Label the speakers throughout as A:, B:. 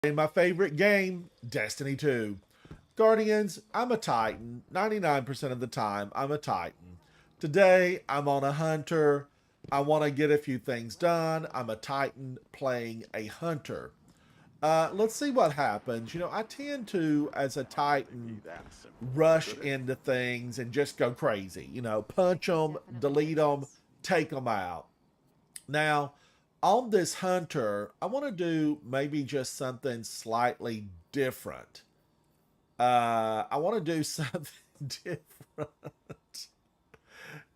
A: My favorite game, Destiny 2. Guardians, I'm a Titan. 99% of the time, I'm a Titan. Today, I'm on a hunter. I want to get a few things done. I'm a Titan playing a hunter. Let's see what happens. I tend to, as a Titan, rush into things and just go crazy. Punch them, delete them, take them out. Now, on this hunter, I want to do maybe just something slightly different. I want to do something different.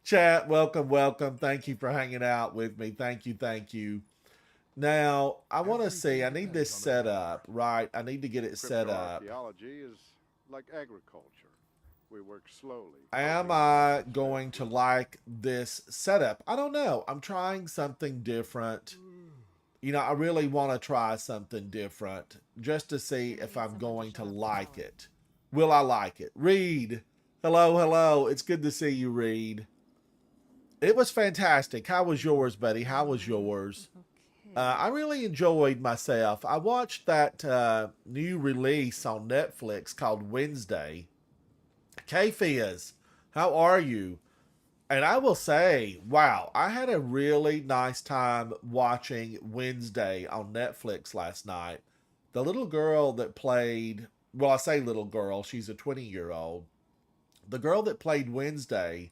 A: Chat, welcome, welcome. Thank you for hanging out with me. Thank you, thank you. Now, I want to see, I need this set up, right? I need to get it set up.
B: Archaeology is like agriculture. We work slowly.
A: Am I going to like this setup? I don't know. I'm trying something different. I really want to try something different just to see if I'm going to like it. Will I like it? Reed. Hello, hello. It's good to see you, Reed. It was fantastic. How was yours, buddy? How was yours? I really enjoyed myself. I watched that new release on Netflix called Wednesday. K-Fizz, how are you? And I will say, wow, I had a really nice time watching Wednesday on Netflix last night. The little girl that played, well, I say little girl, she's a 20-year-old. The girl that played Wednesday,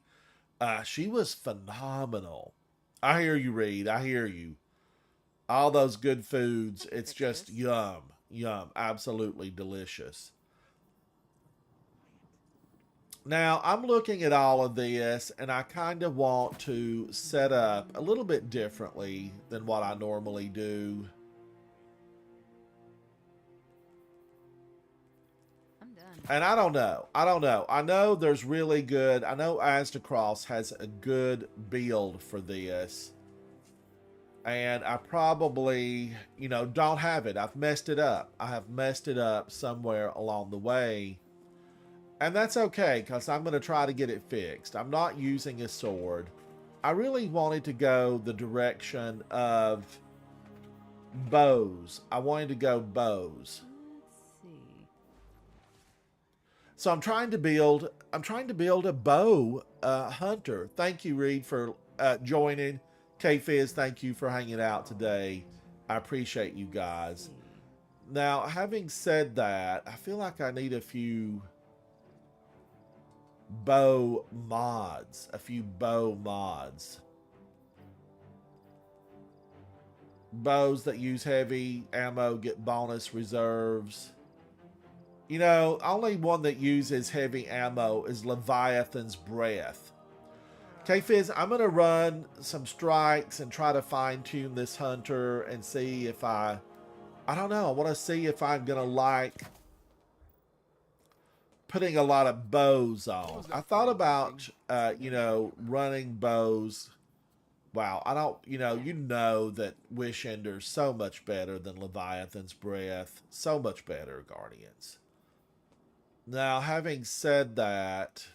A: she was phenomenal. I hear you, Reed. I hear you. All those good foods, it's just yum, yum, absolutely delicious. Now, I'm looking at all of this, and I kind of want to set up a little bit differently than what I normally do.
C: I'm done.
A: And I don't know. I know there's really good. I know Cross has a good build for this. And I probably, don't have it. I've messed it up. I have messed it up somewhere along the way. And that's okay, because I'm going to try to get it fixed. I'm not using a sword. I really wanted to go the direction of bows. I wanted to go bows.
C: Let's see.
A: So I'm trying to build a bow hunter. Thank you, Reed, for joining. K-Fizz, thank you for hanging out today. I appreciate you guys. Now, having said that, I feel like I need a few bow mods. Bows that use heavy ammo get bonus reserves. Only one that uses heavy ammo is Leviathan's Breath. K-Fizz, I'm going to run some strikes and try to fine-tune this hunter and see if I don't know. I want to see if I'm going to like putting a lot of bows on. I thought about, running bows. Wow, I don't, you know that Wish Ender's so much better than Leviathan's Breath. So much better, Guardians. Now, having said that,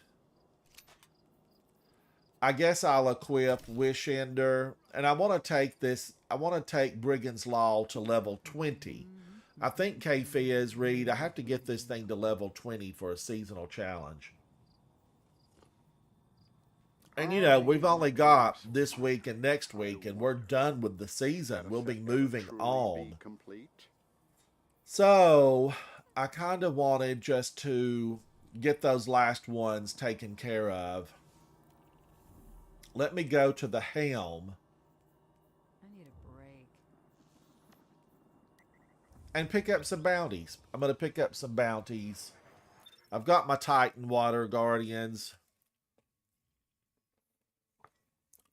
A: I guess I'll equip Wish Ender. And I want to take Brigand's Law to level 20. I think K-Fizz, Reed, I have to get this thing to level 20 for a seasonal challenge. And we've only got this week and next week, and we're done with the season. We'll be moving on. So, I kind of wanted just to get those last ones taken care of. Let me go to the helm.
C: I need a break.
A: And pick up some bounties. I'm going to pick up some bounties. I've got my Titan Water Guardians.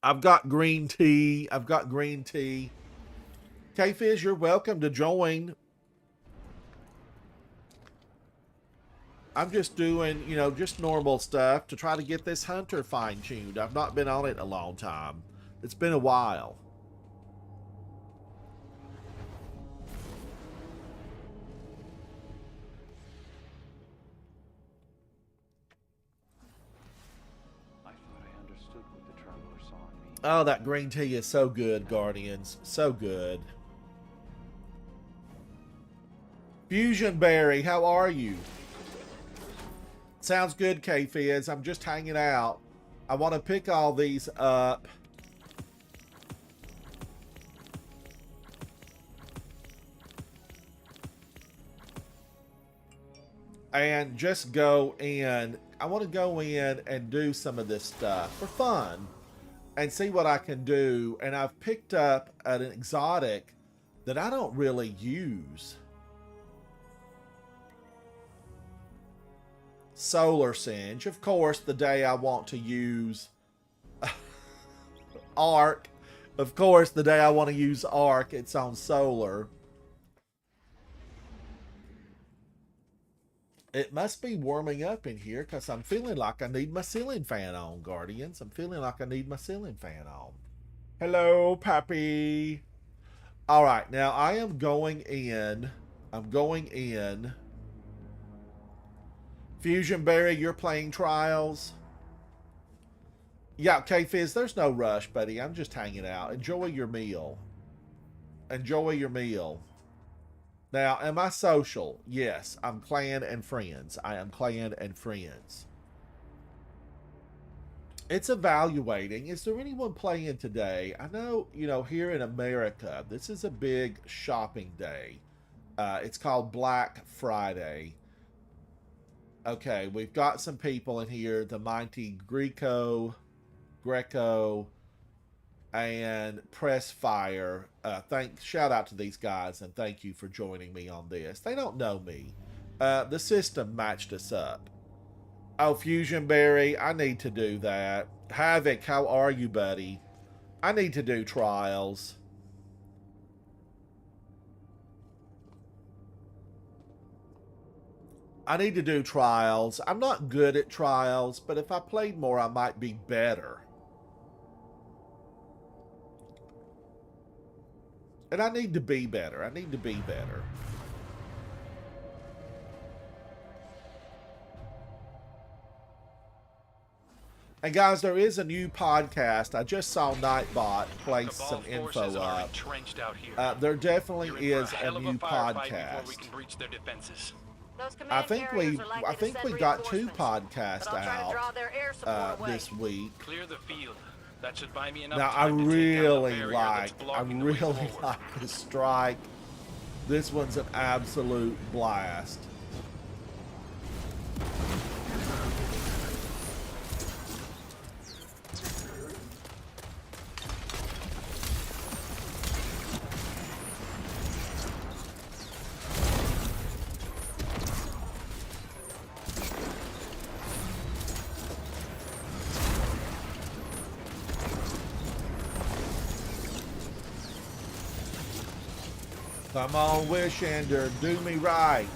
A: I've got green tea. K-Fizz, you're welcome to join. I'm just doing, just normal stuff to try to get this hunter fine-tuned. I've not been on it in a long time. It's been a while.
B: I thought I understood what the traveler saw in me.
A: Oh, that green tea is so good, Guardians. So good. Fusion Berry, how are you? Sounds good, K-Fizz. I'm just hanging out. I want to pick all these up. And just go in. I want to go in and do some of this stuff for fun and see what I can do. And I've picked up an exotic that I don't really use. Solar Singe. Of course, the day I want to use Arc. Of course, the day I want to use Arc, it's on Solar. It must be warming up in here because I'm feeling like I need my ceiling fan on, Guardians. I'm feeling like I need my ceiling fan on. Hello, Pappy. All right, now I am going in. I'm going in. Fusion Berry, you're playing Trials. Yeah, K-Fizz, there's no rush, buddy. I'm just hanging out. Enjoy your meal. Enjoy your meal. Now, am I social? Yes, I'm clan and friends. I am clan and friends. It's evaluating. Is there anyone playing today? I know, you know, here in America, this is a big shopping day. It's called Black Friday. Okay, we've got some people in here. The Mighty Greco, and Pressfire. Shout out to these guys and thank you for joining me on this. They don't know me. The system matched us up. Oh, Fusion Berry, I need to do that. Havoc, how are you, buddy? I need to do Trials. I need to do Trials. I'm not good at Trials, but if I played more, I might be better. And I need to be better. I need to be better. And guys, there is a new podcast. I just saw Nightbot place some info up. There definitely is a new podcast. I think we got 2 podcasts out this week.
D: Clear the field. That should buy me enough
A: Now I
D: time to take down the
A: really
D: barrier
A: like
D: that's blocking the way forward.
A: the strike. This one's an absolute blast. Come on, Wishander, do me right.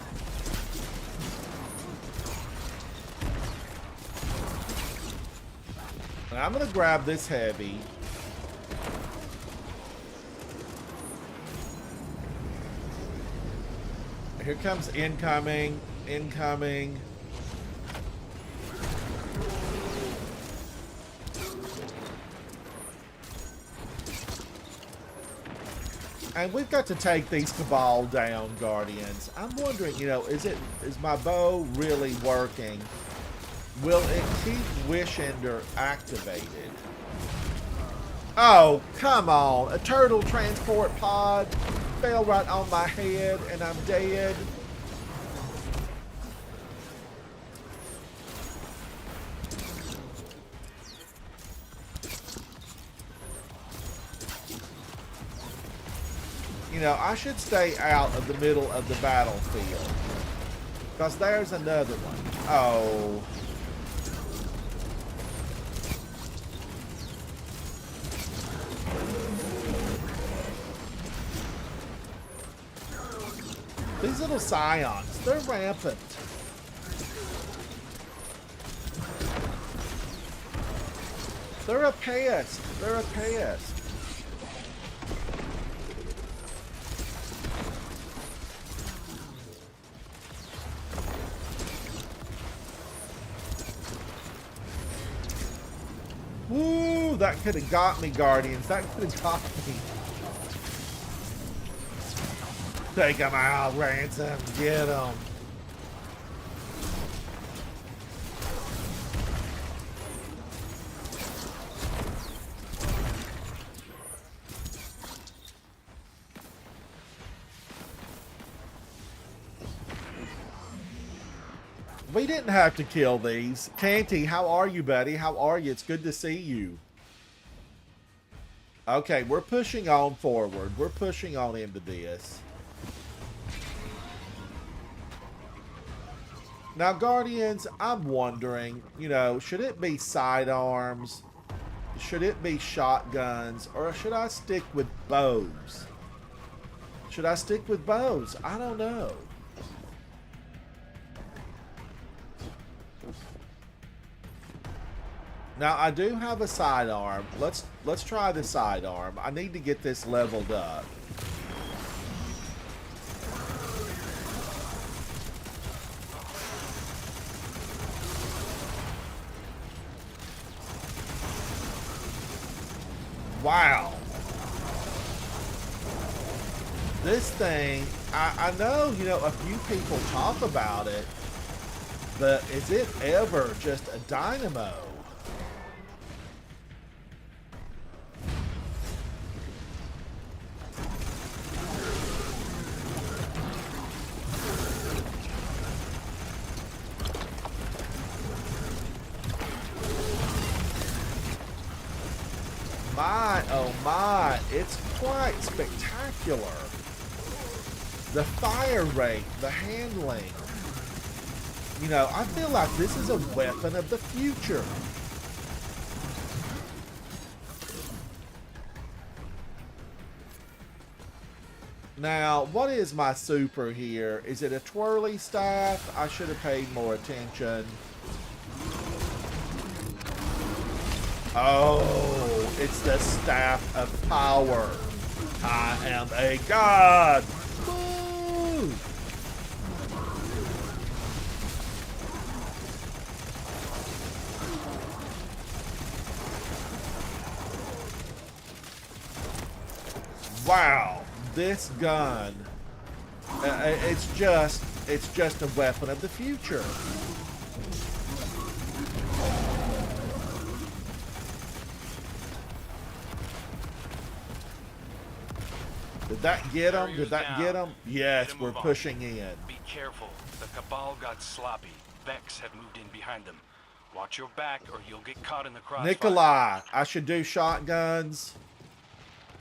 A: And I'm going to grab this heavy. Here comes incoming, incoming. And we've got to take these Cabal down, Guardians. I'm wondering, you know, is my bow really working? Will it keep Wishander activated? Oh, come on. A turtle transport pod fell right on my head and I'm dead. You know, I should stay out of the middle of the battlefield. Because there's another one. Oh. These little scions, they're rampant. They're a pest. They're a pest. Woo, that could have got me, Guardians. That could have got me. Take him out, Ransom. Get him. We didn't have to kill these. Canty, how are you, buddy? How are you? It's good to see you. Okay, we're pushing on forward. We're pushing on into this. Now, Guardians, I'm wondering, you know, should it be sidearms? Should it be shotguns? Or should I stick with bows? Should I stick with bows? I don't know. Now, I do have a sidearm. Let's try the sidearm. I need to get this leveled up. Wow. This thing, I know, you know, a few people talk about it, but is it ever just a dynamo? My, oh my, it's quite spectacular. The fire rate, the handling. You know, I feel like this is a weapon of the future. Now, what is my super here? Is it a twirly staff? I should have paid more attention. Oh, it's the staff of power. I am a god. Woo! Wow, this gun. It's just a weapon of the future. Did that get him? Did that get him? Yes, we're pushing in.
D: Be careful. The Cabal got sloppy. Vex have moved in behind them. Watch your back or you'll get caught in the crossfire.
A: Nikolai, I should do shotguns.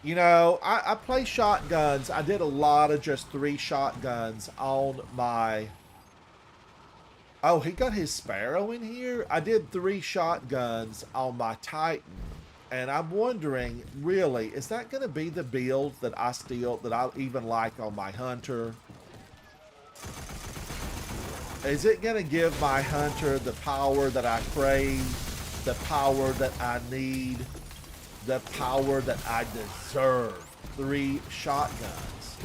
A: You know, I play shotguns. I did a lot of just 3 shotguns on my... Oh, he got his Sparrow in here? I did 3 shotguns on my Titan. And I'm wondering, really, is that going to be the build that I even like on my Hunter? Is it going to give my Hunter the power that I crave, the power that I need, the power that I deserve? 3 shotguns.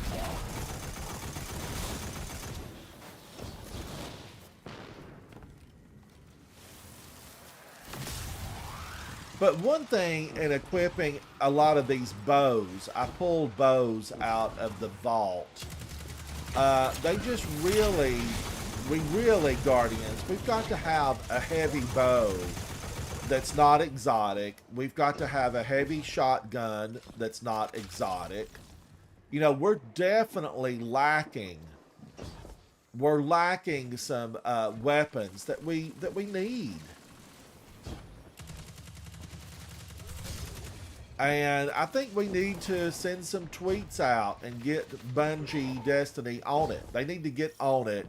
A: But one thing in equipping a lot of these bows, I pulled bows out of the vault. They just really, Guardians, we've got to have a heavy bow that's not exotic. We've got to have a heavy shotgun that's not exotic. You know, we're definitely lacking. We're lacking some weapons that we need. And I think we need to send some tweets out and get Bungie Destiny on it. They need to get on it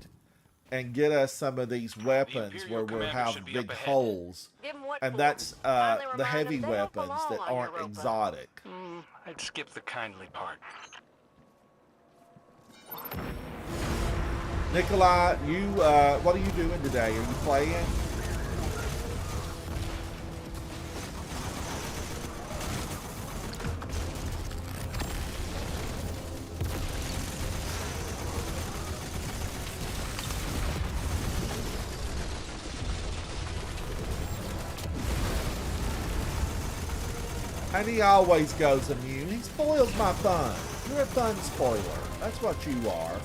A: and get us some of these weapons where we have big holes. And that's the heavy weapons that aren't exotic.
D: I'd skip the kindly part.
A: Nikolai, you, what are you doing today? Are you playing? And he always goes immune. He spoils my fun. You're a fun spoiler. That's what you are.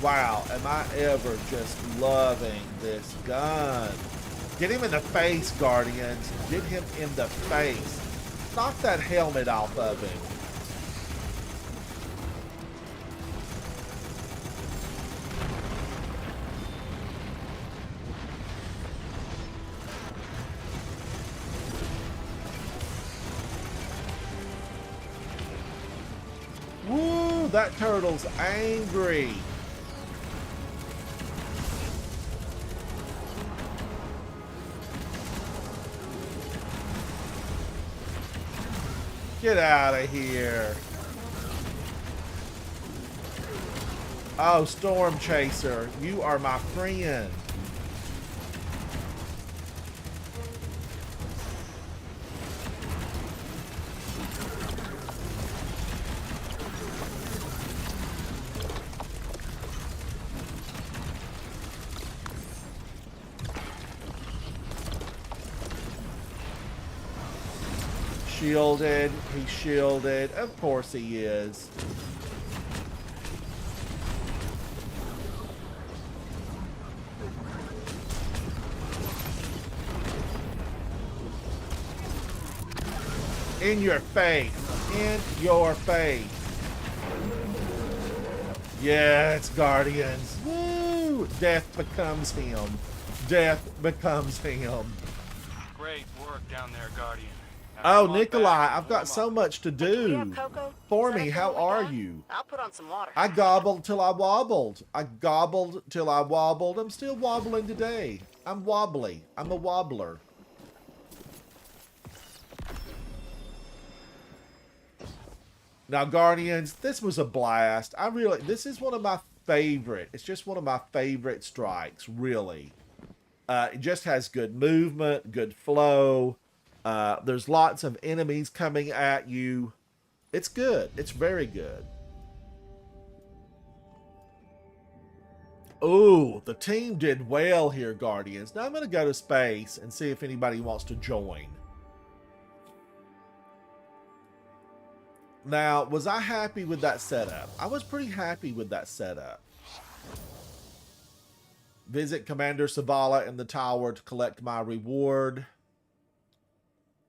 A: Wow, am I ever just loving this gun. Get him in the face, Guardians. Get him in the face. Knock that helmet off of him. Woo, that turtle's angry. Get out of here. Oh, Storm Chaser, you are my friend. Shielded. He's shielded. Of course he is. In your face. In your face. Yes, Guardians. Woo! Death becomes him. Death becomes him.
D: Great work down there, Guardian. Now
A: Oh,
D: come on
A: Nikolai,
D: back and
A: I've got
D: warm
A: so
D: up.
A: much to
E: Do we
A: do.
E: have cocoa?
A: For
E: Is that
A: me,
E: a
A: how
E: thing we
A: are
E: got?
A: you?
E: I'll put on some water.
A: I gobbled till I wobbled. I gobbled till I wobbled. I'm still wobbling today. I'm wobbly. I'm a wobbler. Now, Guardians, this was a blast. This is one of my favorite. It's just one of my favorite strikes, really. It just has good movement, good flow. There's lots of enemies coming at you. It's good. It's very good. Ooh, the team did well here, Guardians. Now I'm going to go to space and see if anybody wants to join. Now, was I happy with that setup? I was pretty happy with that setup. Visit Commander Savala in the tower to collect my reward.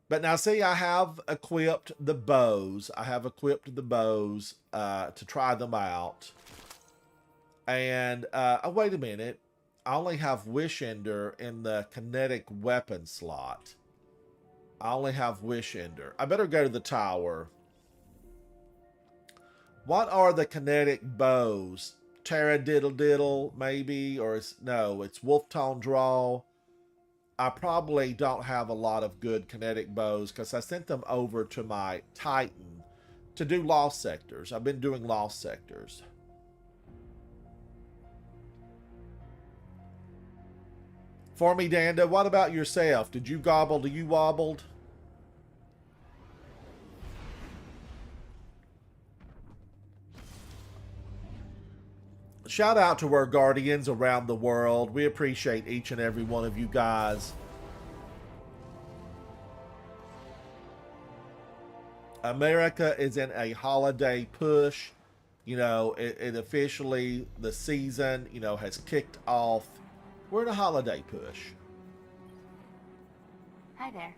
A: But now, see, I have equipped the bows. I have equipped the bows to try them out. And, oh, wait a minute. I only have Wish Ender in the kinetic weapon slot. I only have Wish Ender. I better go to the tower. What are the kinetic bows? Terra Diddle Diddle, maybe? Or no, it's Wolf Tone Draw. I probably don't have a lot of good kinetic bows because I sent them over to my Titan to do Lost Sectors. I've been doing Lost Sectors. For me, Danda, what about yourself? Did you gobble? Do you wobbled? Shout out to our Guardians around the world. We appreciate each and every one of you guys. America is in a holiday push. You know, it officially, the season, you know, has kicked off. We're in a holiday push.
E: Hi there.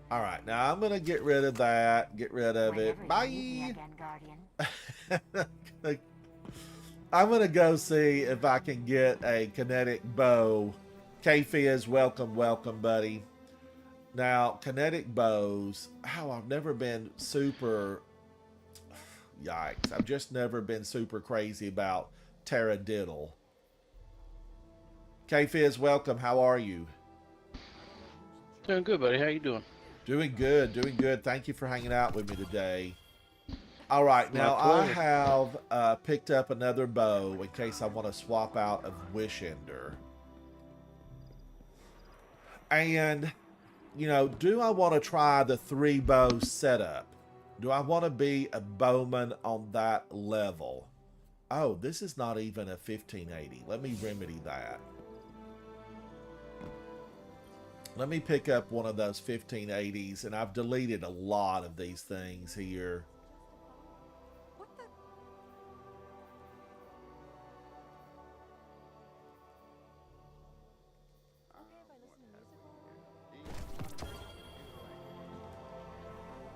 A: All right, now I'm going to get rid of that. Get rid of it.
E: Whenever
A: Bye.
E: you need me again, Guardian.
A: I'm going to go see if I can get a kinetic bow. K-Fizz, welcome, welcome, buddy. Now, kinetic bows. Oh, I've never been super... Yikes. I've just never been super crazy about Terra Diddle. K-Fizz, welcome. How are you?
F: Doing good, buddy. How you doing?
A: Doing good, doing good. Thank you for hanging out with me today. All right, now I have picked up another bow in case I want to swap out of Wish Ender. And, you know, do I want to try the 3-bow setup? Do I want to be a bowman on that level? Oh, this is not even a 1580. Let me remedy that. Let me pick up one of those 1580s, and I've deleted a lot of these things here.
C: What the?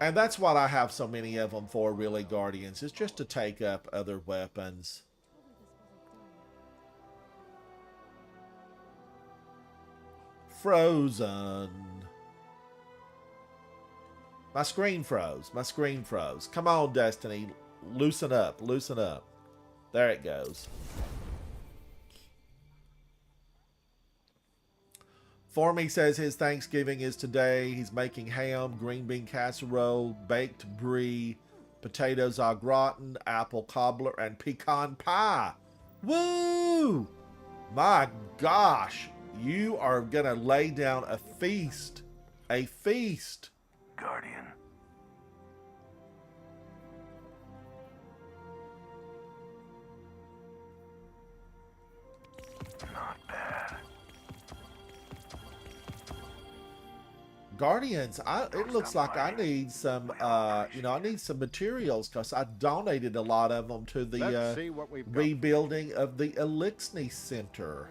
A: And that's what I have so many of them for, really, Guardians. Is just to take up other weapons. Frozen. My screen froze. My screen froze. Come on, Destiny. Loosen up. Loosen up. There it goes. Formy says his Thanksgiving is today. He's making ham, green bean casserole, baked brie, potatoes au gratin, apple cobbler, and pecan pie. Woo! My gosh. You are going to lay down a feast. A feast.
D: Guardian. Not bad.
A: Guardians, it looks like I need some, I need some materials because I donated a lot of them to
B: Let's
A: the
B: see what we've got.
A: rebuilding of the Elixni Center.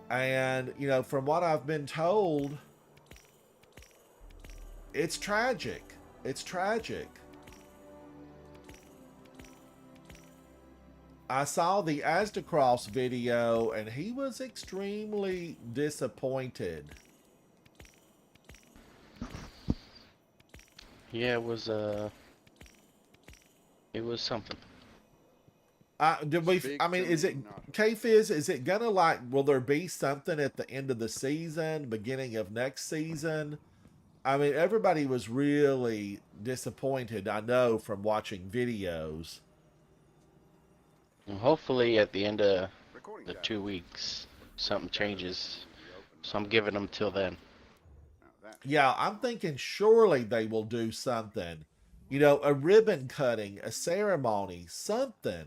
A: And, from what I've been told, it's tragic. It's tragic. I saw the Asdacross video, and he was extremely disappointed.
F: Yeah, it was something.
A: Is it K-Fizz, is it gonna will there be something at the end of the season, beginning of next season? I mean, everybody was really disappointed, I know, from watching videos.
F: And hopefully at the end of the 2 weeks, something changes. So I'm giving them till then.
A: Yeah, I'm thinking surely they will do something. A ribbon cutting, a ceremony, something.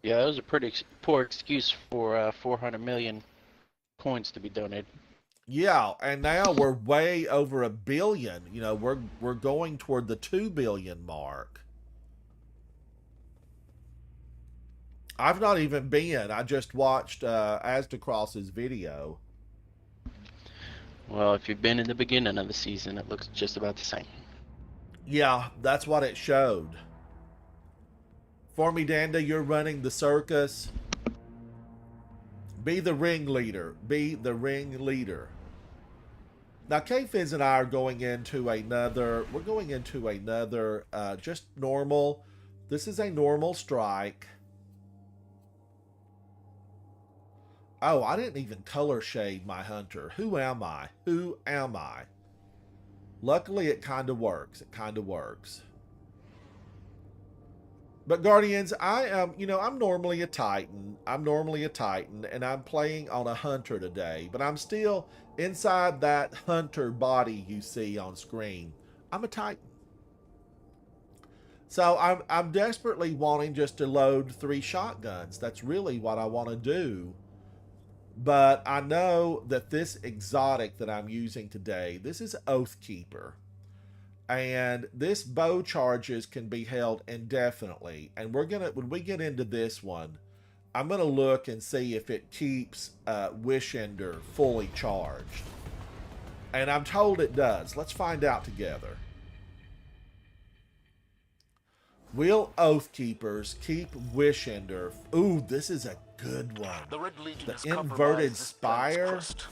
F: Yeah, that was a pretty poor excuse for 400 million coins to be donated.
A: Yeah, and now we're way over 1 billion. We're going toward the 2 billion mark. I've not even been. I just watched Asdacross's video.
F: Well, if you've been in the beginning of the season, it looks just about the same.
A: Yeah, that's what it showed. For me, Danda, you're running the circus. Be the ringleader. Be the ringleader. Now, K-Fizz and I are going into another, just normal. This is a normal strike. Oh, I didn't even color shade my hunter. Who am I? Who am I? Luckily, it kind of works. It kind of works. But Guardians, I am, I'm normally a Titan. And I'm playing on a hunter today. But I'm still inside that hunter body you see on screen. I'm a Titan. So I'm desperately wanting just to load 3 shotguns. That's really what I want to do. But I know that this exotic that I'm using today, this is Oathkeeper. And this bow charges can be held indefinitely. And when we get into this one, I'm going to look and see if it keeps Wishender fully charged. And I'm told it does. Let's find out together. Will Oathkeepers keep Wishender? Ooh, this is a good one.
D: The Red Legion is
A: The inverted
D: compromised this
A: spire,
D: planet's crust.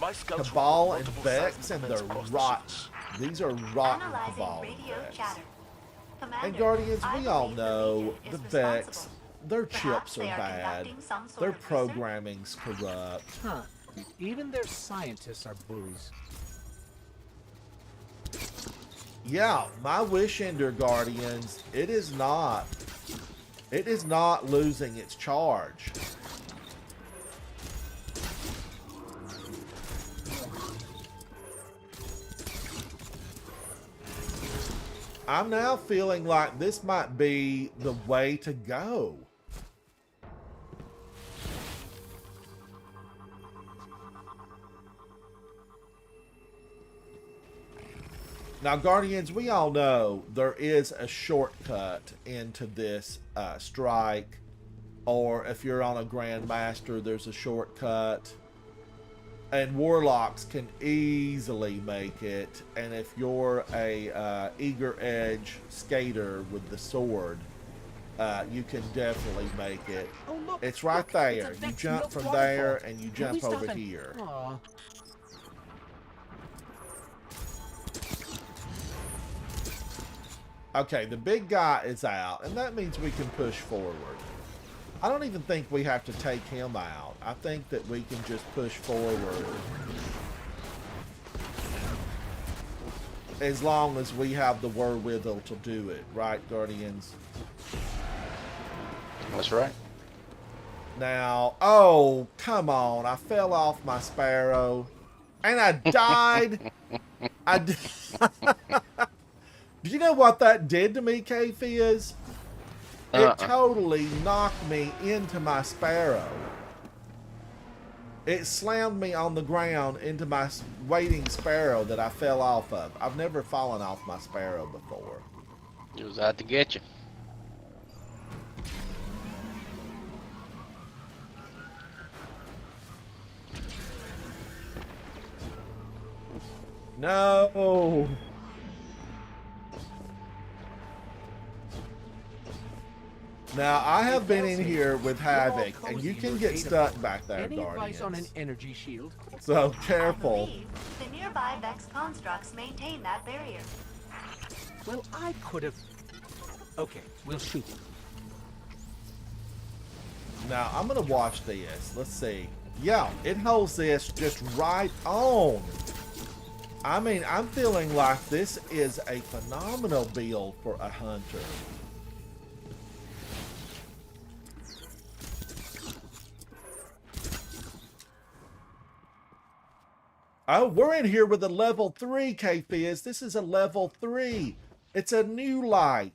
D: My scouts
A: Cabal
D: report
A: and
D: multiple
A: Vex,
D: seismic
A: and
D: events
A: the
D: across the
A: Rot.
D: surface.
A: These are rotten
E: Analyzing
A: Cabal and
E: radio
A: Vex.
E: chatter. Commander,
A: And Guardians,
E: I
A: we all
E: believe
A: know
E: Legion
A: the
E: is
A: Vex,
E: responsible.
A: their
E: Perhaps
A: chips are
E: they are
A: bad.
E: conducting some sort
A: Their
E: of research?
A: programming's corrupt.
G: Huh. Even their scientists are bullies.
A: Yeah, my Wishender Guardians, it is not losing its charge. I'm now feeling like this might be the way to go. Now, Guardians, we all know there is a shortcut into this strike. Or if you're on a Grandmaster, there's a shortcut. And Warlocks can easily make it. And if you're a Eager Edge skater with the sword, you can definitely make it.
G: Oh, look,
A: It's right
G: look,
A: there.
G: it's a
A: You
G: Vex
A: jump
G: milk
A: from
G: waterfall.
A: there and you
G: Can
A: jump
G: we stop
A: over
G: and-
A: here.
G: Aw.
A: Okay, the big guy is out, and that means we can push forward. I don't even think we have to take him out. I think that we can just push forward. As long as we have the wherewithal to do it, right, Guardians?
F: That's right.
A: Now, oh, come on. I fell off my sparrow. And I died. Do you know what that did to me, K-Fizz? It totally knocked me into my sparrow. It slammed me on the ground into my waiting sparrow that I fell off of. I've never fallen off my sparrow before.
F: It was out to get you.
A: No. Now, I have been in here with Havoc, and you can get stuck back there,
G: Any advice on an
A: Guardians.
G: energy shield?
A: So,
E: I
A: careful.
E: believe the nearby Vex constructs maintain that barrier.
G: Well, I could have. Okay, we'll shoot him.
A: Now, I'm going to watch this. Let's see. Yeah, it holds this just right on. I mean, I'm feeling like this is a phenomenal build for a hunter. Oh, we're in here with a level 3, K-Fizz. This is a level 3. It's a new light.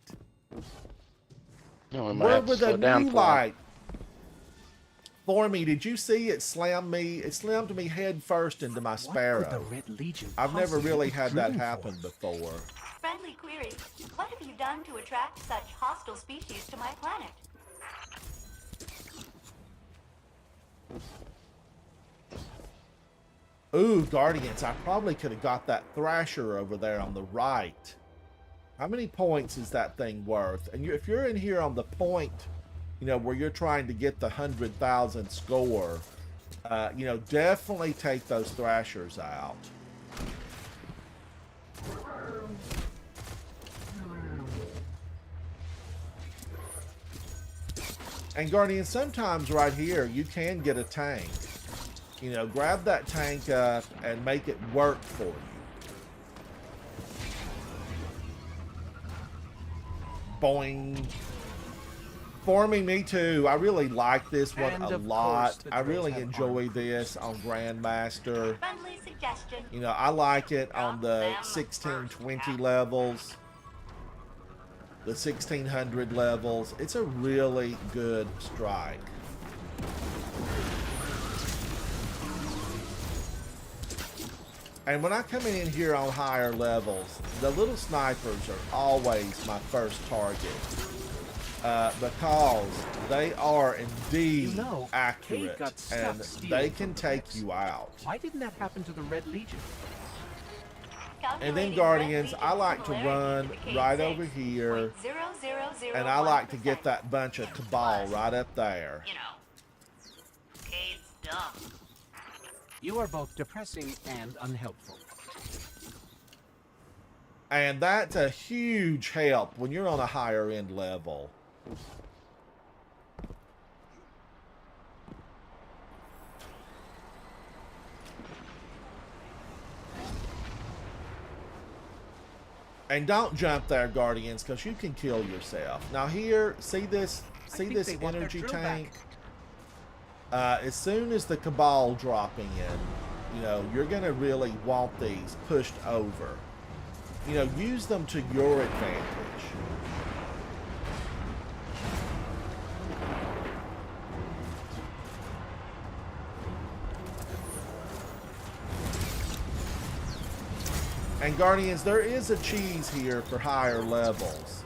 F: No, we might
A: We're
F: have to
A: with
F: slow
A: a
F: down
A: new
F: for 'em.
A: light. For me, did you see it slammed me? It slammed me head first into my
G: What could the
A: sparrow.
G: Red Legion
A: I've never
G: possibly
A: really
G: be
A: had that
G: driven
A: happen
G: for?
A: before.
E: Friendly query. What have you done to attract such hostile species to my planet?
A: Ooh, Guardians, I probably could have got that Thrasher over there on the right. How many points is that thing worth? And if you're in here on the point, you know, where you're trying to get the 100,000 score, you know, definitely take those Thrashers out. And Guardian, sometimes right here, you can get a tank. You know, grab that tank up and make it work for you. Boing. Forming me too. I really like this one
G: And
A: a
G: of
A: lot.
G: course, the
A: I
G: drills
A: really
G: have
A: enjoy
G: armor.
A: this on Grandmaster.
E: Friendly suggestion.
A: You know, I like it on the 1620 levels, the 1600 levels. It's a really good strike. And when I come in here on higher levels, the little snipers are always my first target. Because they are indeed
G: You know, Kate
A: accurate
G: got stuck
A: and
G: stealing
A: they
G: from
A: can
G: the
A: take
G: Vex.
A: you out.
G: Why didn't that happen to the Red Legion?
A: And then
E: Calculating
A: Guardians,
E: Red
A: I like to
E: Legion
A: run
E: similarity
A: right
E: to
A: over here,
E: 0.0001%.
A: and I like to get that bunch of Cabal right up there.
E: You know, Cade's dumb.
G: You are both depressing and unhelpful.
A: And that's a huge help when you're on a higher end level. And don't jump there, Guardians, because you can kill yourself. Now here, see this? See
G: think
A: this
G: they want their
A: energy
G: drill
A: tank? As soon as the Cabal dropping in, you know, you're going to really want these pushed over. you know, use them to your advantage. And Guardians, there is a cheese here for higher levels.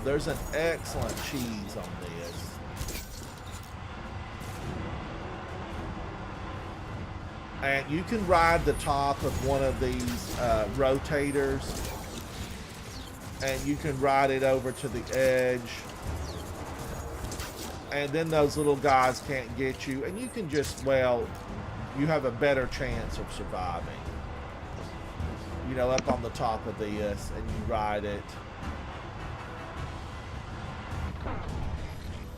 A: There's an excellent cheese on this. And you can ride the top of one of these rotators. And you can ride it over to the edge. And then those little guys can't get you. And you can just, well, you have a better chance of surviving. You know, up on the top of this, and you ride it.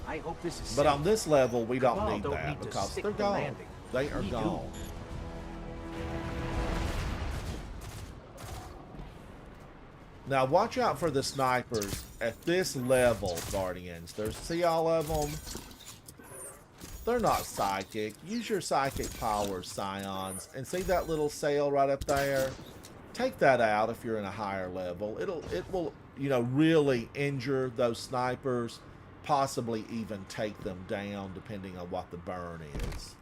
G: I hope this is
A: But
G: safe.
A: on this level, we don't
G: Cabal
A: need
G: don't
A: that
G: need to
A: because
G: stick
A: they're
G: the
A: gone.
G: landing.
A: They are
G: We do.
A: gone. Now, watch out for the snipers at this level, Guardians. See all of them? They're not psychic. Use your psychic powers, Scions. And see that little sail right up there? Take that out if you're in a higher level. It will, you know, really injure those snipers, possibly even take them down depending on what the burn is.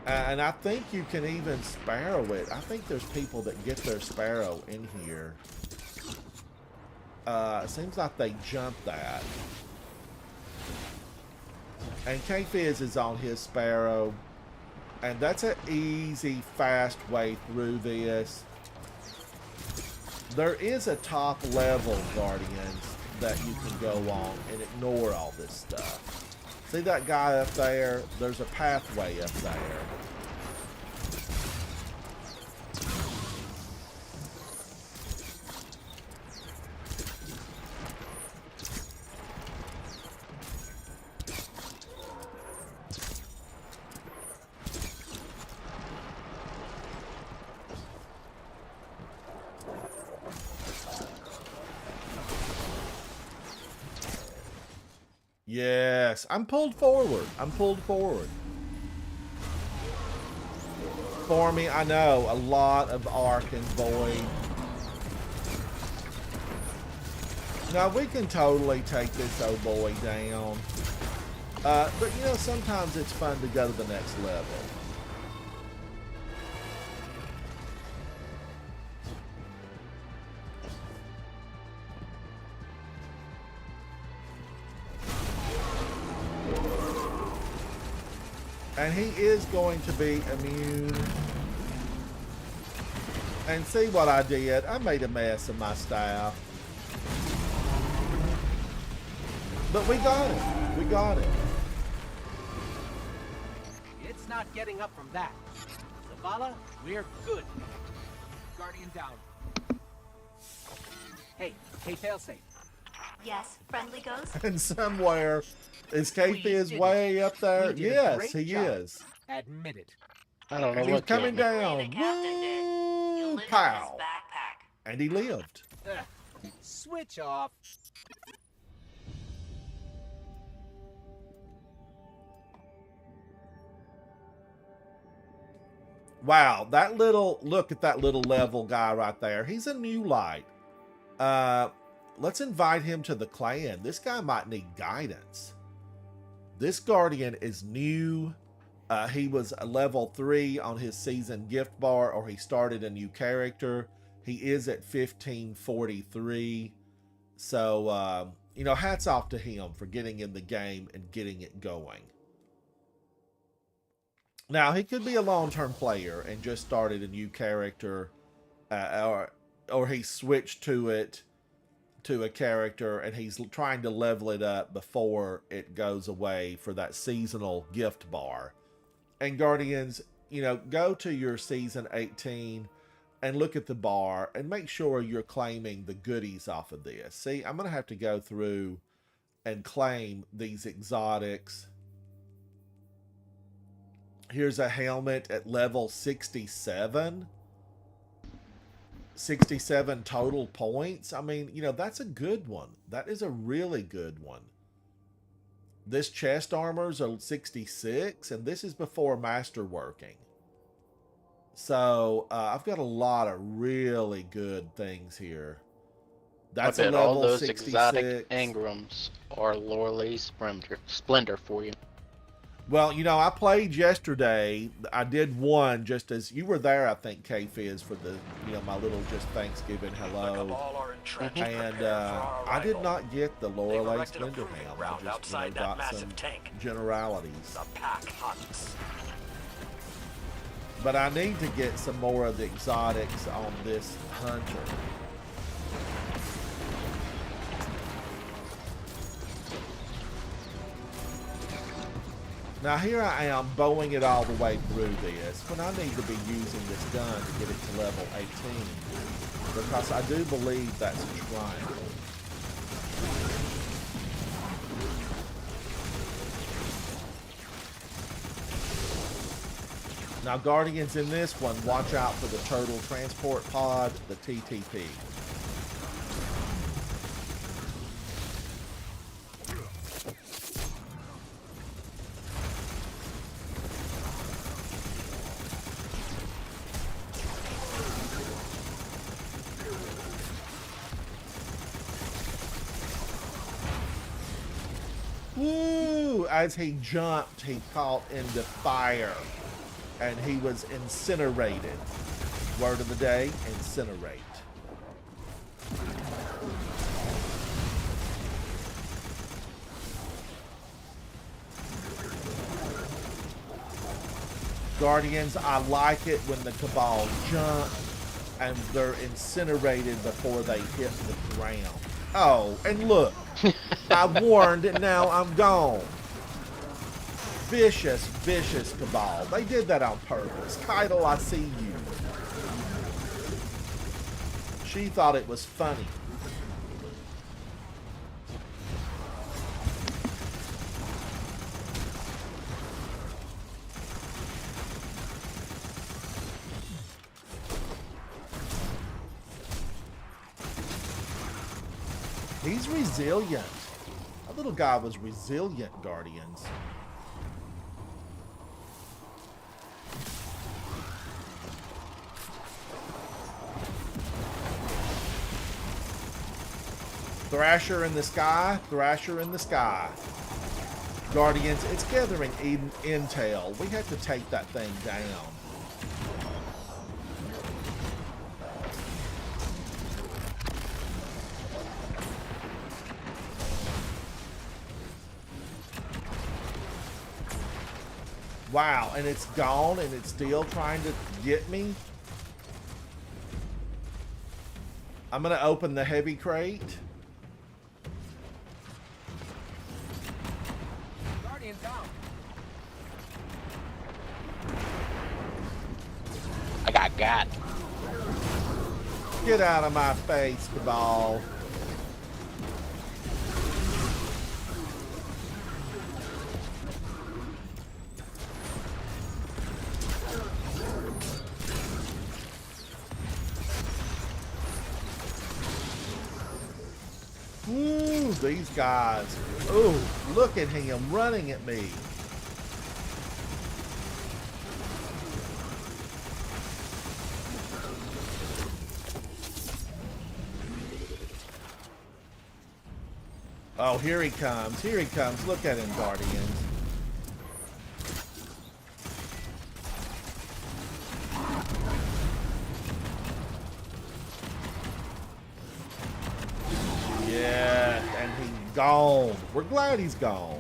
A: And I think you can even sparrow it. I think there's people that get their sparrow in here. It seems like they jump that. And K-Fizz is on his sparrow. And that's an easy, fast way through this. There is a top level, Guardians, that you can go on and ignore all this stuff. See that guy up there? There's a pathway up there. Yes, I'm pulled forward. I'm pulled forward. For me, I know, a lot of Arc and Void. Now, we can totally take this old boy down. But, you know, sometimes it's fun to go to the next level. And he is going to be immune. And see what I did? I made a mess of my staff. But we got it. We got it.
G: It's not getting up from that. Zavala, we're good. Guardian down. Hey, failsafe.
E: Yes, friendly ghost?
A: And somewhere, is K-Fizz
G: did
A: way up there?
G: We did a
A: Yes,
G: great
A: he
G: job.
A: is.
G: Admit it.
F: I don't know
A: And he's
F: what
A: coming
F: killed me.
A: down.
E: The captain did. You'll
A: Woo!
E: live in
A: Pow!
E: this backpack.
A: And he lived.
G: Ugh. Switch off.
A: Wow, that little, look at that little level guy right there. He's a new light. Let's invite him to the clan. This guy might need guidance. This Guardian is new. He was a level 3 on his season gift bar, or he started a new character. He is at 1543. So, you know, hats off to him for getting in the game and getting it going. Now, he could be a long-term player and just started a new character, or he switched to a character and he's trying to level it up before it goes away for that seasonal gift bar. And Guardians, you know, go to your season 18 and look at the bar and make sure you're claiming the goodies off of this. See, I'm going to have to go through and claim these exotics. Here's a helmet at level 67. 67 total points. I mean, you know, that's a good one. That is a really good one. This chest armor's a 66, and this is before masterworking. So I've got a lot of really good things here. That's
F: I
A: a
F: bet all
A: level
F: those exotic
A: 66.
F: engrams are Lorelei Splendor for you.
A: Well, you know, I played yesterday. I did one just as you were there, I think, K-Fizz, for the, you know, my little just Thanksgiving
D: The
A: hello.
D: Cabal are entrenched,
A: And
D: preparing for our
A: I did
D: arrival.
A: not get the
D: They've
A: Lorelei
D: erected a
A: Splendor
D: proving
A: Helm. I
D: ground
A: just,
D: outside that
A: got
D: massive
A: some
D: tank.
A: generalities.
D: The pack hunts.
A: But I need to get some more of the exotics on this hunter. Now here I am bowing it all the way through this when I need to be using this gun to get it to level 18 because I do believe that's a triangle. Now Guardians, in this one, watch out for the turtle transport pod, the TTP. Woo! As he jumped, he caught into fire. And he was incinerated. Word of the day, incinerate. Guardians, I like it when the Cabal jump and they're incinerated before they hit the ground. Oh, and look, I warned and now I'm gone. Vicious, vicious Cabal. They did that on purpose. Keitel, I see you. She thought it was funny. He's resilient. That little guy was resilient, Guardians. Thrasher in the sky, Thrasher in the sky. Guardians, it's gathering intel. We have to take that thing down. Wow, and it's gone and it's still trying to get me? I'm gonna open the heavy crate.
G: Guardian down.
F: I got.
A: Get out of my face, Cabal. Ooh, these guys. Ooh, look at him running at me. Oh, here he comes. Here he comes. Look at him, Guardians. Yeah, and he's gone. We're glad he's gone.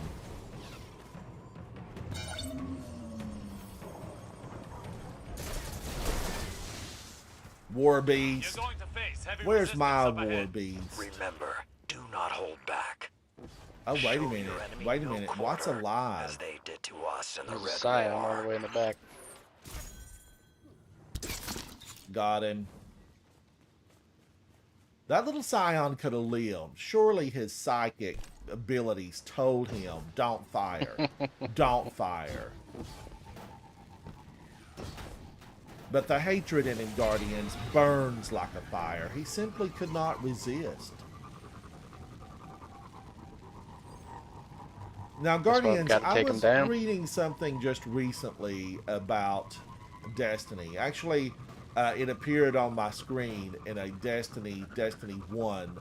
A: War Beast.
D: You're going to face heavy
A: Where's
D: resistance
A: my
D: up
A: War
D: ahead.
A: Beast?
D: Remember, do not hold back.
A: Oh, wait a
D: Show
A: minute.
D: your enemy
A: Wait a
D: no
A: minute. What's
D: quarter,
A: alive?
D: as they did to us in the
F: There's a
D: Red
F: Scion
D: War.
F: all the way in the back.
A: Got him. That little Scion could have lived. Surely his psychic abilities told him, don't fire. Don't fire. But the hatred in him, Guardians, burns like a fire. He simply could not resist. Now,
F: That's why I've
A: Guardians,
F: gotta
A: I
F: take him
A: was
F: down.
A: reading something just recently about Destiny. Actually, it appeared on my screen in a Destiny 1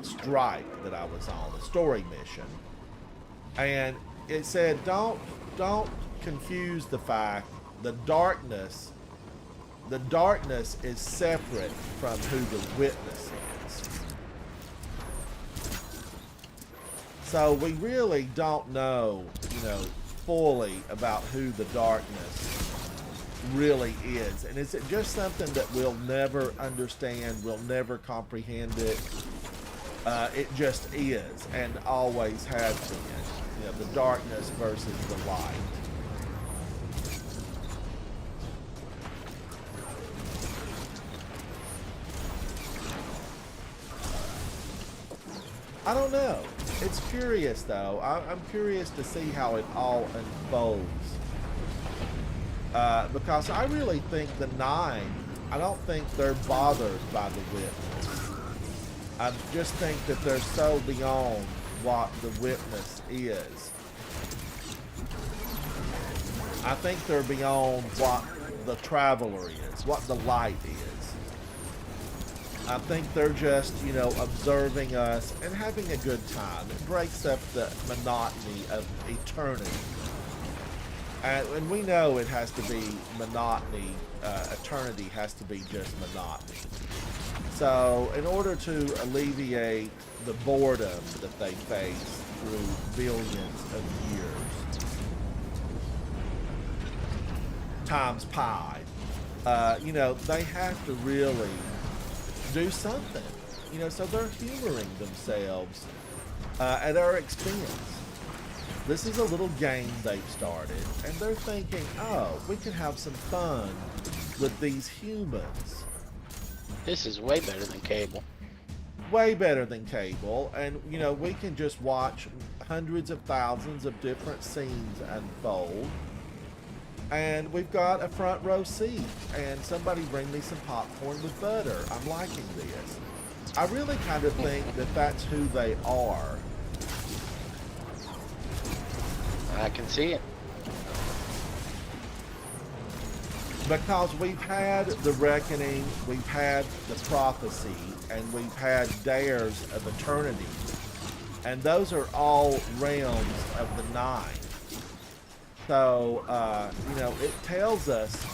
A: strike that I was on, a story mission. And it said, don't confuse the fact the darkness is separate from who the witness is. So we really don't know, fully about who the darkness really is. And is it just something that we'll never understand, we'll never comprehend it? It just is, and always has been. The darkness versus the light. I don't know. It's curious, though. I'm curious to see how it all unfolds. Because I really think the Nine, I don't think they're bothered by the witness. I just think that they're so beyond what the witness is. I think they're beyond what the traveler is, what the light is. I think they're just, observing us and having a good time. It breaks up the monotony of eternity. And we know it has to be monotony. Eternity has to be just monotony. So, in order to alleviate the boredom that they face through billions of years, times pi, they have to really do something. So they're humoring themselves at our expense. This is a little game they've started, and they're thinking, oh, we can have some fun with these humans.
F: This is way better than cable.
A: Way better than cable, and we can just watch hundreds of thousands of different scenes unfold, and we've got a front row seat, and somebody bring me some popcorn with butter. I'm liking this. I really kind of think that that's who they are.
F: I can see it.
A: Because we've had the reckoning, we've had the prophecy, and we've had dares of eternity. And those are all realms of the Nine. So, it tells us,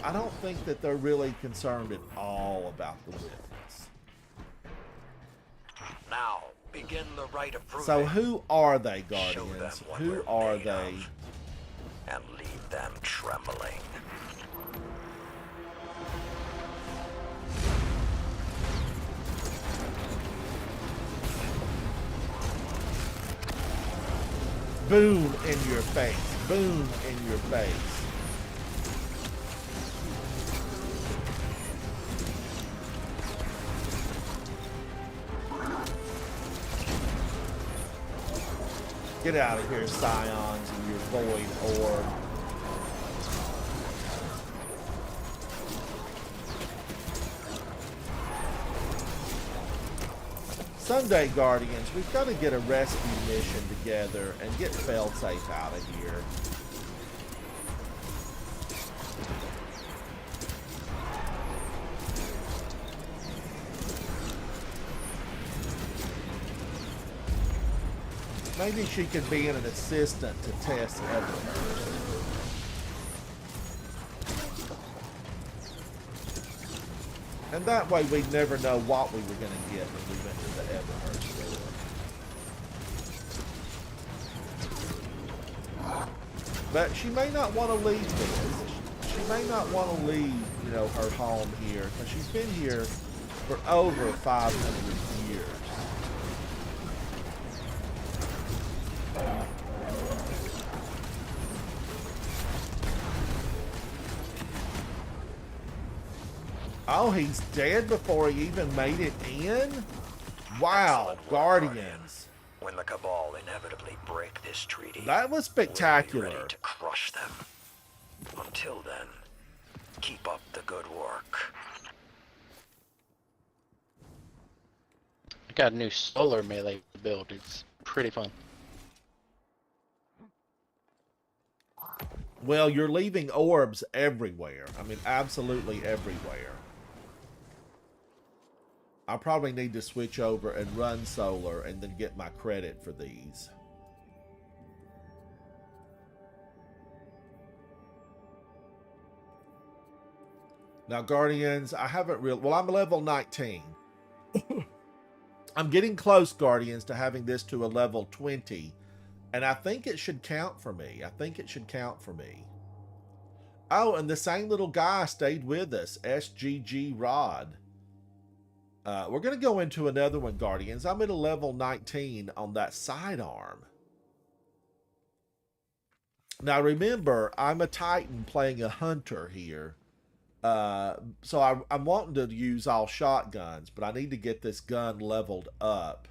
A: I don't think that they're really concerned at all about the witness.
H: Now, begin the rite of proving.
A: So who are they,
H: Show them
A: Guardians?
H: what
A: Who
H: we're
A: are
H: made
A: they?
H: of, and leave them trembling.
A: Boom in your face. Boom in your face. Get out of here, Scions, and your void orb. Sunday, Guardians, we've got to get a rescue mission together and get Failsafe out of here. Maybe she could be an assistant to Tess Everhurst. And that way we'd never know what we were going to get when we went to the Everhurst door. But she may not want to leave this. She may not want to leave, her home here, because she's been here for over 500 years. Oh, he's dead before he even made it in? Wow,
H: Excellent work,
A: Guardians.
H: When the Cabal inevitably break this treaty,
A: That was
H: we'll be
A: spectacular.
H: ready to crush them. Until then, keep up the good work.
F: I got a new solar melee build. It's pretty fun.
A: Well, you're leaving orbs everywhere. I mean, absolutely everywhere. I probably need to switch over and run solar and then get my credit for these. Now, Guardians, I haven't really... Well, I'm level 19. I'm getting close, Guardians, to having this to a level 20. And I think it should count for me. I think it should count for me. Oh, and the same little guy stayed with us. SGG Rod. We're going to go into another one, Guardians. I'm at a level 19 on that sidearm. Now, remember, I'm a Titan playing a Hunter here. So I'm wanting to use all shotguns, but I need to get this gun leveled up.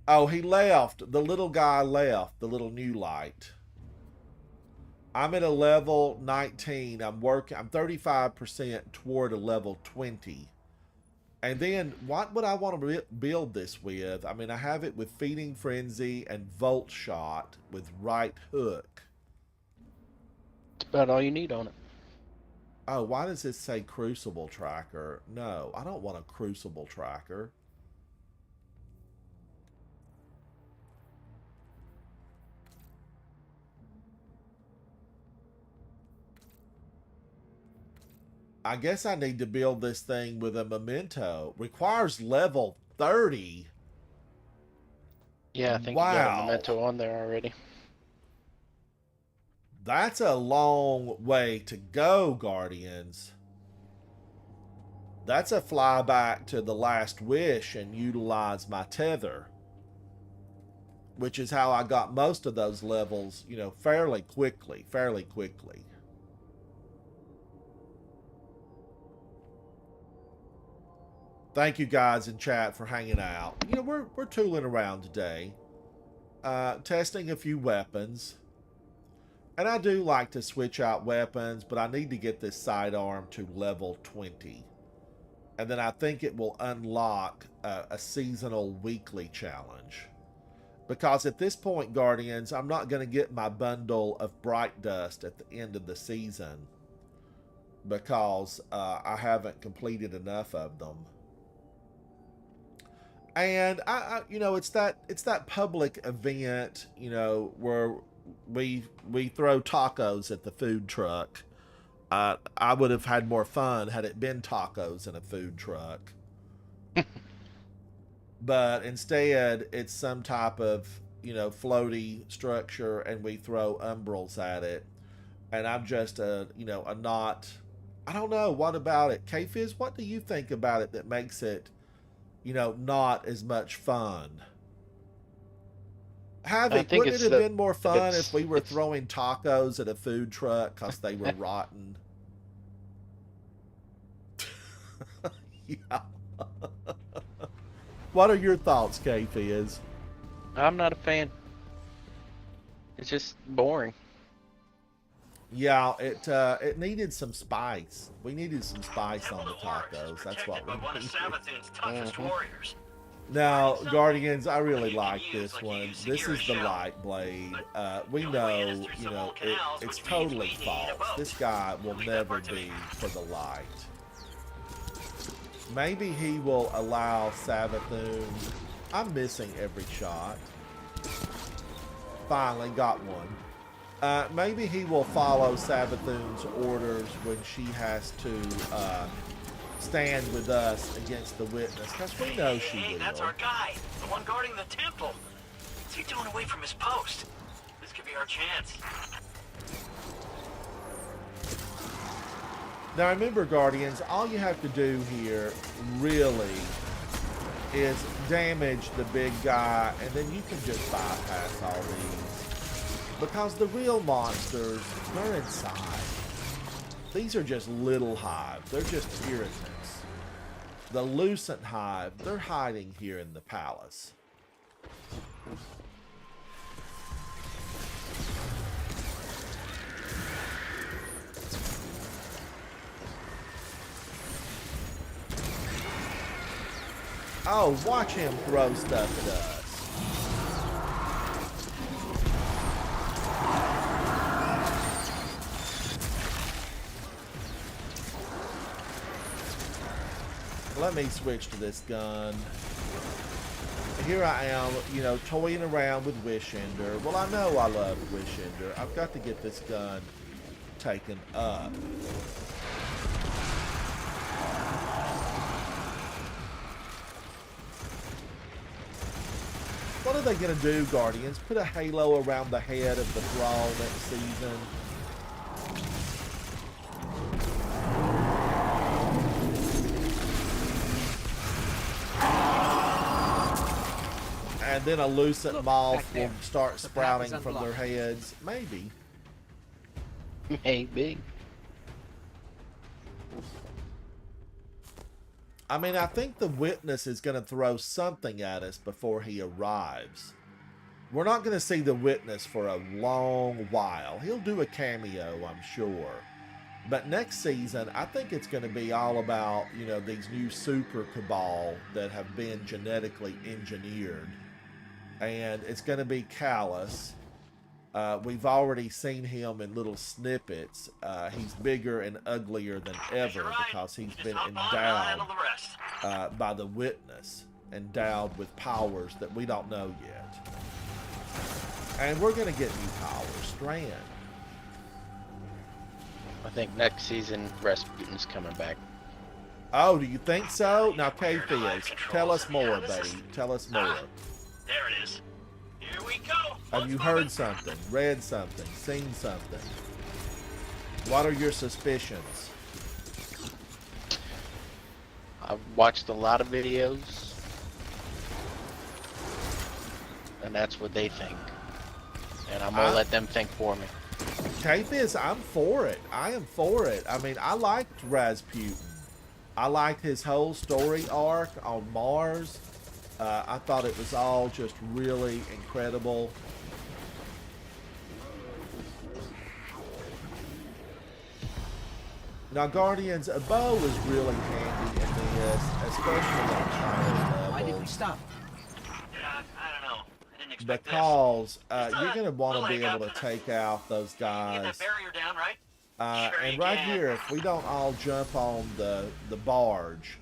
A: Oh, he left. The little guy left. The little new light. I'm at a level 19. I'm 35% toward a level 20. And then what would I want to build this with? I mean, I have it with Feeding Frenzy and Volt Shot with Right Hook.
F: That's about all you need on it.
A: Oh, why does this say Crucible Tracker? No, I don't want a Crucible Tracker. I guess I need to build this thing with a memento. Requires level 30.
F: Yeah, I think you got a memento on there already.
A: That's a long way to go, Guardians. That's a flyback to the Last Wish and utilize my tether. Which is how I got most of those levels, you know, fairly quickly. Thank you guys in chat for hanging out. You know, we're tooling around today. Testing a few weapons. And I do like to switch out weapons, but I need to get this sidearm to level 20. And then I think it will unlock a seasonal weekly challenge. Because at this point, Guardians, I'm not going to get my bundle of Bright Dust at the end of the season. Because I haven't completed enough of them. And I you know, it's that public event, you know, where we throw tacos at the food truck. I would have had more fun had it been tacos in a food truck. But instead, it's some type of, you know, floaty structure, and we throw umbrals at it. And I'm just I don't know, what about it? K-Fizz, what do you think about it that makes it, you know, not as much fun? Havoc, wouldn't it have been more fun if we were throwing tacos at a food truck because they were rotten? Yeah. What are your thoughts, K-Fizz?
F: I'm not a fan. It's just boring.
A: Yeah, it needed some spice. We needed some spice on the tacos. That's what we needed. Now, Guardians, I really like this one. This is the light blade. We know, you know, it's totally false. This guy will never be for the light. Maybe he will allow Savathun. I'm missing every shot. Finally got one. Maybe he will follow Savathun's orders when she has to stand with us against the witness, because we know she will.
H: That's our guy, the one guarding the temple. What's he doing away from his post? This could be our chance.
A: Now remember, Guardians, all you have to do here really is damage the big guy, and then you can just bypass all these. Because the real monsters, they're inside. These are just little hives. They're just irritants. The Lucent hive, they're hiding here in the palace. Oh, watch him throw stuff at us. let me switch to this gun. Here I am, you know, toying around with Wishender. Well, I know I love Wishender. I've got to get this gun taken up. What are they going to do, Guardians? Put a halo around the head of the Thrall next season? And then a lucent
G: Look,
A: moth
G: back there.
A: will start
G: The path
A: sprouting
G: is
A: from their
G: unblocked.
A: heads. Maybe.
F: Maybe.
A: I mean, I think the Witness is going to throw something at us before he arrives. We're not going to see the Witness for a long while. He'll do a cameo, I'm sure. But next season, I think it's going to be all about, you know, these new super cabal that have been genetically engineered. And it's going to be Callus. We've already seen him in little snippets. He's bigger and uglier than ever because he's been endowed by the Witness, endowed with powers that we don't know yet. And we're going to get new powers. Strand.
F: I think next season Rasputin's coming back.
A: Oh, do you think so? Now, K-Fizz, tell us more, buddy. Tell us more.
D: There it is. Here we go.
A: Have you heard something, read something, seen something? What are your suspicions?
F: I've watched a lot of videos, and that's what they think. And I'm gonna let them think for me.
A: K-Fizz, I'm for it. I am for it. I mean, I liked Rasputin. I liked his whole story arc on Mars. I thought it was all just really incredible. Now, Guardians, a bow is really handy in this, especially on higher
G: Why did we
A: levels.
G: stop?
D: I don't know. I didn't expect
A: Because
D: this.
A: you're going to want to
D: Little
A: be able to
D: hiccup.
A: take out those
D: Get that
A: guys.
D: barrier down, right? Sure
A: And
D: you
A: right
D: can.
A: here, if we don't all jump on the barge,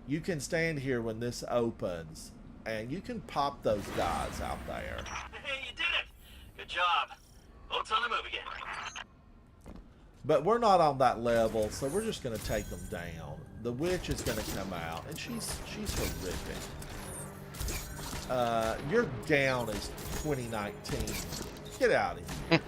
A: you can stand here when this opens, and you can pop those guys out there.
D: Hey, you did it. Good job. Boat's on the move again.
A: But we're not on that level, so we're just going to take them down. The witch is going to come out, and she's horrific. Your gown is 2019. Get out of here.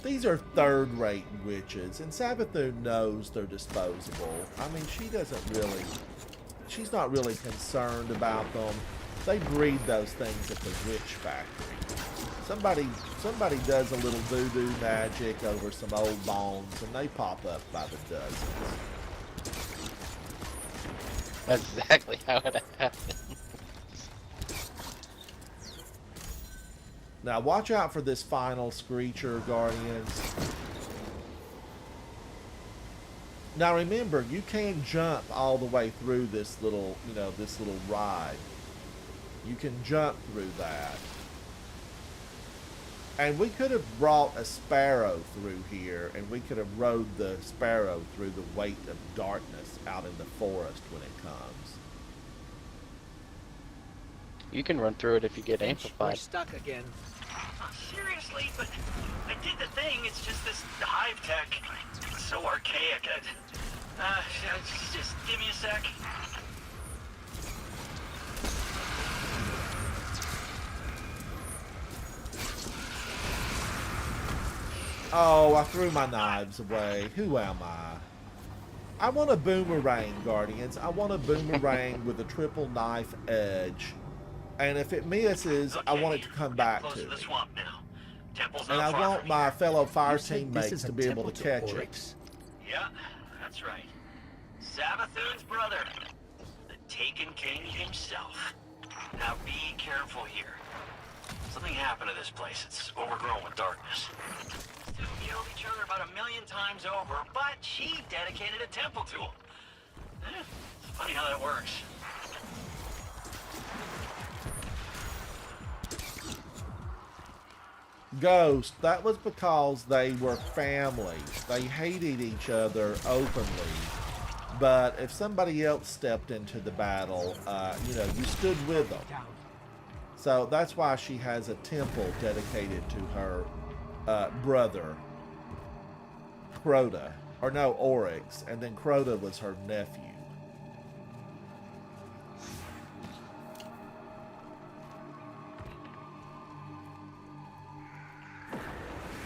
A: These are third-rate witches, and Sabathun knows they're disposable. I mean, she's not really concerned about them. They breed those things at the witch factory. Somebody does a little voodoo magic over some old bones, and they pop up by the dozens.
F: That's exactly how it happened.
A: Now, watch out for this final Screecher, Guardians. Now, remember, you can jump all the way through this little, this little ride. You can jump through that. And we could have brought a sparrow through here, and we could have rode the sparrow through the weight of darkness out in the forest when it comes.
F: You can run through it if you get
G: We're
F: amplified.
G: stuck again.
D: Seriously, but I did the thing. It's just this hive tech. It's so archaic. Just give me a sec.
A: Oh, I threw my knives away. Who am I? I want a boomerang, Guardians. I want a boomerang with a triple knife edge. And if it misses, I want it to come back
D: Close
A: to
D: to
A: me.
D: the swamp now. Temple's
A: And
D: not
A: I
D: far
A: want
D: from
A: my
D: here.
A: fellow fire
G: You said this
A: teammates
G: is
A: to
G: a
A: be able to
G: temple
A: catch it.
G: Oryx?
D: Yeah, that's right. Sabathun's brother, the Taken King himself. Now be careful here. Something happened to this place. It's overgrown with darkness. These two killed each other about 1 million times over, but she dedicated a temple to him. It's funny how that works.
A: Ghost, that was because they were family. They hated each other openly. But if somebody else stepped into the battle, you know, you stood with them. So that's why she has a temple dedicated to her brother, Crota. Or no, Oryx. And then Crota was her nephew.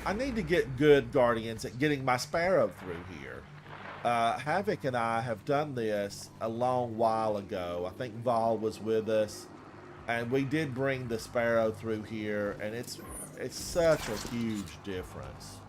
A: I need to get good, Guardians, at getting my Sparrow through here. Havoc and I have done this a long while ago. I think Vol was with us, and we did bring the Sparrow through here, and it's such a huge difference.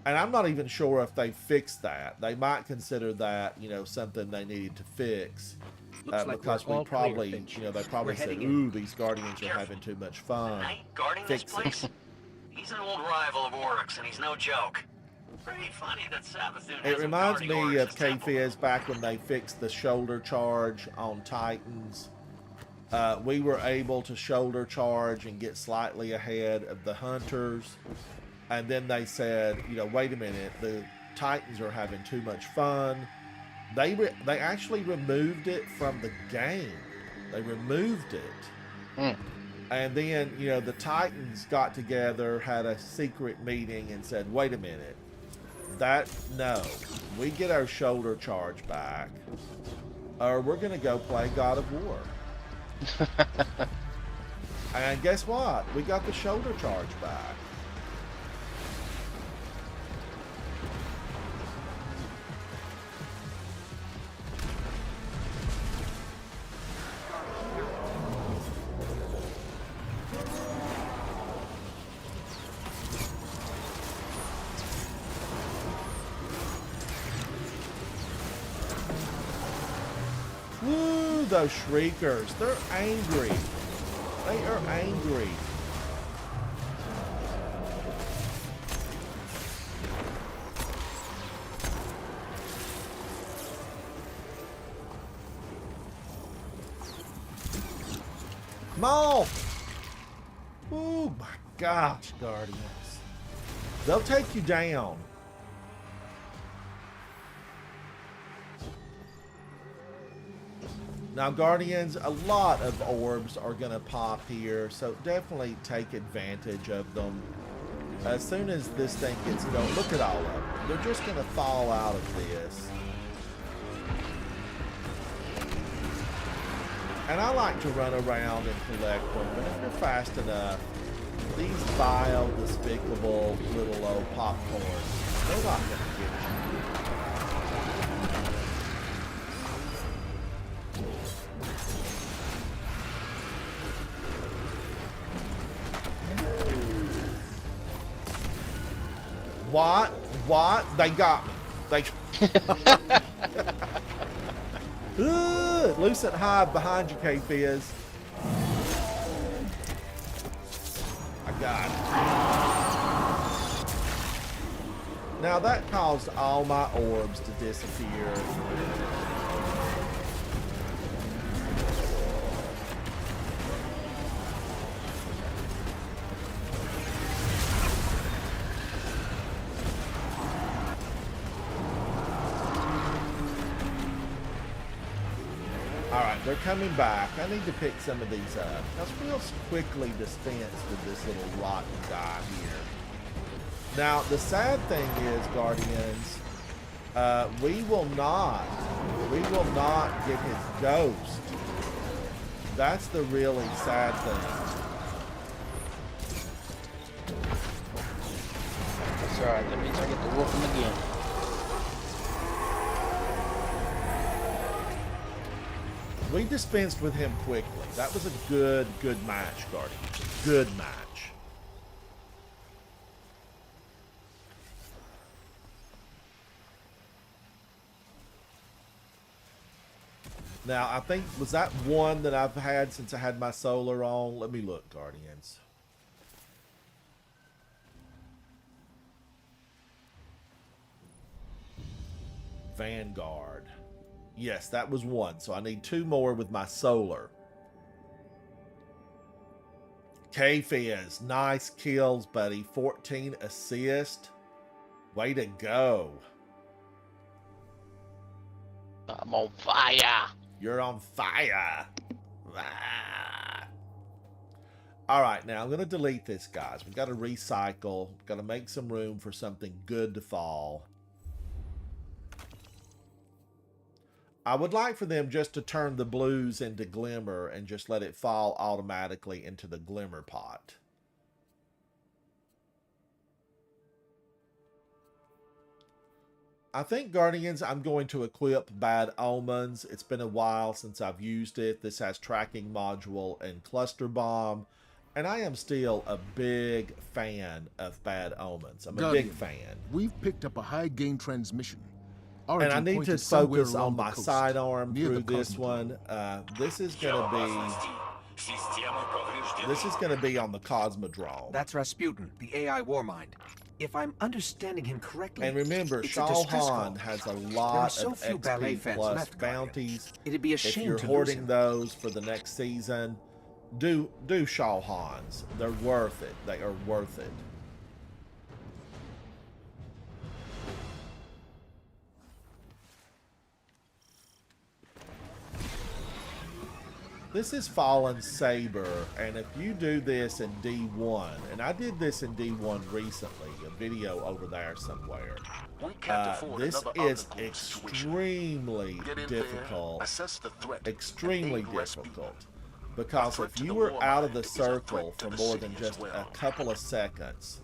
A: And I'm not even sure if they fixed that. They might consider that, you know, something they needed to fix.
G: Like
A: Because
G: we're
A: we
G: all
A: probably,
G: clear, Finch.
A: you know, they probably
G: We're
A: said,
G: heading in.
A: ooh, these Guardians are having too much fun.
D: Knight guarding this
A: Fix it.
D: place? He's an old rival of Oryx, and he's no joke. Pretty funny that Savathun
A: It reminds me of K-Fizz back when they fixed the shoulder charge on Titans. We were able to shoulder charge and get slightly ahead of the Hunters. And then they said, you know, wait a minute, the Titans are having too much fun. They actually removed it from the game. They removed it. And then, you know, the Titans got together, had a secret meeting and said, wait a minute. No. We get our shoulder charge back, or we're going to go play God of War. And guess what? We got the shoulder charge back. Woo, those shriekers. They're angry. They are angry. Moth! Oh my gosh, Guardians. They'll take you down. Now, Guardians, a lot of orbs are going to pop here, so definitely take advantage of them. As soon as this thing gets going, look at all of them. They're just going to fall out of this. And I like to run around and collect them, but if you're fast enough, these vile, despicable little old popcorn, they're not going to get you. What? They got me. They... Lucent hive behind you, K-Fizz. I got it. Now that caused all my orbs to disappear. Alright, they're coming back. I need to pick some of these up. Let's real quickly dispense with this little rotten guy here. Now, the sad thing is, Guardians, we will not get his ghost. That's the really sad thing.
F: That's alright, that means I get to whoop him again.
A: We dispensed with him quickly. That was a good match, Guardians. Good match. Now, I think, was that one that I've had since I had my solar on? Let me look, Guardians. Vanguard. Yes, that was one. So I need two more with my solar. K-Fizz, nice kills, buddy. 14 assists. Way to go.
F: I'm on fire.
A: You're on fire. Ah. All right, now I'm going to delete this, guys. We've got to recycle. Got to make some room for something good to fall. I would like for them just to turn the blues into glimmer and just let it fall automatically into the glimmer pot. I think, Guardians, I'm going to equip Bad Omens. It's been a while since I've used it. This has tracking module and cluster bomb. And I am still a big fan of Bad Omens. I'm a big fan.
I: We've picked up a high gain transmission.
A: And I need to focus on my sidearm through this one. This is gonna be on the Cosmodrome.
H: That's Rasputin, the AI Warmind. If I'm understanding him correctly,
A: And remember,
H: it's a
A: Shao
H: distress
A: Han
H: call.
A: has a
H: There are
A: lot
H: so
A: of
H: few ballet
A: XP
H: fans
A: plus
H: left, Guardian.
A: bounties.
H: It'd be a
A: If
H: shame
A: you're
H: to lose
A: hoarding
H: him.
A: those for the next season, do Shao Hans. They're worth it. They are worth it. This is Fallen Saber, and if you do this in D1, and I did this in D1 recently, a video over there somewhere, this is extremely difficult, extremely difficult, because if you were out of the circle for more than just a couple of seconds,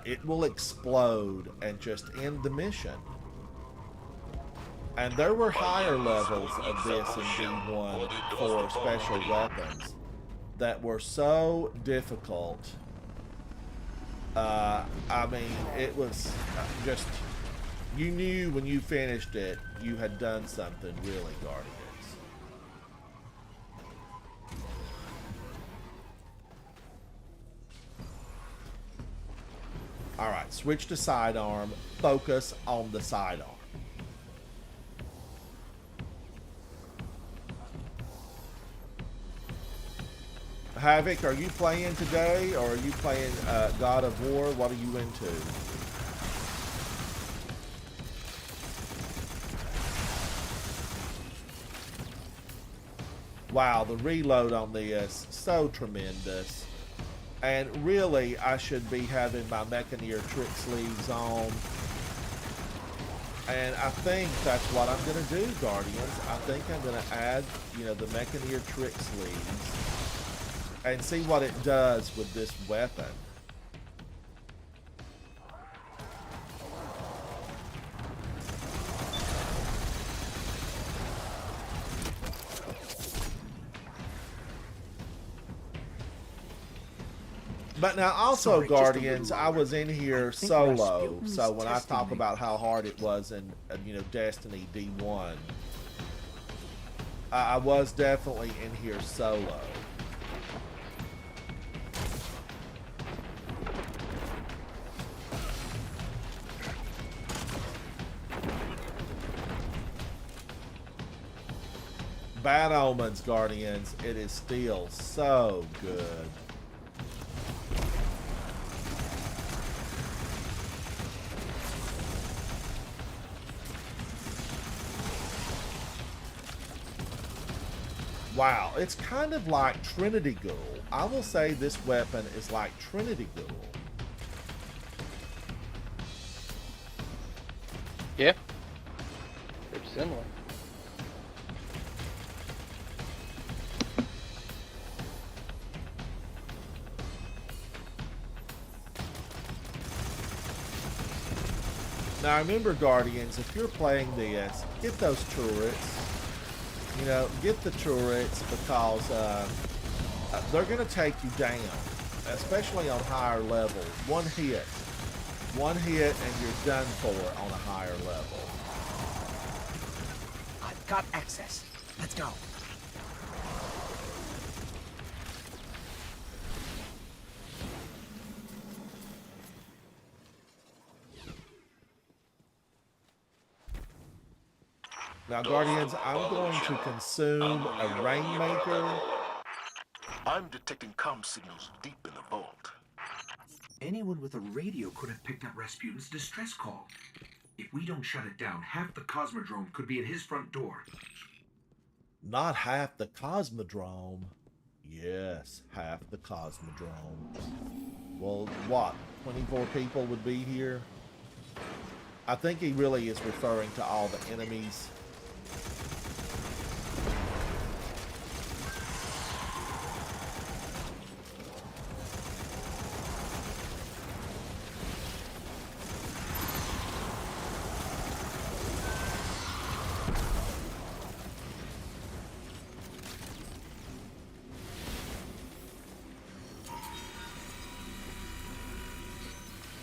A: it will explode and just end the mission. And there were higher levels of this in D1 for special weapons that were so difficult. I mean, it was just, you knew when you finished it, you had done something really, Guardians. All right, switch to sidearm, focus on the sidearm. Havoc, are you playing today, or are you playing God of War? What are you into? Wow, the reload on this, so tremendous. And really, I should be having my Mechaneer trick sleeves on. And I think that's what I'm going to do, Guardians. I think I'm going to add, the Mechaneer trick sleeves and see what it does with this weapon. But now also,
H: Sorry, just a
A: Guardians,
H: little
A: I was in here
H: think
A: solo,
H: Rasputin's
A: so when I
H: testing
A: talk
H: me.
A: about how hard it was in, Destiny D1, I was definitely in here solo. Bad Omens, Guardians, it is still so good. Wow, it's kind of like Trinity Ghoul. I will say this weapon is like Trinity Ghoul.
F: Yeah. Pretty similar.
A: Now remember, Guardians, if you're playing this, get those turrets. Get the turrets, because they're going to take you down, especially on higher levels. One hit and you're done for on a higher level.
H: I've got access. Let's go.
A: Now, Guardians, I'm going to consume a Rainmaker
I: I'm detecting comm signals deep in the vault.
J: Anyone with a radio could have picked up Rasputin's distress call. If we don't shut it down, half the Cosmodrome could be at his front door.
A: Not half the Cosmodrome. Yes, half the Cosmodrome. Well, what? 24 people would be here? I think he really is referring to all the enemies.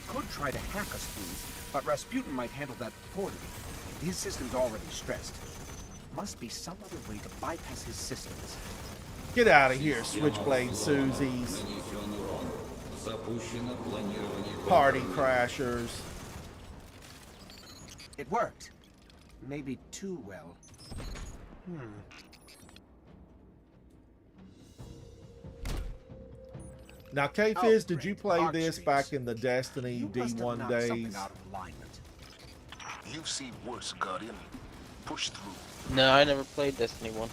J: Could try to hack us, please, but Rasputin might handle that poorly. His system's already stressed. Must be some other way to bypass his systems.
A: Get out of here, Switchblade Susies. Party crashers.
J: It worked. Maybe too well.
A: Now, K-Fizz,
J: Oh,
A: did you
J: great.
A: play
J: Arc
A: this
J: streaks.
A: back in the Destiny
J: You must have
A: D1
J: knocked something
A: days?
J: out of alignment.
I: You've seen worse, Guardian. Push through.
F: No, I never played Destiny 1.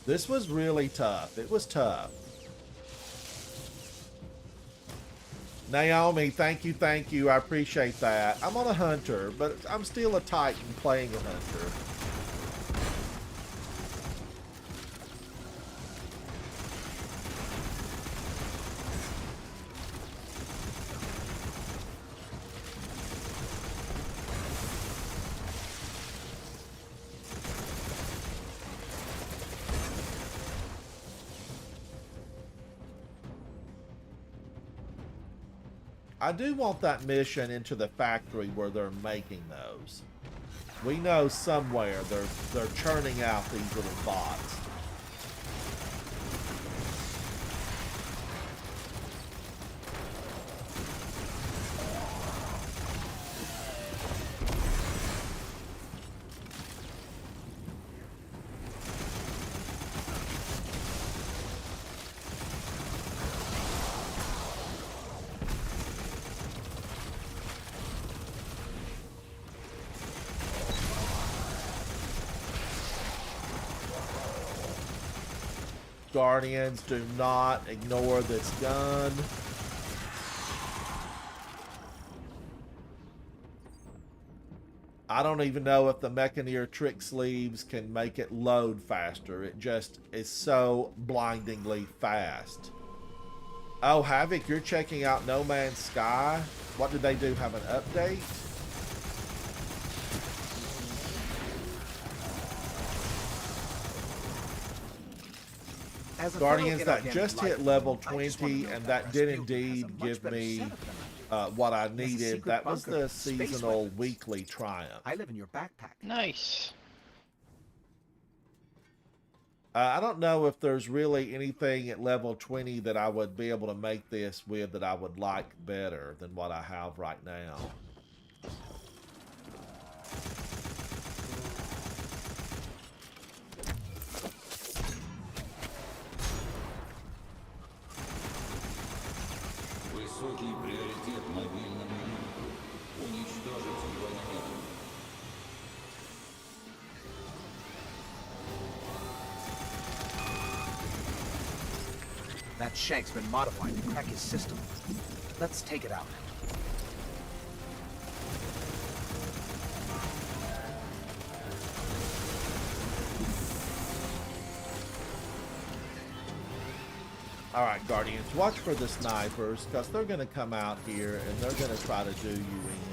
A: This was really tough. It was tough. Naomi, thank you, thank you. I appreciate that. I'm on a hunter, but I'm still a Titan playing a hunter. I do want that mission into the factory where they're making those. We know somewhere they're churning out these little bots. Guardians, do not ignore this gun. I don't even know if the Mechaneer trick sleeves can make it load faster. It just is so blindingly fast. Oh, Havoc, you're checking out No Man's Sky? What did they do? Have an update? Guardians, that just hit level 20, and that did indeed give me what I needed. That was the seasonal weekly triumph.
J: I live in your backpack.
F: Nice.
A: I don't know if there's really anything at level 20 that I would be able to make this with that I would like better than what I have right now.
K: Высокий приоритет мобильному юниту. Уничтожить его немедленно.
J: That shank's been modified to crack his system. Let's take it out.
A: Alright, Guardians, watch for the snipers, because they're going to come out here and they're going to try to do you in.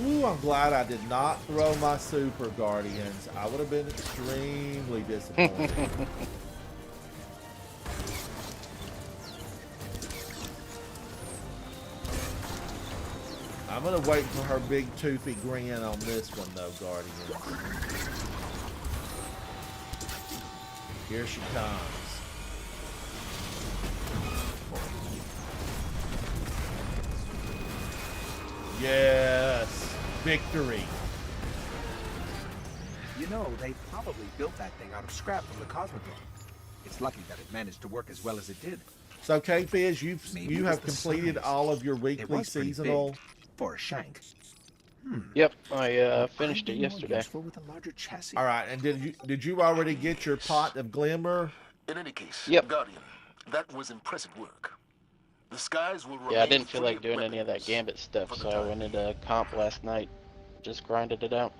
A: Ooh, I'm glad I did not throw my super, Guardians. I would have been extremely disappointed. I'm gonna wait for her big toothy grin on this one though, Guardians. Here she comes. Yes, victory.
J: You know, they probably built that thing out of scrap from the Cosmodrome. It's lucky that it managed to work as well as it did.
A: So, K-Fiz,
J: Maybe
A: you
J: it was
A: have
J: the
A: completed
J: size.
A: all of your
J: It
A: weekly
J: was pretty
A: seasonal.
J: big for a shank.
F: Yep, I
J: Would
F: finished
J: be
F: it
J: more
F: yesterday.
J: useful with a larger chassis.
A: All right, and did you already get your pot of glimmer?
I: In any case,
F: Yep.
I: Guardian, that was impressive work. The skies will remain
F: Yeah, I didn't feel
I: free
F: like
I: of
F: doing any of that
I: weapons
F: Gambit stuff,
I: for the
F: so I
I: time
F: went into comp last night. Just grinded it out.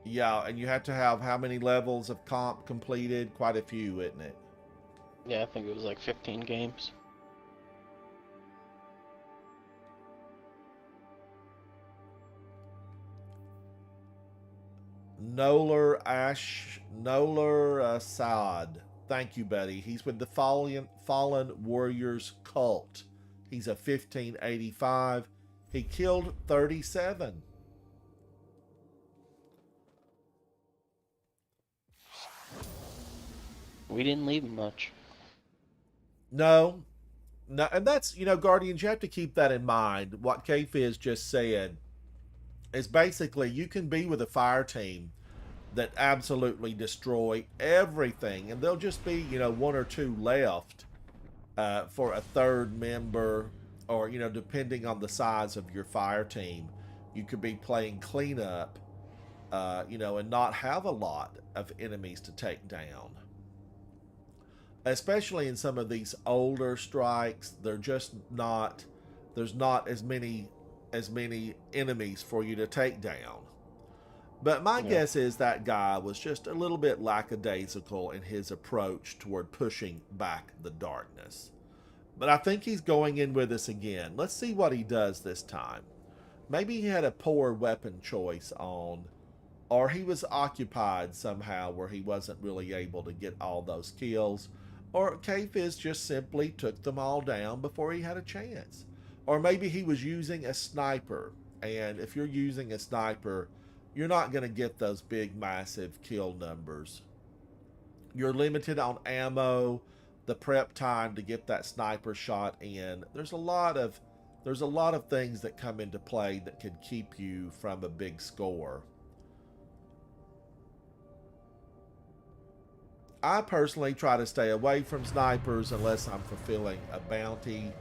A: Yeah, and you have to have how many levels of comp completed? Quite a few, isn't it?
F: Yeah, I think it was like 15 games.
A: Nolar Assad. Thank you, buddy. He's with the Fallen Warriors cult. He's a 1585. He killed 37.
F: We didn't leave him much.
A: No, and that's, Guardians, you have to keep that in mind. What K-Fiz just said is basically you can be with a fire team that absolutely destroy everything, and there'll just be, one or two left for a third member, or, depending on the size of your fire team, you could be playing cleanup, and not have a lot of enemies to take down. Especially in some of these older strikes, there's not as many enemies for you to take down. But my guess is that guy was just a little bit lackadaisical in his approach toward pushing back the darkness. But I think he's going in with us again. Let's see what he does this time. Maybe he had a poor weapon choice on, or he was occupied somehow where he wasn't really able to get all those kills. Or K-Fiz just simply took them all down before he had a chance. Or maybe he was using a sniper. And if you're using a sniper, you're not going to get those big, massive kill numbers. You're limited on ammo, the prep time to get that sniper shot in. There's a lot of things that come into play that could keep you from a big score. I personally try to stay away from snipers unless I'm fulfilling a bounty,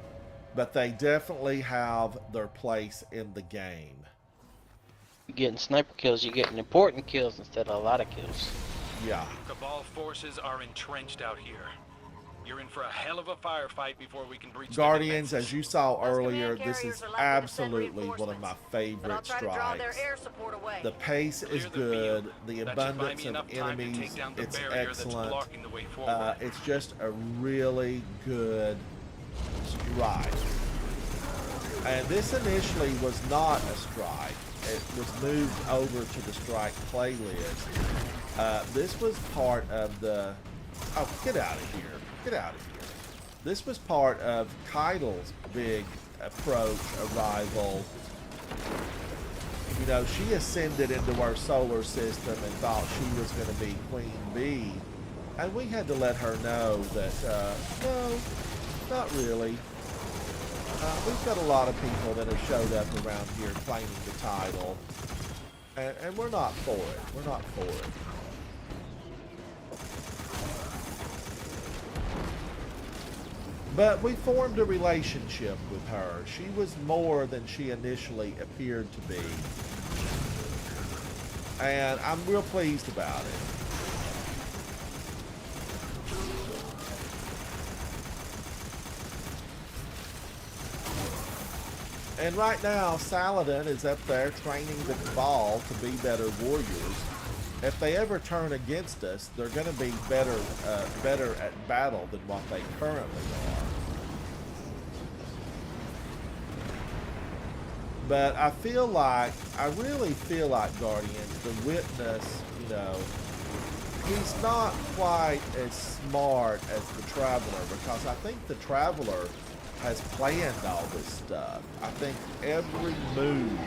A: but they definitely have their place in the game.
F: You're getting sniper kills, you're getting important kills instead of a lot of kills.
A: Yeah.
L: Cabal forces are entrenched out here. You're in for a hell of a firefight before we can breach
A: Guardians,
L: the
A: as you saw earlier, this is absolutely one of my favorite strikes. The pace is good. The abundance of enemies, it's excellent. It's just a really good strike. And this initially was not a strike. It was moved over to the strike playlist. This was part of the... Oh, get out of here. Get out of here. This was part of Keidel's big approach, arrival. She ascended into our solar system and thought she was going to be Queen Bee. And we had to let her know that, no, not really. We've got a lot of people that have showed up around here claiming the title. And we're not for it. We're not for it. But we formed a relationship with her. She was more than she initially appeared to be. And I'm real pleased about it. And right now, Saladin is up there training the Cabal to be better warriors. If they ever turn against us, they're going to be better at battle than what they currently are. But I really feel like Guardians, the Witness, he's not quite as smart as the Traveler, because I think the Traveler has planned all this stuff. I think every move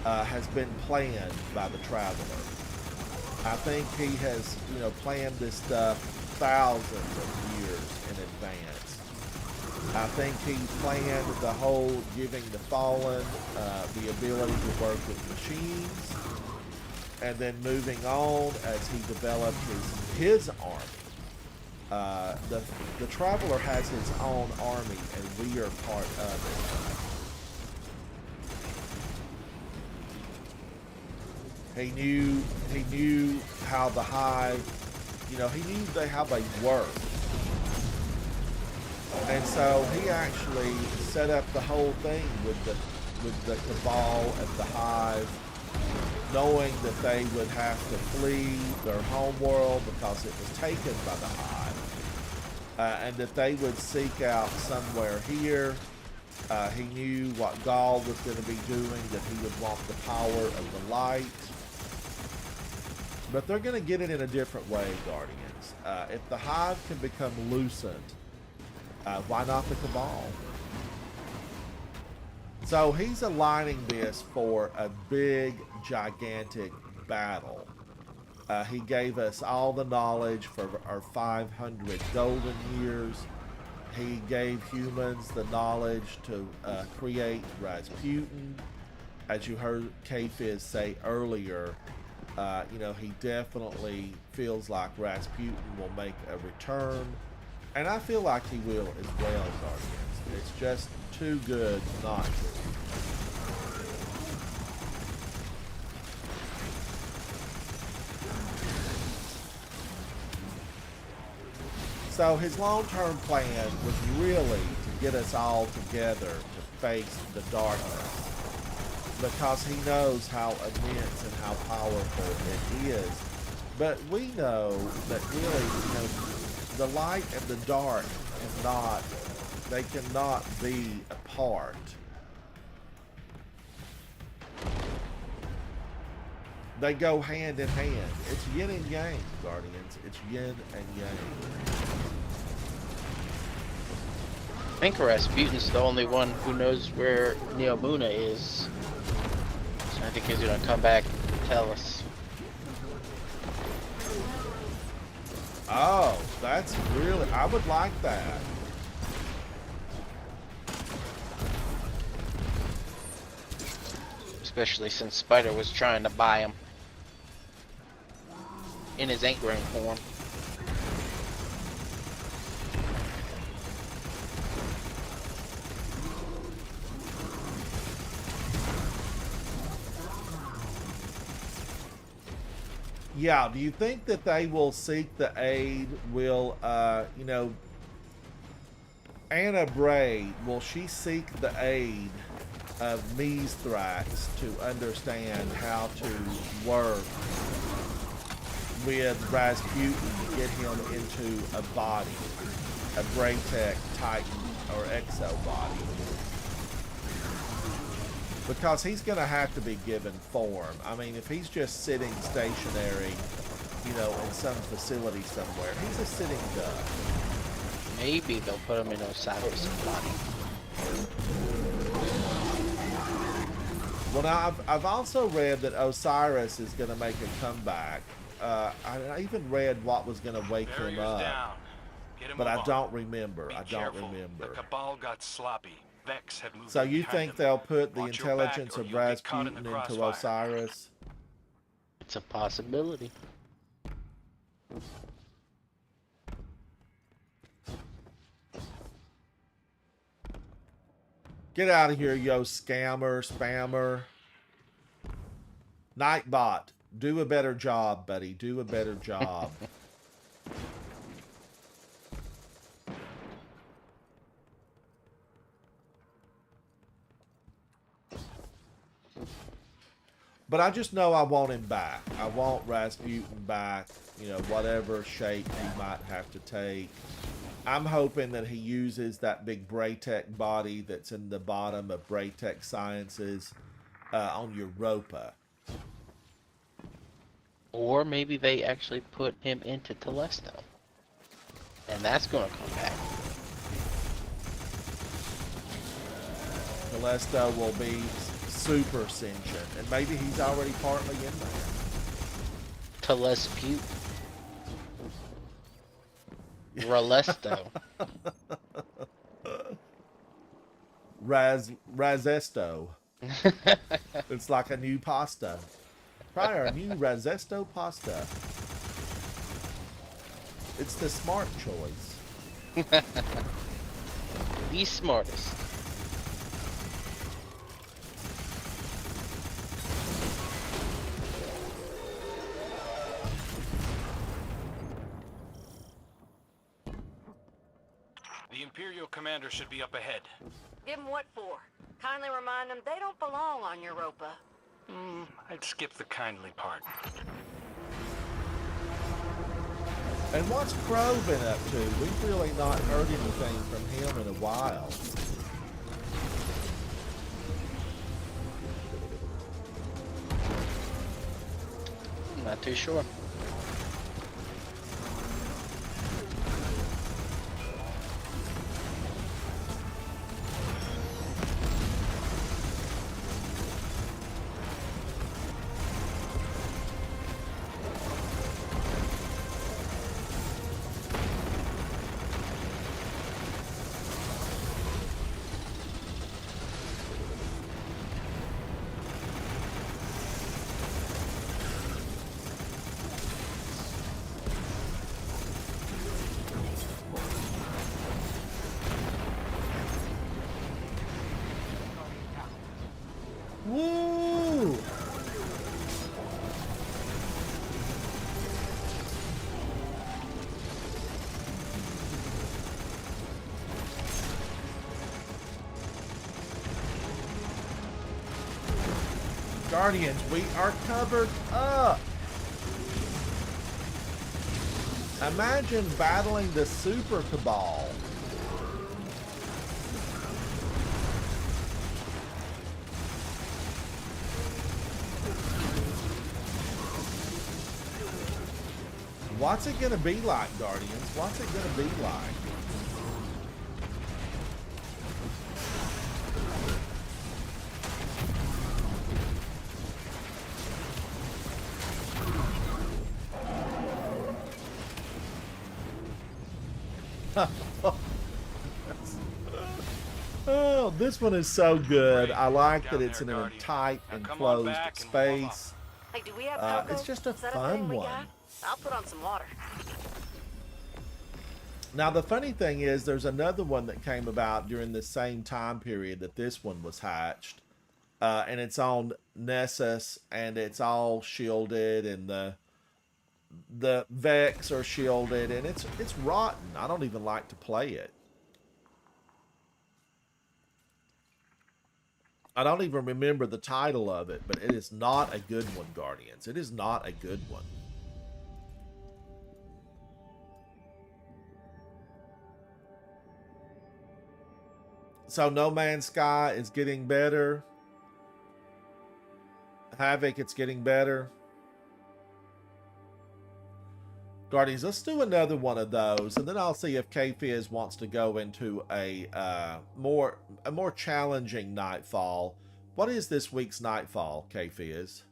A: has been planned by the Traveler. I think he has, planned this stuff thousands of years in advance. I think he planned the whole giving the Fallen the ability to work with machines, and then moving on as he developed his army. The Traveler has his own army, and we are part of it. He knew how the Hive, he knew how they worked. And so he actually set up the whole thing with the Cabal and the Hive, knowing that they would have to flee their homeworld because it was taken by the Hive, and that they would seek out somewhere here. He knew what Gaul was going to be doing, that he would want the power of the light. But they're going to get it in a different way, Guardians. If the Hive can become lucent, why not the Cabal? So he's aligning this for a big, gigantic battle. He gave us all the knowledge for our 500 golden years. He gave humans the knowledge to create Rasputin. As you heard K-Fizz say earlier, he definitely feels like Rasputin will make a return. And I feel like he will as well, Guardians. It's just too good not to. So his long-term plan was really to get us all together to face the darkness, because he knows how immense and how powerful it is. But we know that really, the light and the dark cannot be apart. They go hand in hand. It's yin and yang, Guardians. It's yin and yang.
F: I think Rasputin's the only one who knows where Neomuna is. So I think he's gonna come back and tell us.
A: Oh, that's really... I would like that.
F: Especially since Spider was trying to buy him in his anchoring form.
A: Yeah, do you think that they will seek the aid? Will, Anna Bray, will she seek the aid of Mithrax to understand how to work with Rasputin to get him into a body, a Braytech Titan or Exo body? Because he's going to have to be given form. I mean, if he's just sitting stationary, in some facility somewhere, he's a sitting duck.
F: Maybe they'll put him in Osiris' body.
A: Well, now, I've also read that Osiris is going to make a comeback. I even read what was going to wake him up. But I don't remember. I don't remember.
L: The Cabal got sloppy. Vex have moved
A: So you think they'll put the
L: Watch your back
A: intelligence
L: or
A: of
L: you'll get caught in
A: Rasputin
L: the
A: into
L: crossfire.
A: Osiris?
F: It's a possibility.
A: Get out of here, yo spammer. Nightbot, do a better job, buddy. Do a better job. But I just know I want him back. I want Rasputin back, whatever shape he might have to take. I'm hoping that he uses that big Braytech body that's in the bottom of Braytech Sciences on Europa.
F: Or maybe they actually put him into Telesto. And that's going to come back.
A: Telesto will be super sentient, and maybe he's already partly in there.
F: Telespute. Relesto.
A: Razesto. It's like a new pasta. Try our new Razesto pasta. It's the smart choice.
F: The smartest.
L: The Imperial commander should be up ahead.
C: Give them what for? Kindly remind them they don't belong on Europa.
L: I'd skip the kindly part.
A: And what's Crow been up to? We've really not heard anything from him in a while.
F: Not too sure.
A: Woo! Guardians, we are covered up. Imagine battling the Super Cabal. What's it gonna be like, Guardians? What's it gonna be like? Oh, this one is so good. I like that it's in a tight, enclosed space.
C: Hey, do we have cocoa?
A: It's just a
C: Is that
A: fun
C: thing we
A: one.
C: got? I'll put on some water.
A: Now, the funny thing is, there's another one that came about during the same time period that this one was hatched. And it's on Nessus, and it's all shielded, and the Vex are shielded, and it's rotten. I don't even like to play it. I don't even remember the title of it, but it is not a good one, Guardians. It is not a good one. So No Man's Sky is getting better. Havoc, it's getting better. Guardians, let's do another one of those, and then I'll see if K-Fizz wants to go into a more challenging Nightfall. What is this week's Nightfall, K-Fizz?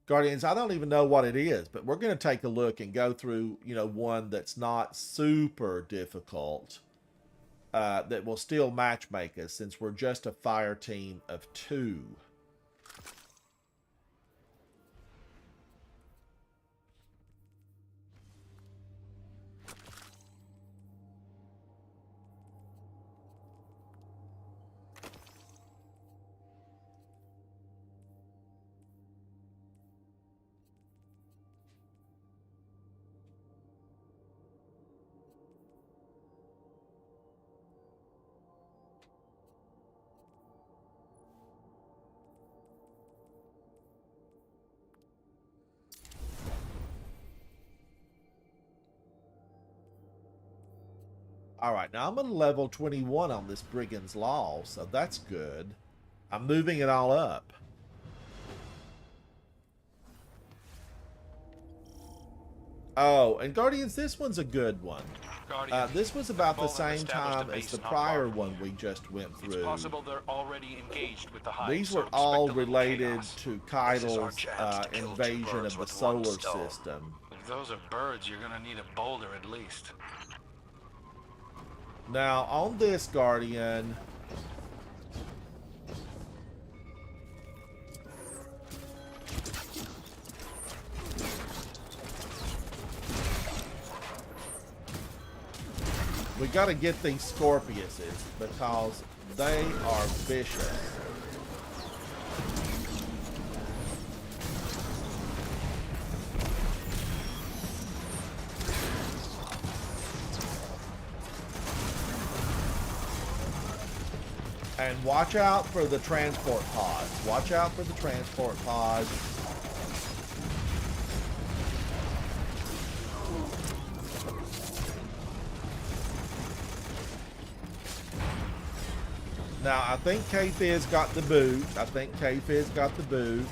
A: Guardians, I don't even know what it is, but we're going to take a look and go through, one that's not super difficult. That will still matchmake us, since we're just a fire team of 2. All right, now I'm at level 21 on this Brigand's Law, so that's good. I'm moving it all up. Oh, and Guardians, this one's a good one.
L: Guardian,
A: This was about the
L: Cabal have
A: same
L: established a
A: time as
L: base
A: the
L: not
A: prior
L: far from
A: one
L: here.
A: we just went
L: It's
A: through.
L: possible they're already engaged with the hive.
A: These
L: so
A: were
L: expect
A: all
L: a little
A: related
L: chaos.
A: to
H: This is our
A: Keitel's
H: chance to kill two
A: invasion
H: birds
A: of the
H: with one
A: solar
H: stone.
A: system.
L: If those are birds, you're gonna need a boulder at least.
A: Now, on this Guardian, we got to get these Scorpiuses because they are vicious. And watch out for the transport pods. Watch out for the transport pods. Now, I think K-Fizz got the boot. I think K-Fizz got the boot.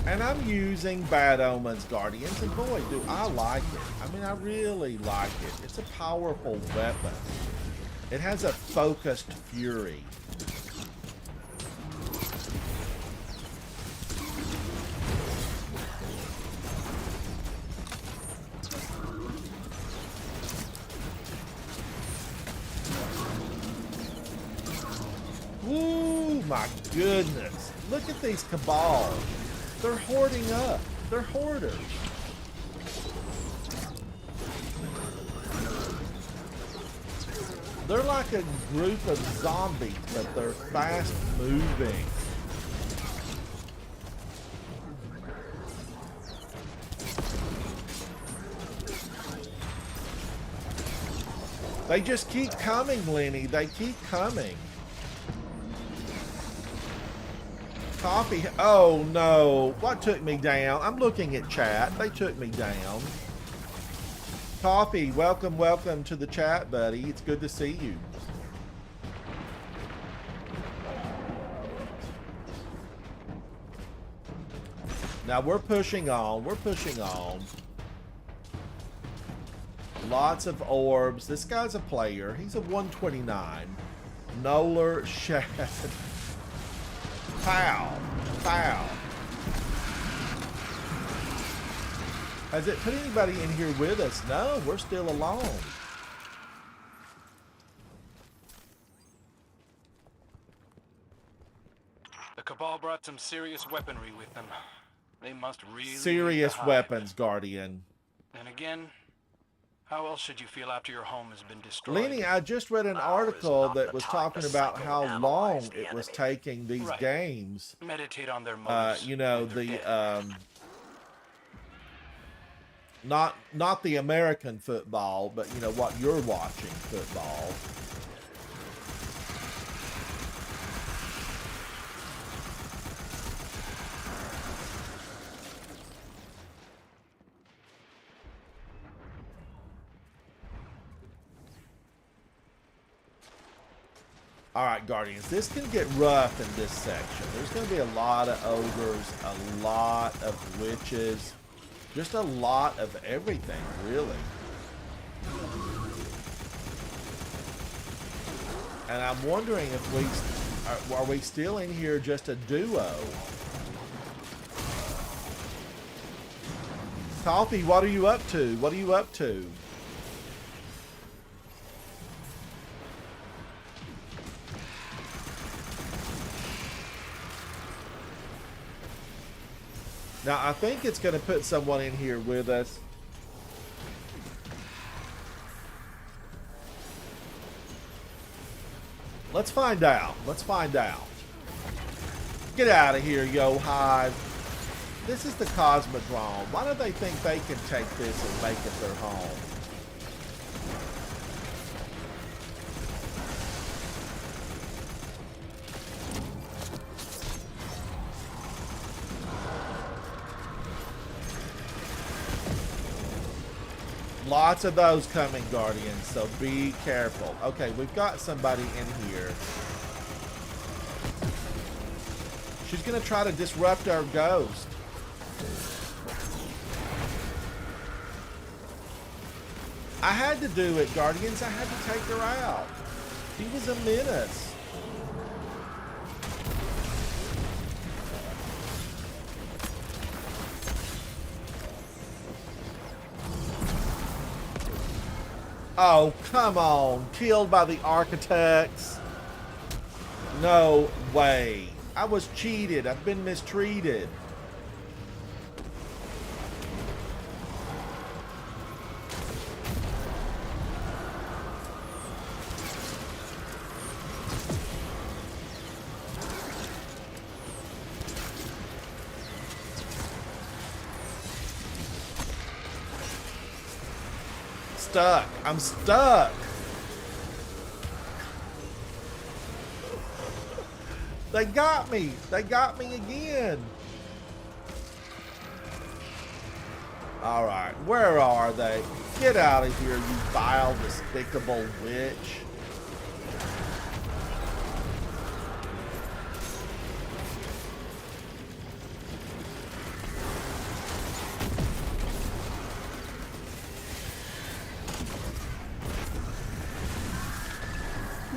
A: And I'm using Bad Omen's Guardians, and boy, do I like it. I mean, I really like it. It's a powerful weapon. It has a focused fury. Woo, my goodness. Look at these Cabals. They're hoarding up. They're hoarders. They're like a group of zombies, but they're fast moving. They just keep coming, Lenny. They keep coming. Coffee. Oh no. What took me down? I'm looking at chat. They took me down. Coffee, welcome to the chat, buddy. It's good to see you. Now we're pushing on. We're pushing on. Lots of orbs. This guy's a player. He's a 129. Nolar Shad. Pow. Pow. Has it put anybody in here with us? No, we're still alone.
L: The Cabal brought some serious weaponry with them. They must really
A: Serious
L: need the hive.
A: weapons, Guardian.
L: And again, how else should you feel after your home has been destroyed?
A: Lenny, I just read an article that was talking about how long it was taking these games.
L: Meditate on their motives.
A: You know, the not the American football, but you know what you're watching football. All right, Guardians, this can get rough in this section. There's going to be a lot of ogres, a lot of witches, just a lot of everything, really. And I'm wondering if are we still in here just a duo? Coffee, what are you up to? What are you up to? Now, I think it's going to put someone in here with us. Let's find out. Let's find out. Get out of here, yo hive. This is the Cosmodrome. Why do they think they can take this and make it their home? Lots of those coming, Guardians, so be careful. Okay, we've got somebody in here. She's gonna try to disrupt our ghost. I had to do it, Guardians. I had to take her out. She was a menace. Oh, come on. Killed by the architects. No way. I was cheated. I've been mistreated. Stuck. I'm stuck. They got me. They got me again. All right. Where are they? Get out of here, you vile, despicable witch.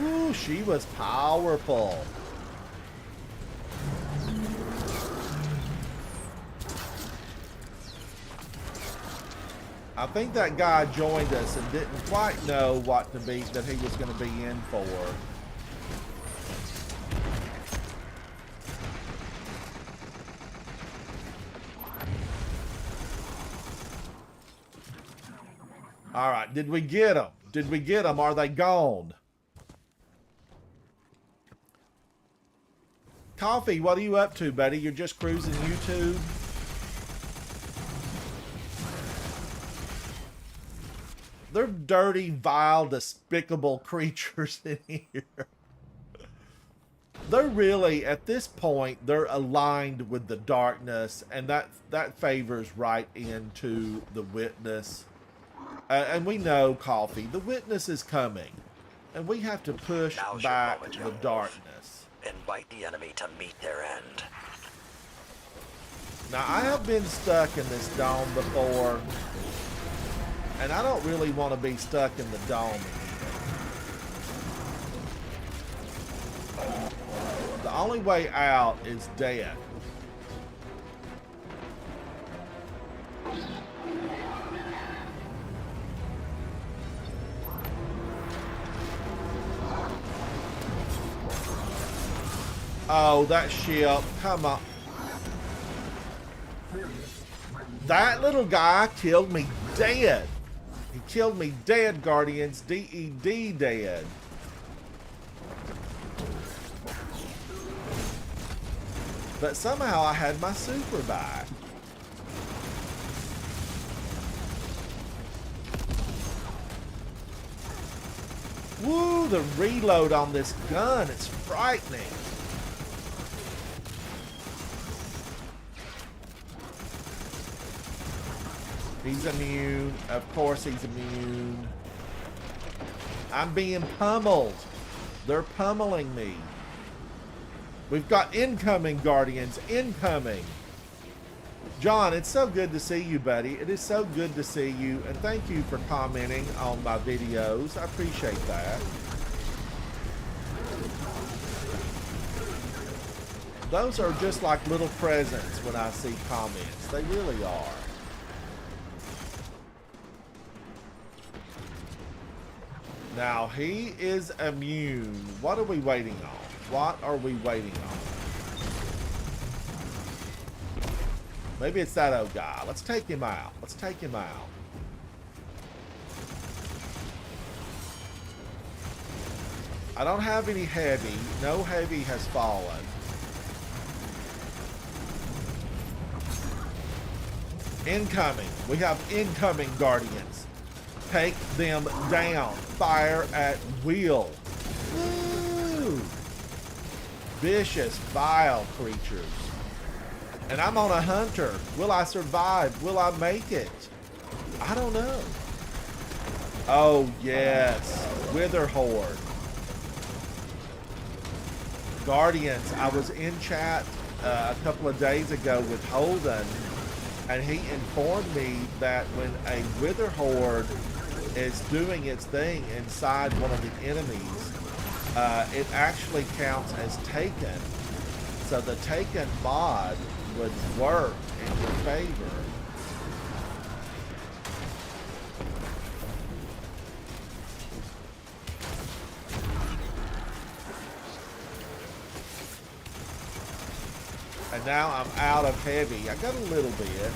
A: Ooh, she was powerful. I think that guy joined us and didn't quite know what to be, that he was going to be in for. All right, did we get them? Did we get them? Are they gone? Coffee, what are you up to, buddy? You're just cruising YouTube? They're dirty, vile, despicable creatures in here. They're really, at this point, they're aligned with the darkness, and that favors right into the witness. And we know, Coffee, the witness is coming, and we have to push back the darkness.
H: Invite the enemy to meet their end.
A: Now, I have been stuck in this dome before, and I don't really want to be stuck in the dome again. The only way out is death. Oh, that ship. Come on. That little guy killed me dead. He killed me dead, Guardians. D-E-D dead. But somehow I had my super back. Woo, the reload on this gun, it's frightening. He's immune. Of course he's immune. I'm being pummeled. They're pummeling me. We've got incoming, Guardians. Incoming. John, it's so good to see you, buddy. It is so good to see you. And thank you for commenting on my videos. I appreciate that. Those are just like little presents when I see comments. They really are. Now, he is immune. What are we waiting on? What are we waiting on? Maybe it's that old guy. Let's take him out. Let's take him out. I don't have any heavy. No heavy has fallen. Incoming. We have incoming Guardians. Take them down. Fire at will. Woo! Vicious, vile creatures. And I'm on a hunter. Will I survive? Will I make it? I don't know. Oh, yes. Wither Horde. Guardians. I was in chat a couple of days ago with Holden, and he informed me that when a Wither Horde is doing its thing inside one of the enemies, it actually counts as taken. So the taken mod would work in your favor. And now I'm out of heavy. I got a little bit.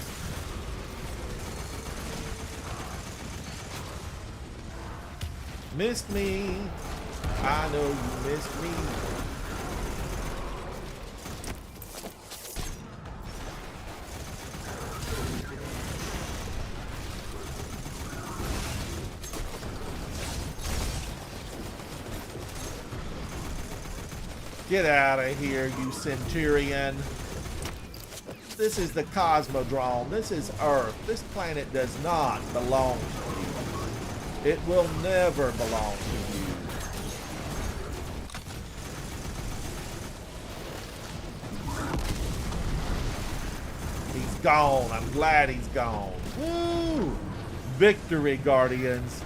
A: Missed me. I know you missed me. Get out of here, you Centurion. This is the Cosmodrome. This is Earth. This planet does not belong to you. It will never belong to you. He's gone. I'm glad he's gone. Woo! Victory, Guardians.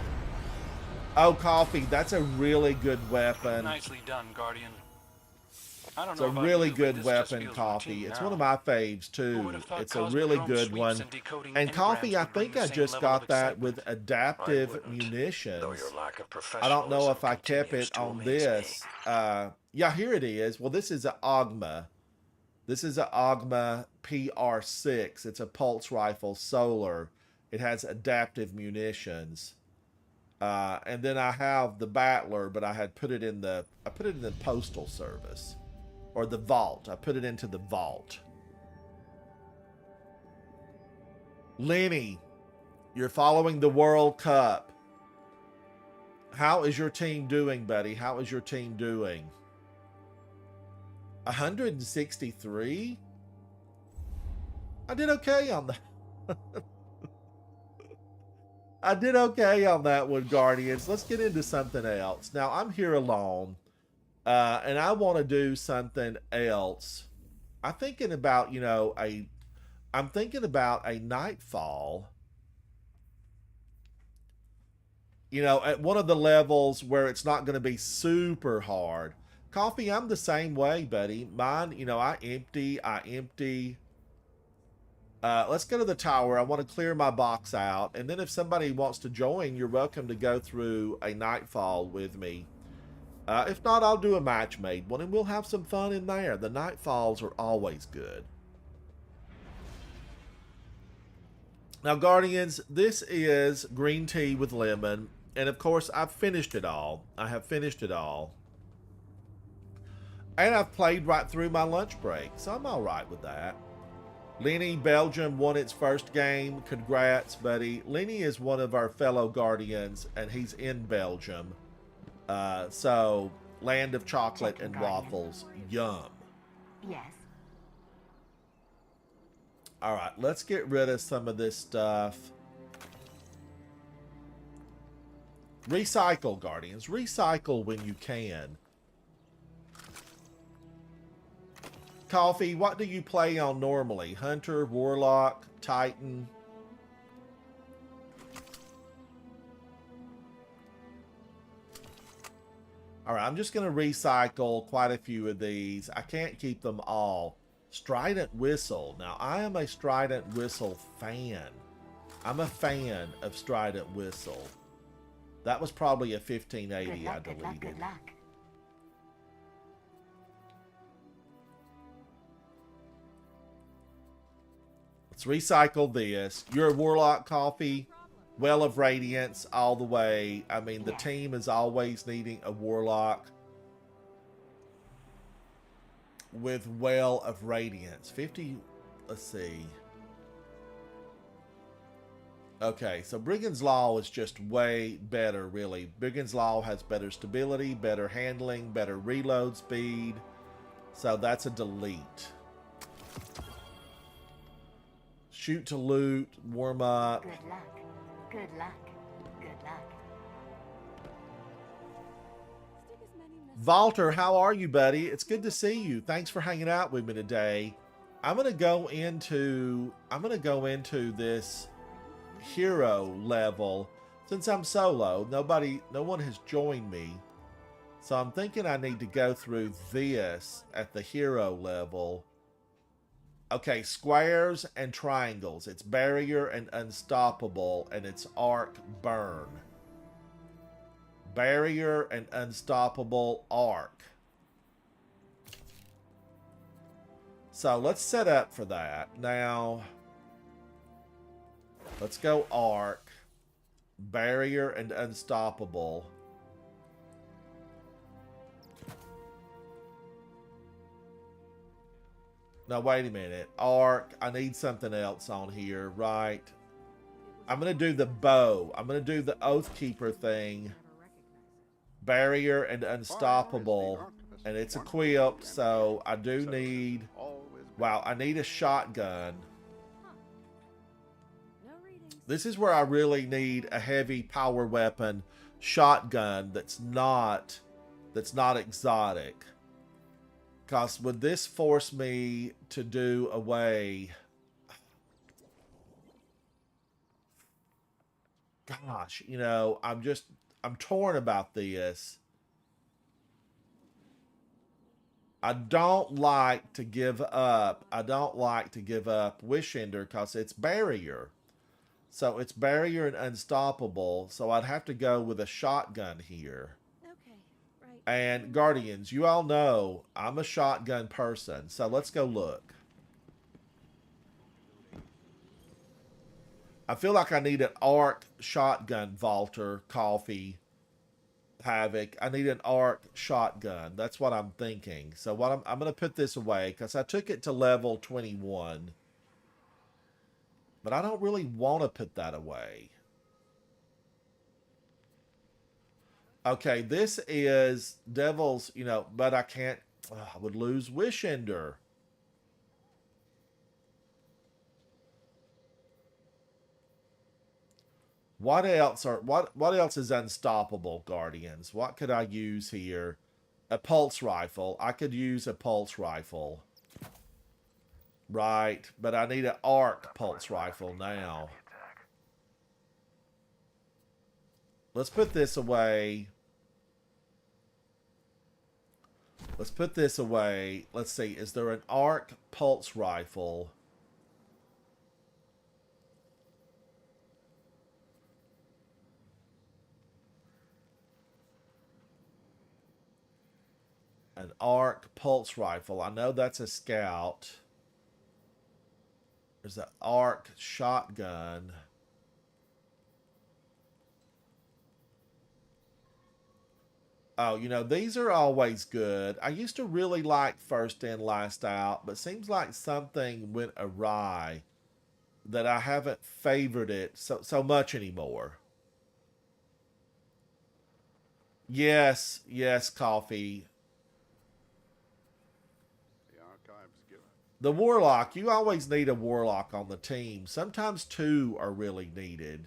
A: Oh, Coffee, that's a really good weapon.
L: Nicely done, Guardian. I don't
A: It's
L: know
A: a
L: about
A: really
L: you, but
A: good
L: this just
A: weapon,
L: feels
A: Coffee.
L: routine
A: It's
L: now.
A: one of my faves,
L: Who
A: too.
L: would have thought
A: It's a really
L: Cosmodrome
A: good
L: sweeps
A: one.
L: and decoding
A: And Coffee,
L: engrams
A: I
L: would bring
A: think
L: the
A: I
L: same
A: just
L: level
A: got
L: of
A: that with
L: excitement.
A: adaptive
H: wouldn't,
A: munitions.
H: though your lack of
A: I don't know if I
H: professionalism
A: kept it
H: continues to
A: on
H: amaze
A: this. Yeah, here it is. Well, this is an AUGMA. This is an AUGMA PR6. It's a pulse rifle solar. It has adaptive munitions. And then I have the Battler, but I put it in the Postal Service. Or the Vault. I put it into the Vault. Lenny, you're following the World Cup. How is your team doing, buddy? How is your team doing? 163? I did okay on that. I did okay on that one, Guardians. Let's get into something else. Now, I'm here alone. And I want to do something else. I'm thinking about, I'm thinking about a Nightfall. At one of the levels where it's not going to be super hard. Coffee, I'm the same way, buddy. Mine, I empty. Let's go to the tower. I want to clear my box out. And then if somebody wants to join, you're welcome to go through a Nightfall with me. If not, I'll do a match-made one, and we'll have some fun in there. The Nightfalls are always good. Now, Guardians, this is green tea with lemon. And, of course, I've finished it all. I have finished it all. And I've played right through my lunch break, so I'm all right with that. Lenny, Belgium won its first game. Congrats, buddy. Lenny is one of our fellow Guardians, and he's in Belgium. So, land of chocolate and waffles. Yum.
E: Yes.
A: All right, let's get rid of some of this stuff. Recycle, Guardians. Recycle when you can. Coffee, what do you play on normally? Hunter, Warlock, Titan? All right, I'm just going to recycle quite a few of these. I can't keep them all. Strident Whistle. Now, I am a Strident Whistle fan. I'm a fan of Strident Whistle. That was probably a 1580 I deleted.
E: Good luck.
A: Let's recycle this. You're a Warlock, Coffee. Well of Radiance all the way. I mean, the team is always needing a Warlock. with Well of Radiance. 50, let's see. Okay, so Brigand's Law is just way better, really. Brigand's Law has better stability, better handling, better reload speed. So that's a delete. Shoot to loot, warm up.
E: Good luck. Good luck. Good luck.
A: Walter, how are you, buddy? It's good to see you. Thanks for hanging out with me today. I'm gonna go into this hero level. Since I'm solo, no one has joined me. So I'm thinking I need to go through this at the hero level. Okay, squares and triangles. It's barrier and unstoppable, and it's arc burn. Barrier and unstoppable arc. So let's set up for that. Now, let's go arc, barrier and unstoppable. Now, wait a minute. Arc, I need something else on here, right? I'm going to do the bow. I'm going to do the Oathkeeper thing. Barrier and unstoppable. And it's equipped, so I do need... Wow, I need a shotgun. This is where I really need a heavy power weapon shotgun that's not exotic. Because would this force me to do away... Gosh, you know, I'm torn about this. I don't like to give up. Wish Ender because it's barrier. So it's barrier and unstoppable. So I'd have to go with a shotgun here.
E: Okay, right.
A: And Guardians, you all know I'm a shotgun person. So let's go look. I feel like I need an arc shotgun, Walter, Coffee, Havoc. I need an arc shotgun. That's what I'm thinking. So what I'm going to put this away because I took it to level 21. But I don't really want to put that away. Okay, this is Devil's, you know, but I can't, I would lose Wish Ender. What else is unstoppable, Guardians? What could I use here? A pulse rifle. I could use a pulse rifle. Right, but I need an arc pulse rifle now. Let's put this away. Let's put this away. Let's see, is there an arc pulse rifle? An arc pulse rifle. I know that's a scout. There's an arc shotgun. Oh, you know, these are always good. I used to really like First In, Last Out, but seems like something went awry that I haven't favored it so much anymore. Yes, Coffee. The Warlock, you always need a Warlock on the team. Sometimes two are really needed.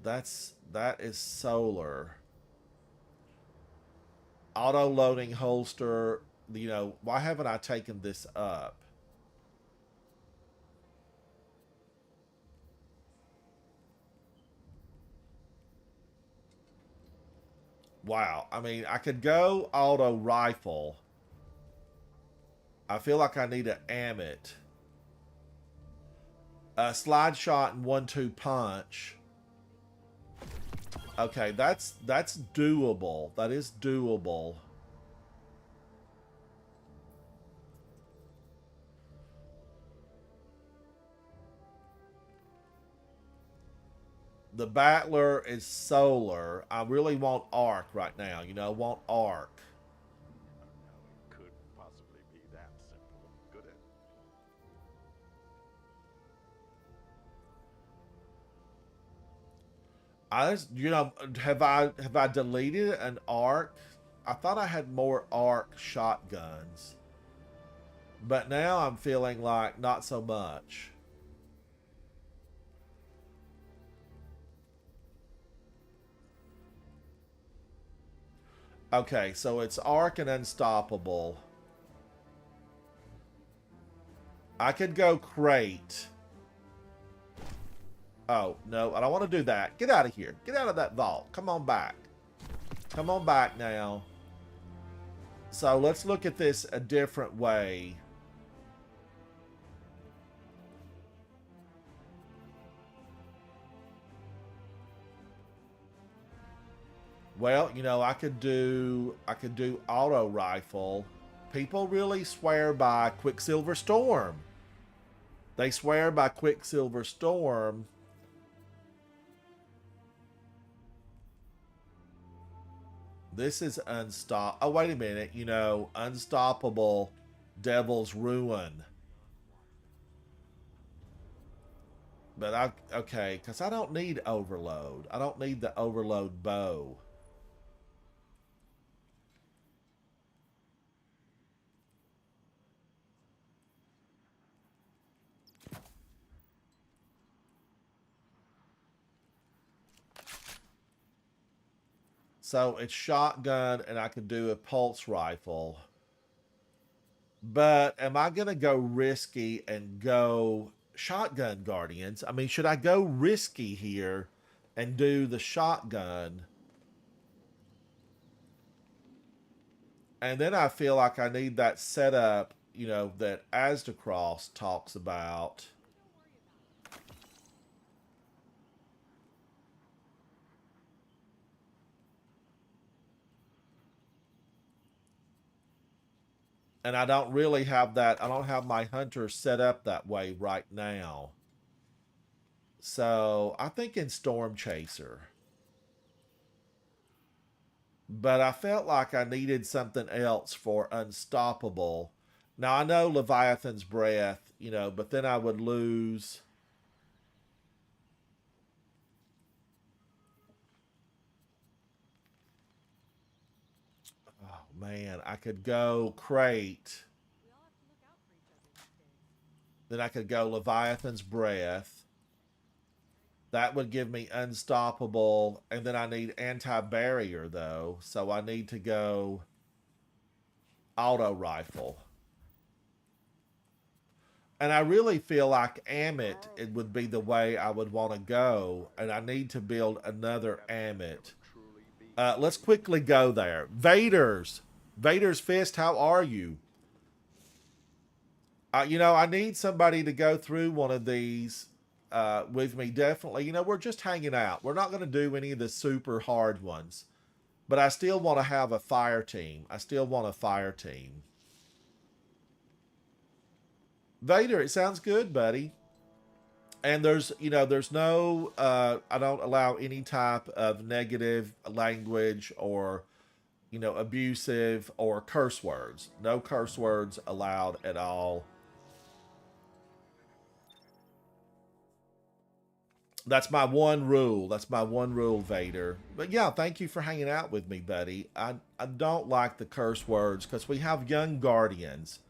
A: That is solar. Auto-loading holster. You know, why haven't I taken this up? Wow. I mean, I could go auto rifle. I feel like I need an Amit. A slide shot and 1-2 punch. Okay, that's doable. That is doable. The Battler is solar. I really want arc right now. You know, I want arc. I just, you know, have I deleted an arc? I thought I had more arc shotguns, but now I'm feeling like not so much. Okay, so it's arc and unstoppable. I could go crate. Oh, no, I don't want to do that. Get out of here. Get out of that vault. Come on back. Come on back now. So let's look at this a different way. Well, you know, I could do auto rifle. People really swear by Quicksilver Storm. They swear by Quicksilver Storm. This is Oh, wait a minute. You know, Unstoppable Devil's Ruin. But okay, because I don't need Overload. I don't need the Overload bow. So it's shotgun, and I could do a pulse rifle. But am I going to go risky and go shotgun Guardians? I mean, should I go risky here and do the shotgun? And then I feel like I need that setup, you know, that Asdacross talks about. And I don't really have that. I don't have my hunter set up that way right now. So I think in Storm Chaser. But I felt like I needed something else for Unstoppable. Now I know Leviathan's Breath, you know, but then I would lose. Oh man, I could go crate. Then I could go Leviathan's Breath. That would give me Unstoppable. And then I need Anti-Barrier, though. So I need to go Auto Rifle. And I really feel like Amit, it would be the way I would want to go. And I need to build another Amit. Let's quickly go there. Vader's Fist, how are you? You know, I need somebody to go through one of these with me, definitely. You know, we're just hanging out. We're not going to do any of the super hard ones. But I still want to have a fire team. I still want a fire team. Vader, it sounds good, buddy. And there's, you know, there's no, I don't allow any type of negative language or, you know, abusive or curse words. No curse words allowed at all. That's my one rule. That's my one rule, Vader. But yeah, thank you for hanging out with me, buddy. I don't like the curse words because we have young guardians.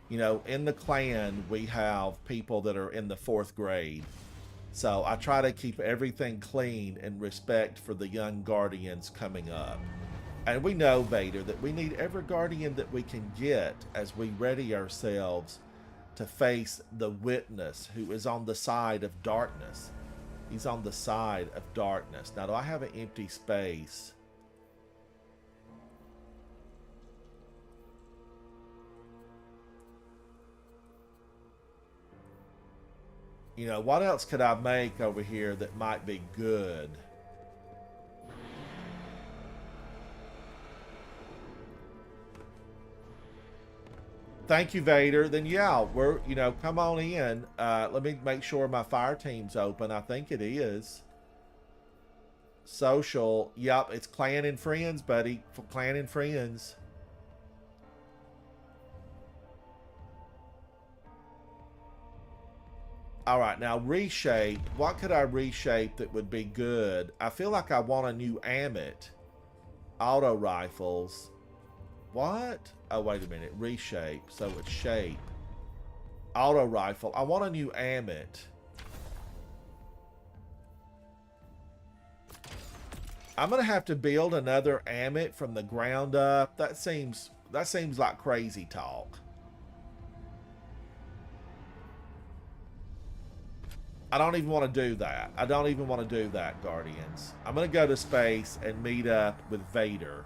A: You know, in the clan, we have people that are in the 4th grade. So I try to keep everything clean and respect for the young guardians coming up. And we know, Vader, that we need every guardian that we can get as we ready ourselves to face the witness who is on the side of darkness. He's on the side of darkness. Now, do I have an empty space? You know, what else could I make over here that might be good? Thank you, Vader. Then, yeah, we're, you know, come on in. Let me make sure my fire team's open. I think it is. Social. Yep, it's Clan and Friends, buddy. For Clan and Friends. All right, now reshape. What could I reshape that would be good? I feel like I want a new Amit. Auto rifles. What? Oh, wait a minute. Reshape. So it's shape. Auto rifle. I want a new Amit. I'm gonna have to build another Amit from the ground up. That seems like crazy talk. I don't even want to do that. I don't even want to do that, Guardians. I'm gonna go to space and meet up with Vader.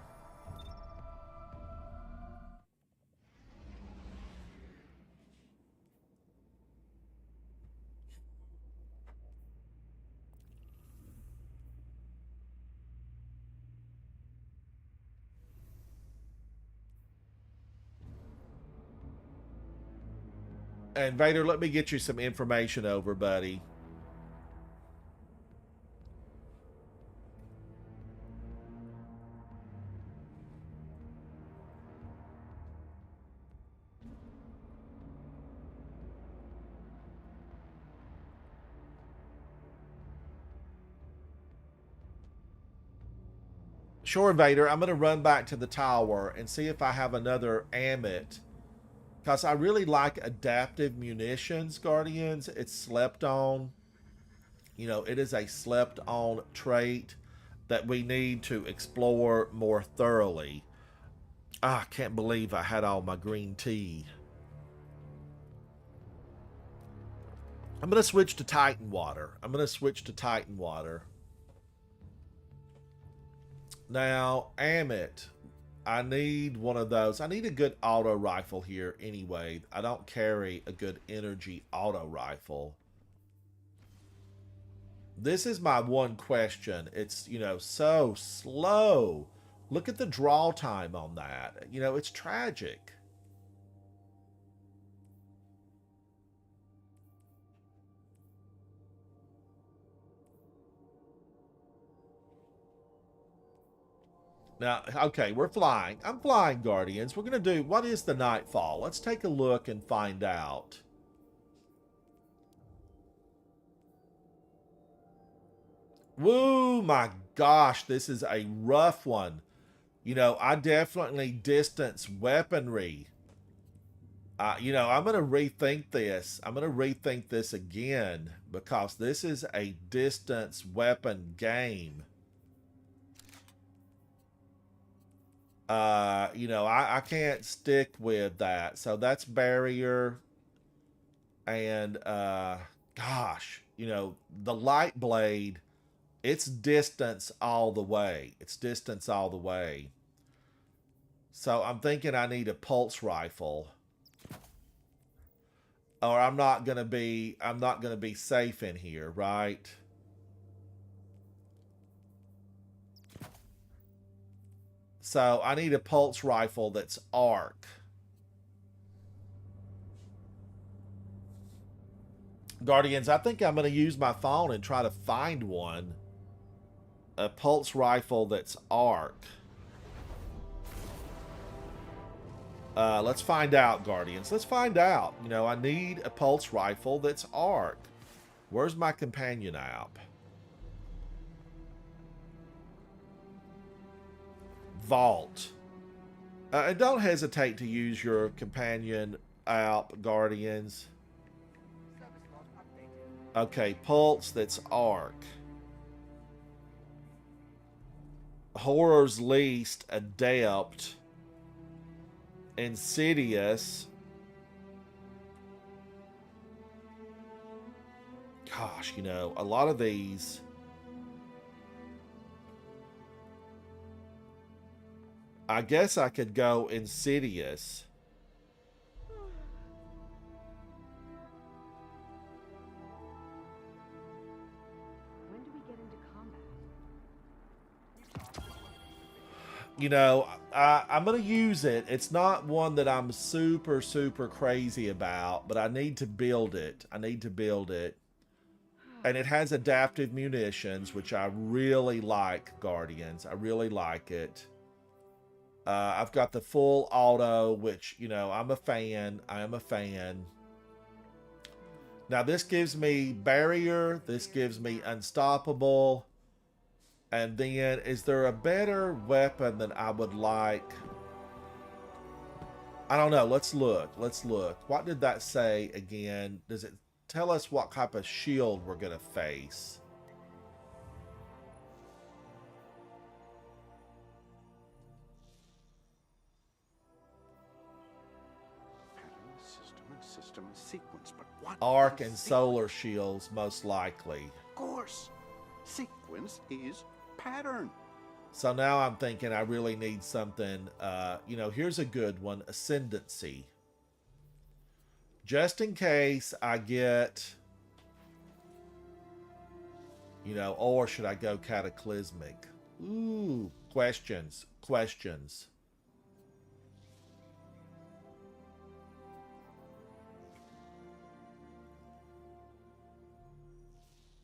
A: And Vader, let me get you some information over, buddy. Sure, Vader. I'm going to run back to the tower and see if I have another Amit. Because I really like adaptive munitions, Guardians. It's slept on. You know, it is a slept on trait that we need to explore more thoroughly. Ah, I can't believe I had all my green tea. I'm going to switch to Titan water. Now, Amit. I need one of those. I need a good auto rifle here anyway. I don't carry a good energy auto rifle. This is my one question. It's, you know, so slow. Look at the draw time on that. You know, it's tragic. Now, okay, we're flying. I'm flying, Guardians. We're going to do, what is the nightfall? Let's take a look and find out. Woo, my gosh, this is a rough one. You know, I definitely distance weaponry. You know, I'm going to rethink this. I'm going to rethink this again because this is a distance weapon game. You know, I can't stick with that. So that's barrier. And, gosh, you know, the light blade, it's distance all the way. It's distance all the way. So I'm thinking I need a pulse rifle. Or I'm not going to be safe in here, right? So I need a pulse rifle that's arc. Guardians, I think I'm going to use my phone and try to find one. A pulse rifle that's arc. Let's find out, Guardians. Let's find out. You know, I need a pulse rifle that's arc. Where's my companion app? Vault. And don't hesitate to use your companion app, Guardians. Okay, pulse, that's arc. Horror's least, adept. Insidious. Gosh, you know, a lot of these. I guess I could go Insidious.
C: When do we get into combat?
A: You know, I'm going to use it. It's not one that I'm super, super crazy about, but I need to build it. And it has adaptive munitions, which I really like, Guardians. I really like it. I've got the full auto, which, you know, I'm a fan. I am a fan. Now this gives me barrier. This gives me unstoppable. And then, is there a better weapon that I would like? I don't know. Let's look. Let's look. What did that say again? Does it tell us what type of shield we're going to face?
B: System and sequence, but what?
A: Arc and solar shields, most likely.
B: Of course. Sequence is pattern.
A: So now I'm thinking I really need something, you know, here's a good one, Ascendancy. Just in case I get, you know, or should I go Cataclysmic? Ooh, questions.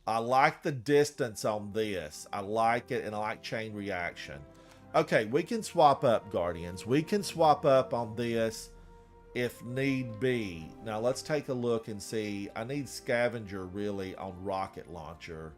A: I like the distance on this. I like it, and I like chain reaction. Okay, we can swap up, Guardians. We can swap up on this if need be. Now, let's take a look and see. I need Scavenger, really, on Rocket Launcher.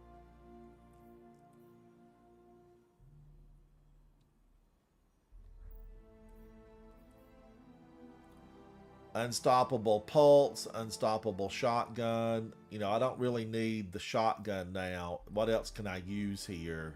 A: Unstoppable Pulse, Unstoppable Shotgun. You know, I don't really need the shotgun now. What else can I use here?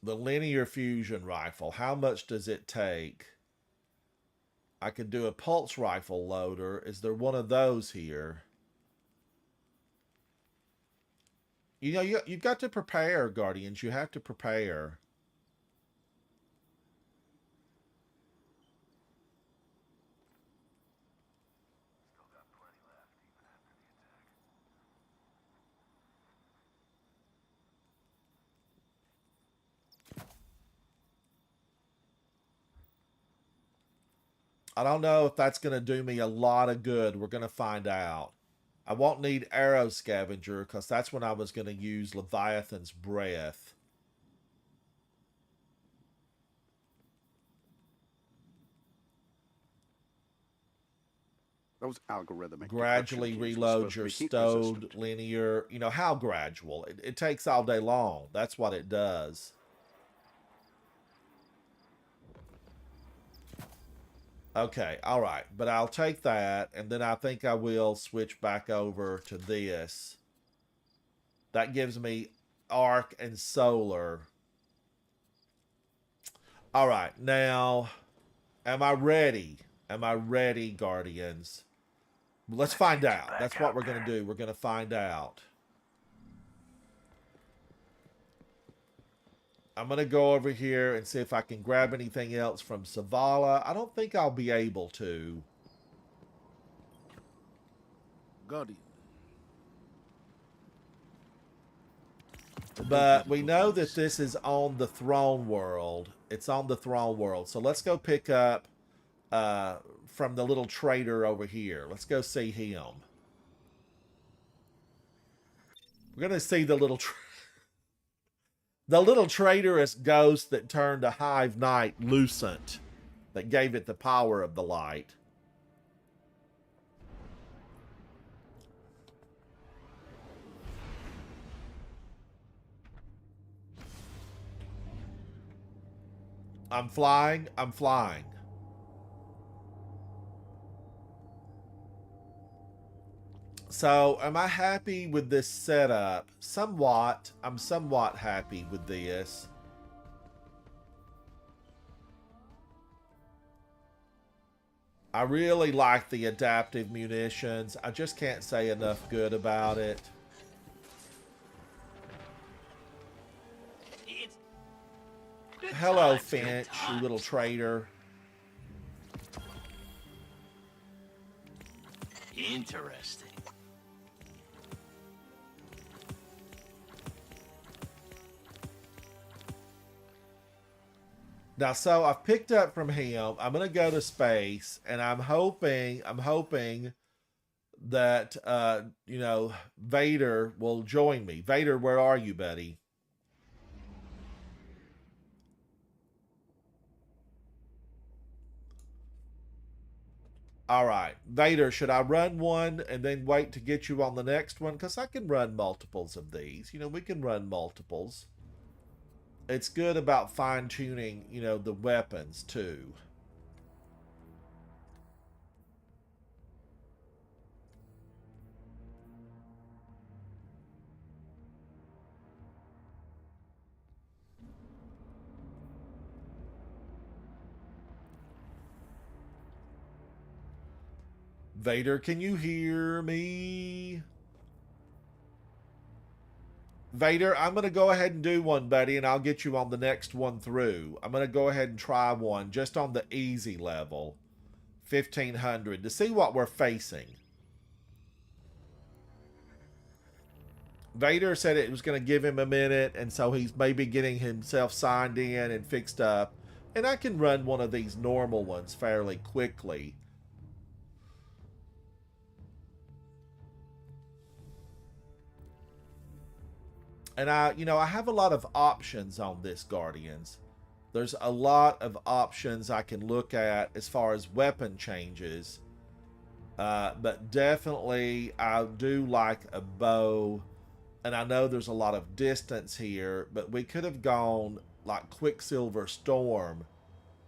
A: The linear fusion rifle. How much does it take? I could do a pulse rifle loader. Is there one of those here? You know, you've got to prepare, Guardians. You have to prepare. I don't know if that's going to do me a lot of good. We're going to find out. I won't need Arrow Scavenger because that's when I was going to use Leviathan's Breath.
B: Those algorithmic
A: Gradually reload your stowed linear. You know, how gradual? It takes all day long. That's what it does. Okay, all right. But I'll take that, and then I think I will switch back over to this. That gives me arc and solar. All right, now, am I ready? Am I ready, Guardians? Let's find out. That's what we're going to do. We're going to find out. I'm going to go over here and see if I can grab anything else from Savala. I don't think I'll be able to.
I: Guardian.
A: But we know that this is on the throne world. It's on the throne world. So let's go pick up from the little trader over here. Let's go see him. We're going to see the little the little traitorous ghost that turned a Hive Knight lucent, that gave it the power of the light. I'm flying. I'm flying. So, am I happy with this setup? Somewhat. I'm somewhat happy with this. I really like the adaptive munitions. I just can't say enough good about it. Hello, Finch, you little traitor.
D: Interesting.
A: Now, so I've picked up from him. I'm gonna go to space, and I'm hoping that you know, Vader will join me. Vader, where are you, buddy? All right, Vader, should I run one and then wait to get you on the next one? Because I can run multiples of these. You know, we can run multiples. It's good about fine-tuning, you know, the weapons, too. Vader, can you hear me? Vader, I'm going to go ahead and do one, buddy, and I'll get you on the next one through. I'm going to go ahead and try one just on the easy level. 1500 to see what we're facing. Vader said it was going to give him a minute, and so he's maybe getting himself signed in and fixed up. And I can run one of these normal ones fairly quickly. And I have a lot of options on this, Guardians. There's a lot of options I can look at as far as weapon changes. But definitely I do like a bow. And I know there's a lot of distance here, but we could have gone like Quicksilver Storm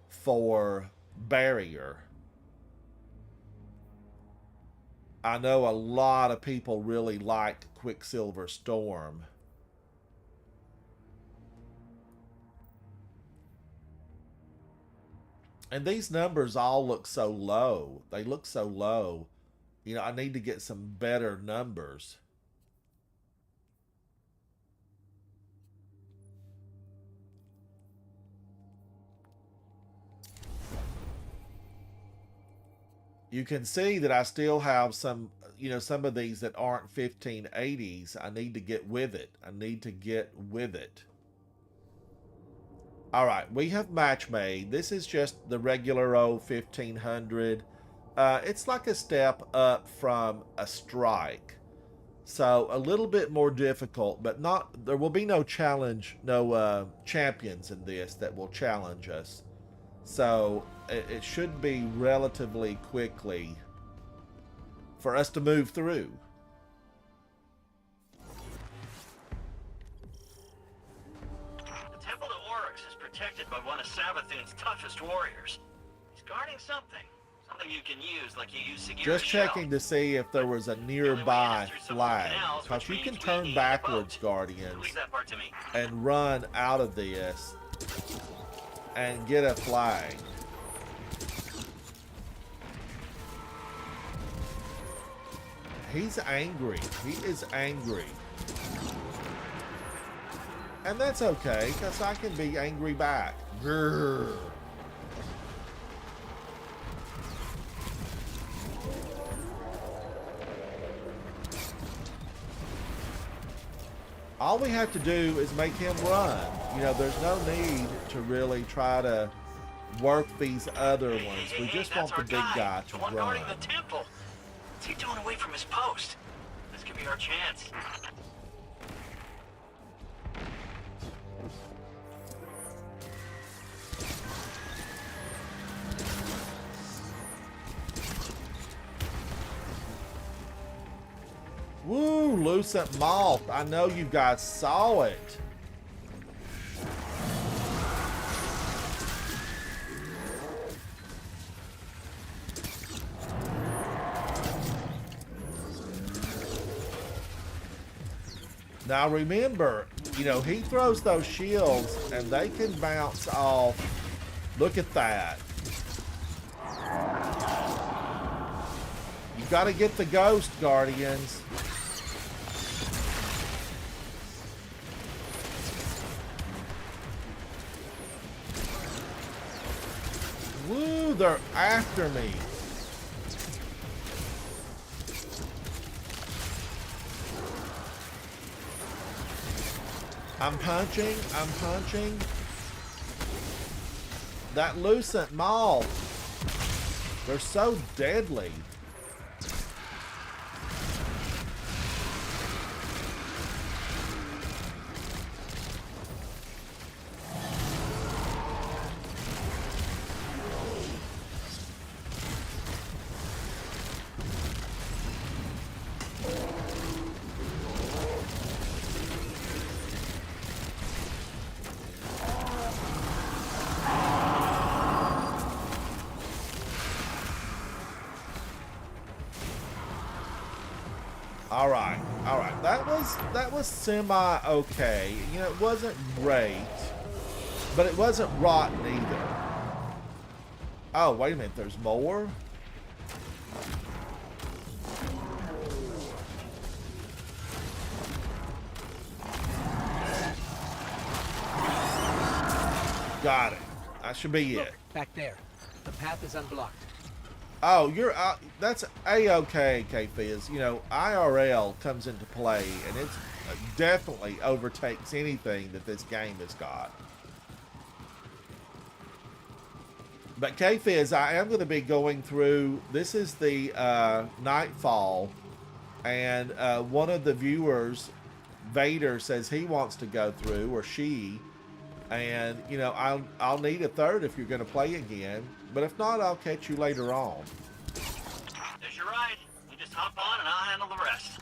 A: for barrier. I know a lot of people really liked Quicksilver Storm. And these numbers all look so low. They look so low. You know, I need to get some better numbers. You can see that I still have some, you know, some of these that aren't 1580s. I need to get with it. I need to get with it. All right, we have match made. This is just the regular old 1500. It's like a step up from a strike. So a little bit more difficult, but not, there will be no challenge, no champions in this that will challenge us. So it should be relatively quickly for us to move through.
D: The Temple to Oryx is protected by one of Savathun's toughest warriors. He's guarding something. Something you can use like you use Sagira's
A: Just checking to see if there was a nearby flag. Because you can turn backwards, Guardians, and run out of this and get a flag. He's angry. He is angry. And that's okay, because I can be angry back. Grrr. All we have to do is make him run. You know, there's no need to really try to work these other ones. We just want the big guy to run.
D: The temple. What's he doing away from his post? This could be our chance.
A: Woo, Lucent Moth. I know you guys saw it. Now remember, you know, he throws those shields and they can bounce off. Look at that. You gotta get the ghost, Guardians. Woo, they're after me. I'm punching. That Lucent Moth. They're so deadly. All right. That was semi okay. You know, it wasn't great, but it wasn't rotten either. Oh, wait a minute. There's more. Got it. That should be
G: Look,
A: it.
G: back there. The path is unblocked.
A: Oh, you're that's a-okay, K-Fizz. You know, IRL comes into play, and it's definitely overtakes anything that this game has got. But K-Fizz, I am going to be going through, this is the Nightfall, and one of the viewers, Vader, says he wants to go through, or she, and, you know, I'll need a third if you're going to play again, but if not, I'll catch you later on.
D: There's your ride. You just hop on and I'll handle the rest.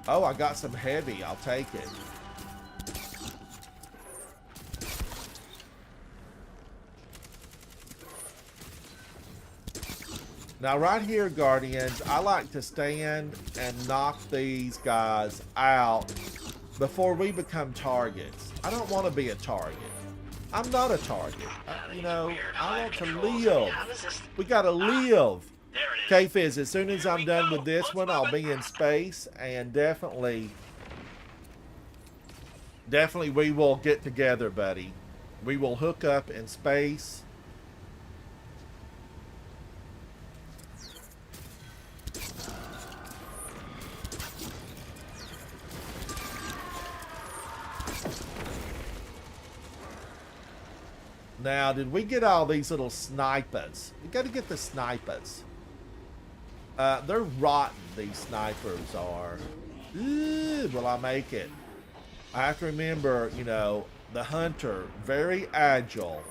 A: Oh, I got some heavy. I'll take it. Now, right here, Guardians, I like to stand and knock these guys out before we become targets. I don't want to be a target. I'm not a target. You know, I want to live. We got to live. K-Fizz, as soon as I'm done with this one, I'll be in space, and definitely we will get together, buddy. We will hook up in space. Now, did we get all these little snipers? We got to get the snipers. They're rotten, these snipers are. Ooh, will I make it? I have to remember, you know, the hunter, very agile.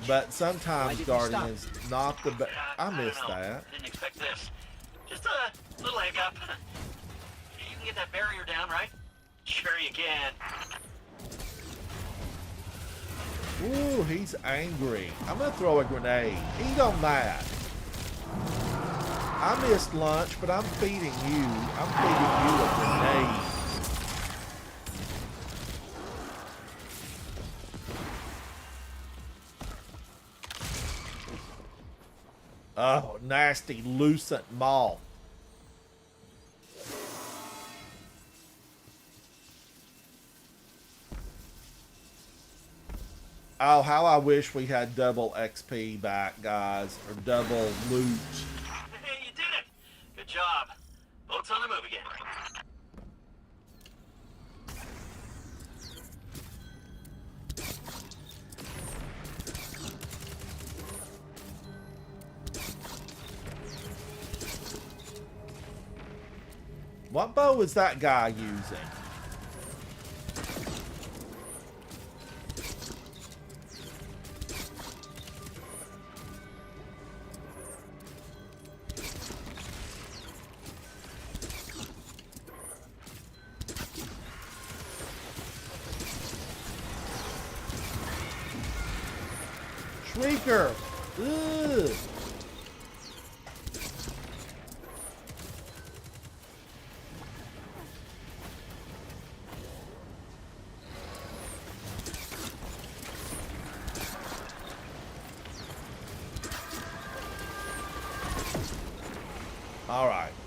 A: But sometimes Guardians not the best. I missed that.
D: Didn't expect this. Just a little hiccup. You can get that barrier down, right? Sure you can.
A: Ooh, he's angry. I'm gonna throw a grenade. Eat on that. I missed lunch, but I'm feeding you. I'm feeding you a grenade. Oh, nasty lucent moth. Oh, how I wish we had double XP back, guys, or double loot.
D: Hey, you did it! Good job. Boat's on the move again.
A: What bow is that guy using? Shrieker! Ugh.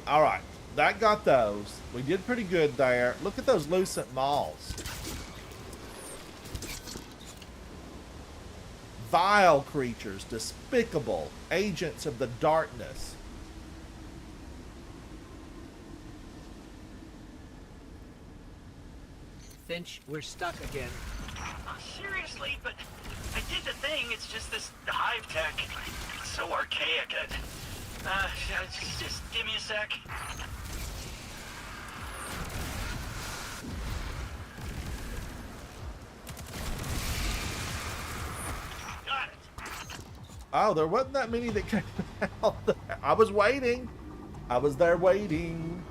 A: All right. That got those. We did pretty good there. Look at those lucent moths. Vile creatures, despicable agents of the darkness.
G: Finch, we're stuck again.
D: Seriously, but I did the thing. It's just this hive tech. It's so archaic. Just give me a sec. Got it.
A: Oh, there wasn't that many that came out. I was waiting. I was there waiting.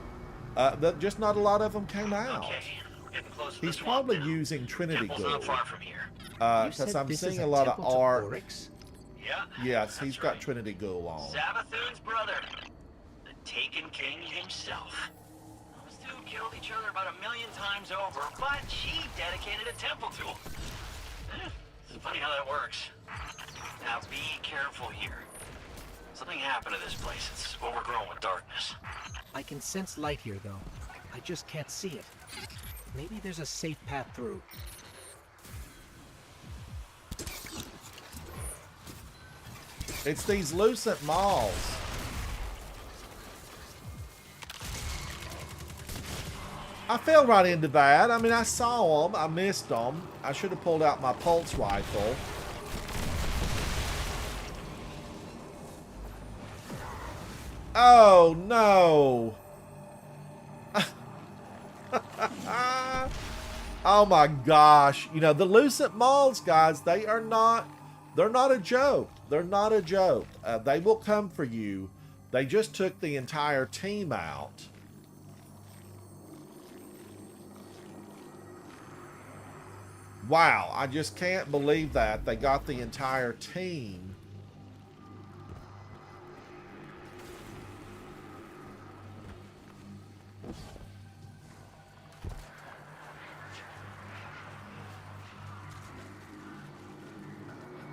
A: Just not a lot of them came out.
D: Okay, we're getting close to
A: He's
D: the swamp
A: probably
D: now.
A: using Trinity
D: Temple's
A: Gold.
D: not far from here.
A: Because I'm seeing a lot of art.
D: Yeah.
A: Yes,
D: that's
A: he's got
D: right.
A: Trinity Gold on.
D: Savathun's brother, the Taken King himself. Those two killed each other about 1,000,000 times over, but she dedicated a temple to him. It's funny how that works. Now be careful here. Something happened to this place. It's overgrown with darkness.
G: I can sense light here, though. I just can't see it. Maybe there's a safe path through.
A: It's these lucent malls. I fell right into that. I mean, I saw them. I missed them. I should have pulled out my pulse rifle. Oh, no. Oh, my gosh. You know, the lucent malls, guys, they're not a joke. They're not a joke. They will come for you. They just took the entire team out. Wow, I just can't believe that. They got the entire team.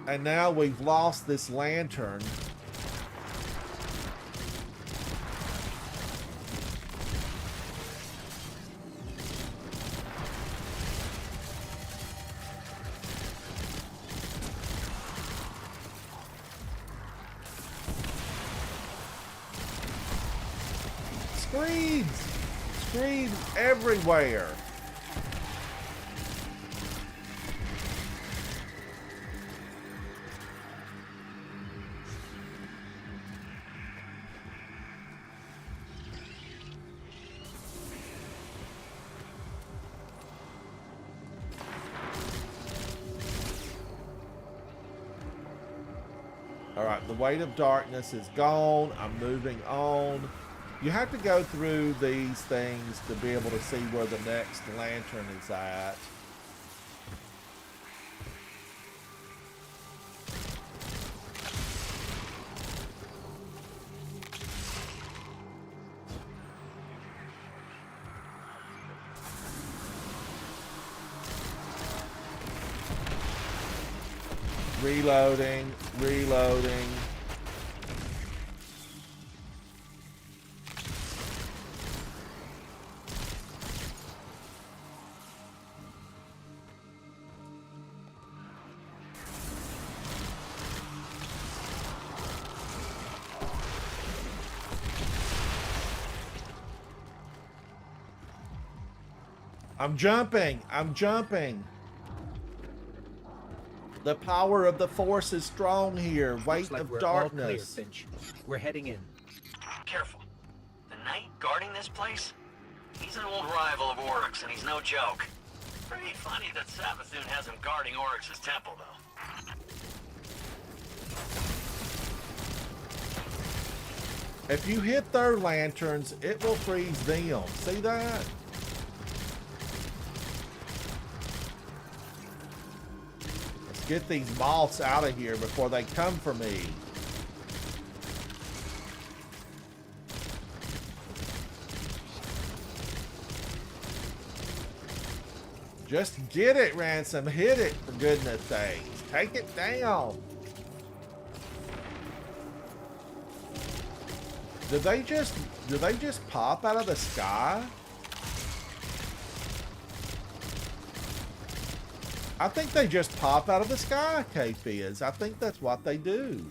A: And now we've lost this lantern. Screens! Screens everywhere! Alright, the weight of darkness is gone. I'm moving on. You have to go through these things to be able to see where the next lantern is at. Reloading, reloading. I'm jumping, I'm jumping. The power of the Force is strong here. Weight
G: Looks like
A: of
G: we're
A: darkness.
G: all clear, Finch. We're heading in.
D: Careful. The knight guarding this place? He's an old rival of Oryx, and he's no joke. Pretty funny that Savathun has him guarding Oryx's temple, though.
A: If you hit their lanterns, it will freeze them. See that? Let's get these moths out of here before they come for me. Just get it, Ransom. Hit it, for goodness sakes. Take it down. Did they just pop out of the sky? I think they just pop out of the sky, K-Fizz. I think that's what they do.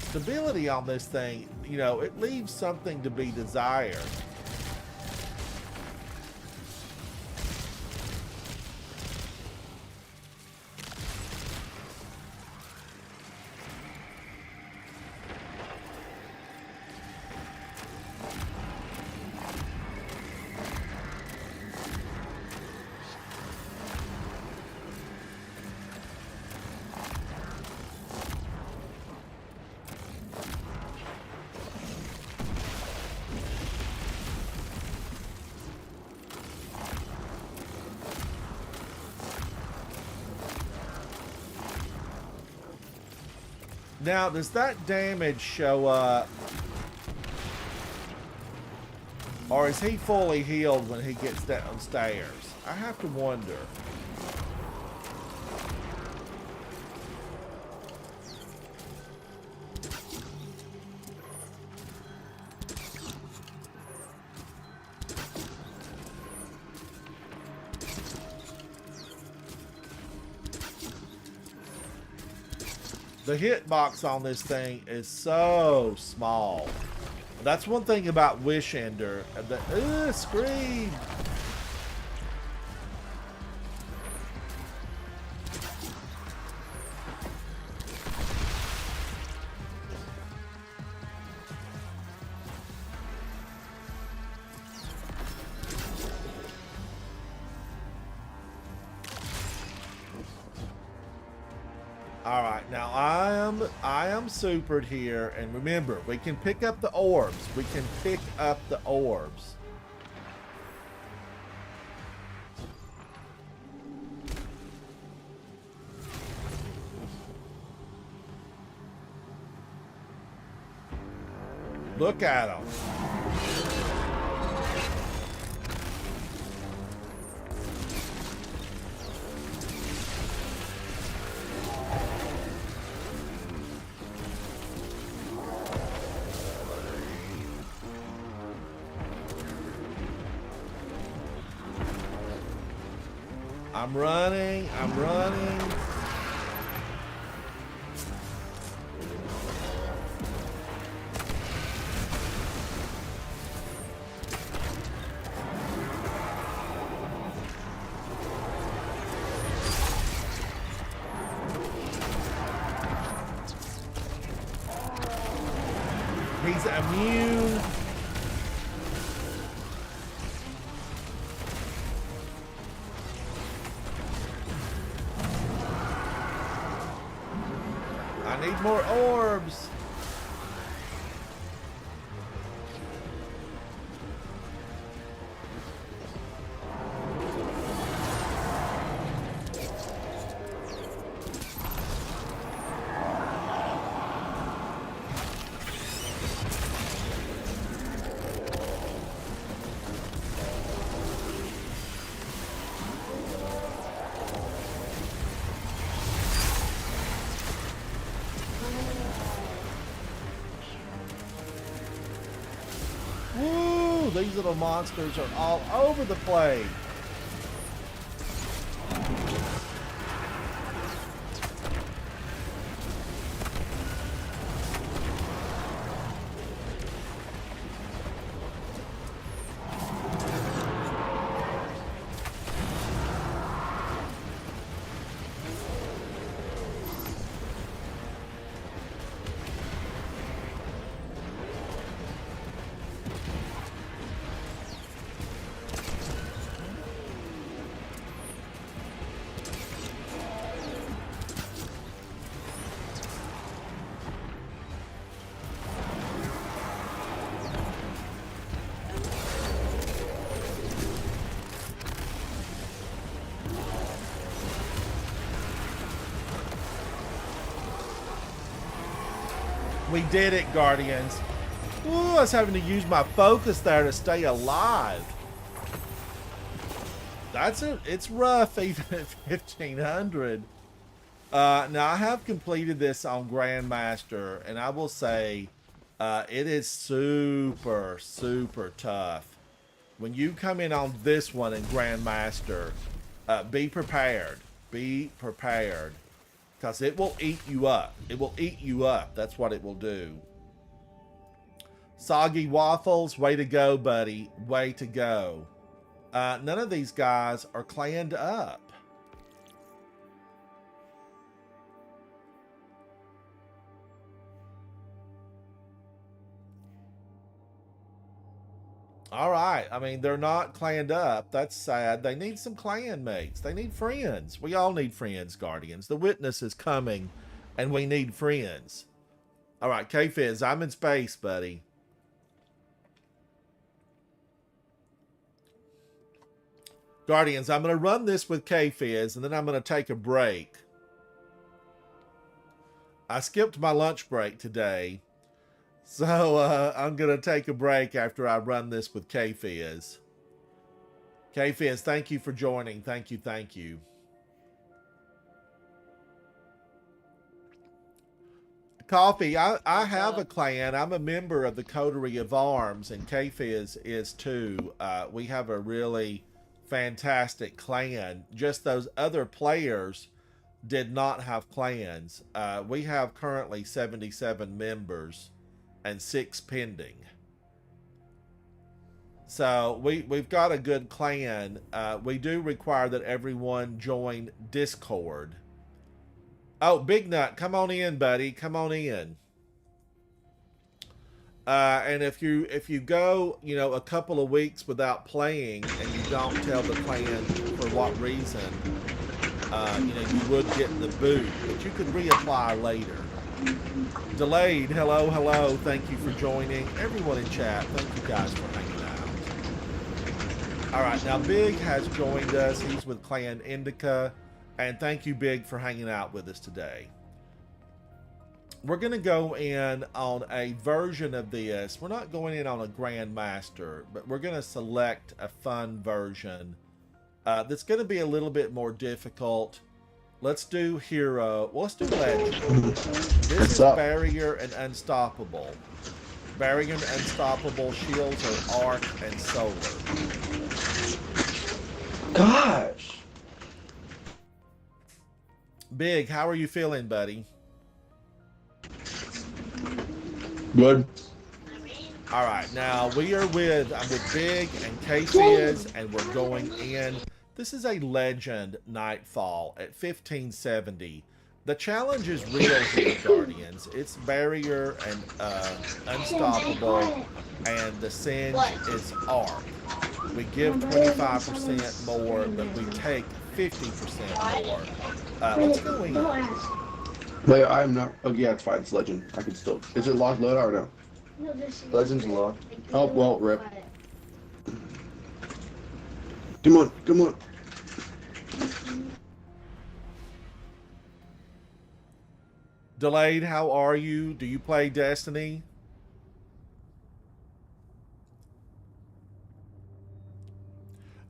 A: Stability on this thing, you know, it leaves something to be desired. Now, does that damage show up? Or is he fully healed when he gets downstairs? I have to wonder. The hitbox on this thing is so small. That's one thing about Wish Ender. Scream! Alright, now I am supered here, and remember, we can pick up the orbs. We can pick up the orbs. Look at them. I'm running. I'm running. He's immune. I need more orbs. Woo! These little monsters are all over the place. We did it, Guardians. Ooh, I was having to use my focus there to stay alive. That's it. It's rough, even at 1500. Now, I have completed this on Grandmaster, and I will say it is super, super tough. When you come in on this one in Grandmaster, be prepared. Be prepared. Because it will eat you up. It will eat you up. That's what it will do. Soggy Waffles, way to go, buddy. Way to go. None of these guys are clanned up. All right. I mean, they're not clanned up. That's sad. They need some clan mates. They need friends. We all need friends, Guardians. The witness is coming, and we need friends. All right, K-Fizz, I'm in space, buddy. Guardians, I'm going to run this with K-Fizz, and then I'm going to take a break. I skipped my lunch break today. So I'm going to take a break after I run this with K-Fizz. K-Fizz, thank you for joining. Thank you, thank you. Coffee, I have a clan. I'm a member of the Coterie of Arms, and K-Fizz is too. We have a really fantastic clan. Just those other players did not have clans. We have currently 77 members and 6 pending. So we've got a good clan. We do require that everyone join Discord. Oh, Big Nut, come on in, buddy. Come on in. And if you go, a couple of weeks without playing and you don't tell the clan for what reason, you would get the boot, but you could reapply later. Delayed, hello, hello. Thank you for joining. Everyone in chat, thank you guys for hanging out. All right, now Big has joined us. He's with Clan Indica. And thank you, Big, for hanging out with us today. We're going to go in on a version of this. We're not going in on a Grandmaster, but we're going to select a fun version that's going to be a little bit more difficult. Let's do Hero. Well, let's do Legend. This is Barrier and Unstoppable. Barrier and Unstoppable shields are Arc and Solar.
M: Gosh.
A: Big, how are you feeling, buddy?
M: Good.
A: All right, now I'm with Big and K-Fizz, and we're going in. This is a Legend Nightfall at 1570. The challenge is real here, Guardians. It's Barrier and Unstoppable, and the Singe is Arc. We give 25% more, but we take 50% more. Let's go in.
M: Wait, I'm not. Oh, yeah, it's fine. It's Legend. I can still. Is it locked load or no? Legend's locked. Oh, well, rip. Come on, come on.
A: Delayed, how are you? Do you play Destiny?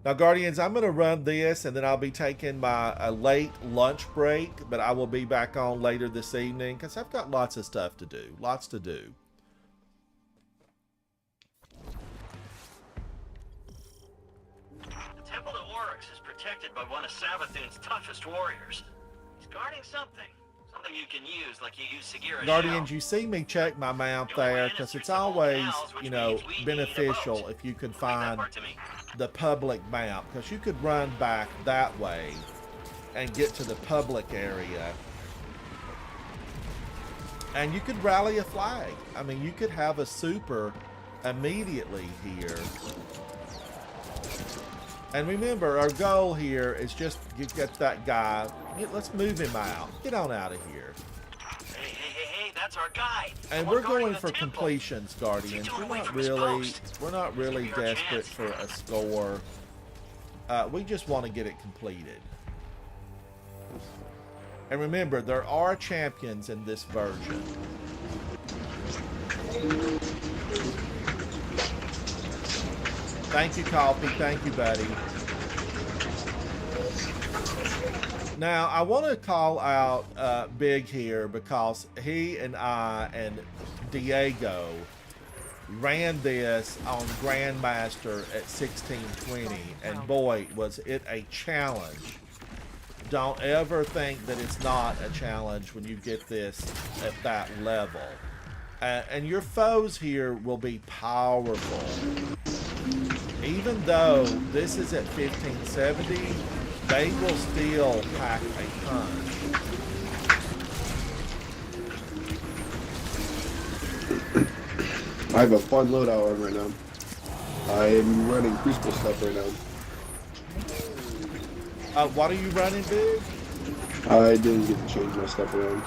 A: Now, Guardians, I'm going to run this, and then I'll be taking my late lunch break, but I will be back on later this evening, because I've got lots of stuff to do. Lots to do.
D: The Temple of Oryx is protected by one of Savathun's toughest warriors. He's guarding something. Something you can use like you use Sagira's
A: Guardians,
D: shell.
A: you see me check my mount there, because it's always, beneficial if you could find the public map, because you could run back that way and get to the public area, and you could rally a flag. I mean, you could have a super immediately here. And remember, our goal here is just to get that guy. Let's move him out. Get on out of here.
D: Hey, that's our guy.
A: And we're going for completions, Guardians. We're not really desperate for a score. We just want to get it completed. And remember, there are champions in this version. Thank you, Coffee. Thank you, buddy. Now, I want to call out Big here, because he and I and Diego ran this on Grandmaster at 1620, and boy, was it a challenge. Don't ever think that it's not a challenge when you get this at that level. And your foes here will be powerful. Even though this is at 1570, they will still pack a punch.
M: I have a fun loadout on right now. I am running Crucible stuff right now.
A: What are you running, Big?
M: I didn't get to change my stuff around.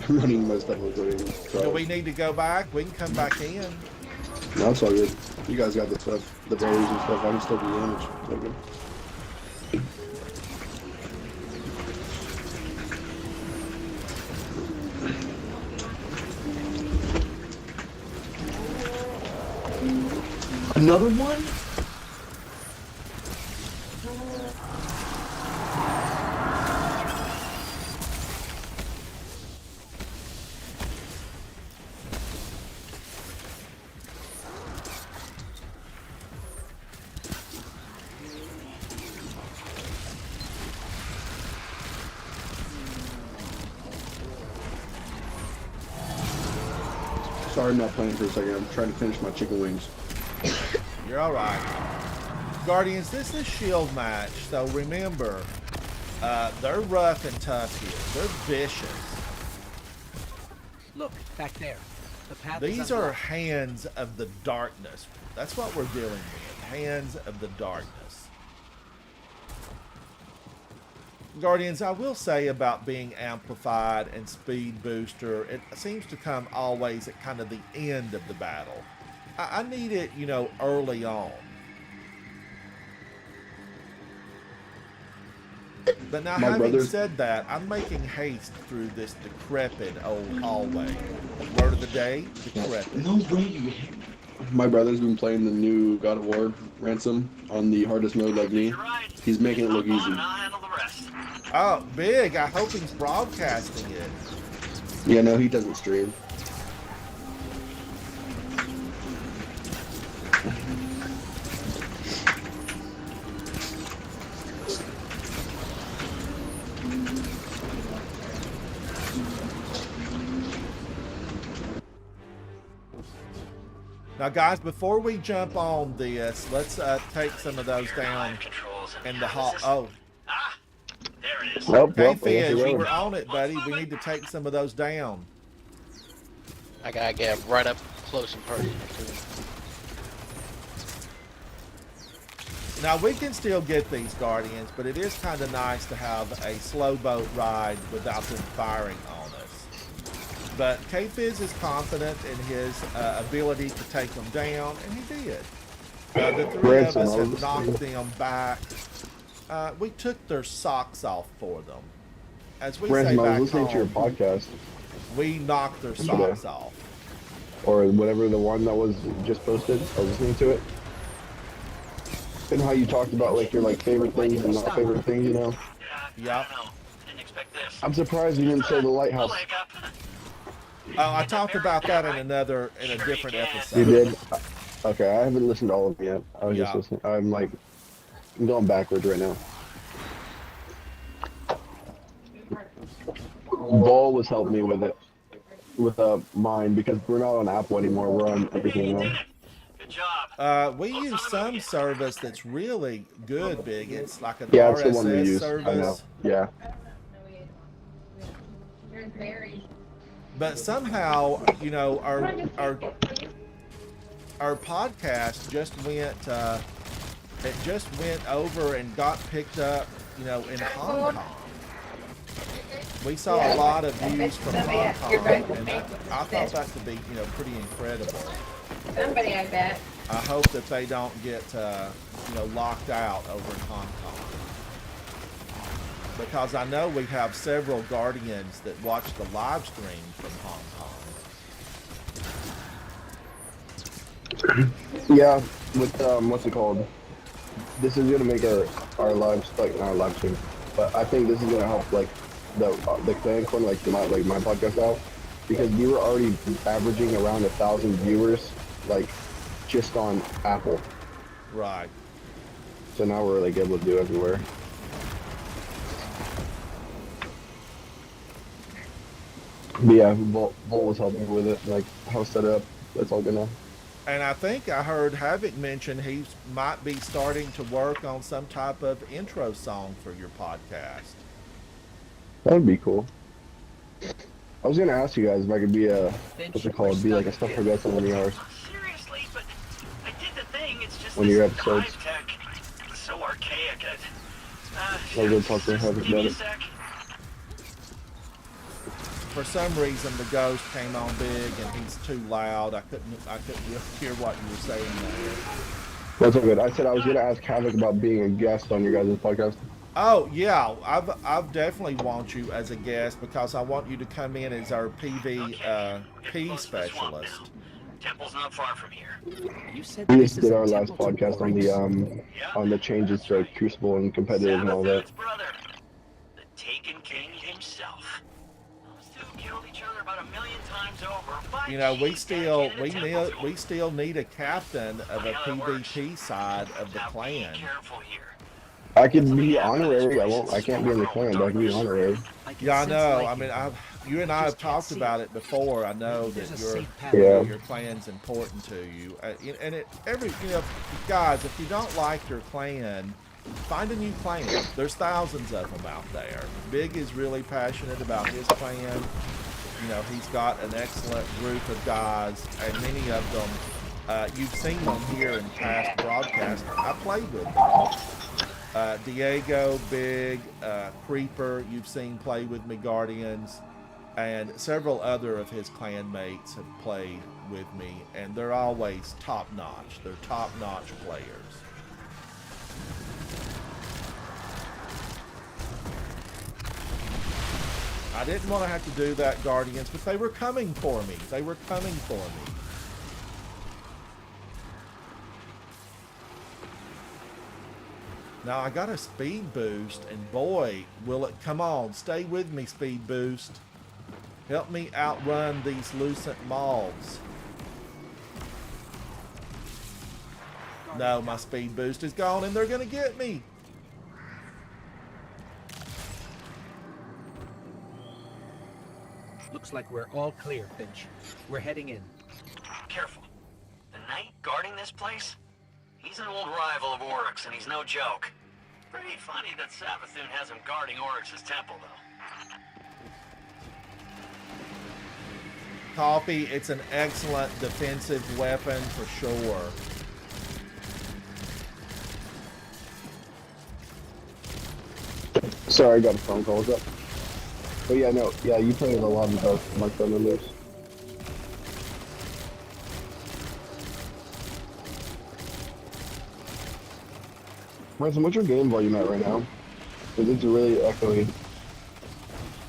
M: I'm running my stuff over.
A: Do we need to go back? We can come back in.
M: No, it's all good. You guys got the stuff, the berries and stuff. I can still do damage. It's all good. Another one? Sorry, I'm not playing for a second. I'm trying to finish my chicken wings.
A: You're all right. Guardians, this is shield match, so remember, they're rough and tough here. They're vicious.
G: Look, back there. The path is
A: These are
G: unblocked.
A: hands of the darkness. That's what we're dealing with. Hands of the darkness. Guardians, I will say about being amplified and speed booster, it seems to come always at kind of the end of the battle. I need it, you know, early on. But now, having said that, I'm making haste through this decrepit old hallway. Word of the day, decrepit.
M: No way. My brother's been playing the new God of War Ransom on the hardest mode like me. He's making it look easy.
A: Oh, big. I hope he's broadcasting it.
M: Yeah, no, he doesn't stream.
A: Now, guys, before we jump on this, let's take some of those down in the hall. Oh.
D: There it is.
A: Okay, Fizz, you were on it, buddy. We need to take some of those down.
F: I gotta get right up close and personal, too.
A: Now, we can still get these Guardians, but it is kind of nice to have a slow boat ride without them firing on us. But K-Fizz is confident in his ability to take them down, and he did. The three of us have knocked them back. We took their socks off for them. As we say
M: I was
A: back
M: listening
A: home,
M: to your podcast.
A: we knocked their socks off.
M: Or whatever the one that was just posted. I was listening to it. And how you talked about like your favorite things and not favorite things, you know?
A: Yeah.
M: I'm surprised you didn't say the lighthouse.
A: Oh, I talked about that in a different episode.
M: You did? Okay, I haven't listened to all of them yet. I was just listening. I'm going backwards right now. Ball was helping me with it. With mine, because we're not on Apple anymore. We're on everything else.
A: We use some service that's really good, Big. It's like an
M: it's the one we
A: RSS
M: use.
A: service.
M: I know. Yeah.
A: But somehow, you know, our podcast just went. It just went over and got picked up, you know, in Hong Kong. We saw a lot of views from Hong Kong, and I thought that to be, you know, pretty incredible.
N: Somebody, I bet.
A: I hope that they don't get, you know, locked out over in Hong Kong. Because I know we have several Guardians that watch the live stream from Hong Kong.
M: Yeah, with what's it called? This is gonna make our lives not our live stream, but I think this is gonna help the clan corner my podcast out, because we were already averaging around 1,000 viewers just on Apple.
A: Right.
M: So now we're able to do everywhere. But yeah, Bolt was helping with it, how set up. That's all gonna.
A: And I think I heard Havoc mention he might be starting to work on some type of intro song for your podcast.
M: That would be cool. I was gonna ask you guys if I could be what's it called? Be a stuff forget on one of yours.
D: Seriously, but I did the thing. It's just
M: one of your episodes.
D: tech. It's so archaic.
M: I'll go talk to Havoc about it.
A: For some reason, the ghost came on big, and he's too loud. I couldn't hear what you were saying there.
M: That's all good. I said I was gonna ask Havoc about being a guest on your guys' podcast.
A: Oh yeah, I've definitely want you as a guest, because I want you to come in as our PvP specialist.
D: Temple's not far from here.
G: You said
M: We
G: this
M: just
G: is
M: did
G: a
M: our last
G: temple to
M: podcast on the changes to Crucible and competitive and all that.
D: Savathun's brother, the Taken King himself. Those two killed each other about 1,000,000 times over. But
A: You know, we
D: she's
A: still
D: dedicated a temple to him.
A: need a captain of a
D: Funny how that works.
A: PvP side of the
D: Now
A: clan.
D: be careful here.
M: I could be honorary. I can't be in the clan, but I can be honorary.
A: Yeah, I know. I mean, you and I have talked about it before. I know that
M: Yeah.
A: your clan's important to you, and guys, if you don't like your clan, find a new clan. There's thousands of them out there. Big is really passionate about his clan. You know, he's got an excellent group of guys, and many of them, you've seen them here in past broadcasts. I played with them. Diego, Big, Creeper, you've seen play with me, Guardians, and several other of his clan mates have played with me, and they're always top-notch. They're top-notch players. I didn't want to have to do that, Guardians, but they were coming for me. They were coming for me. Now I got a speed boost, and boy, will it come on. Stay with me, speed boost. Help me outrun these Lucent Moths. No, my speed boost is gone, and they're going to get me.
G: Looks like we're all clear, Finch. We're heading in.
D: Careful. The knight guarding this place? He's an old rival of Oryx, and he's no joke. Pretty funny that Savathun has him guarding Oryx's temple, though.
A: Coffee, it's an excellent defensive weapon for sure.
M: Sorry, I got a phone call. What's up? But yeah, no, yeah, you play with a lot of both my phone numbers. Ransom, what's your game volume at right now? Because it's really echoey.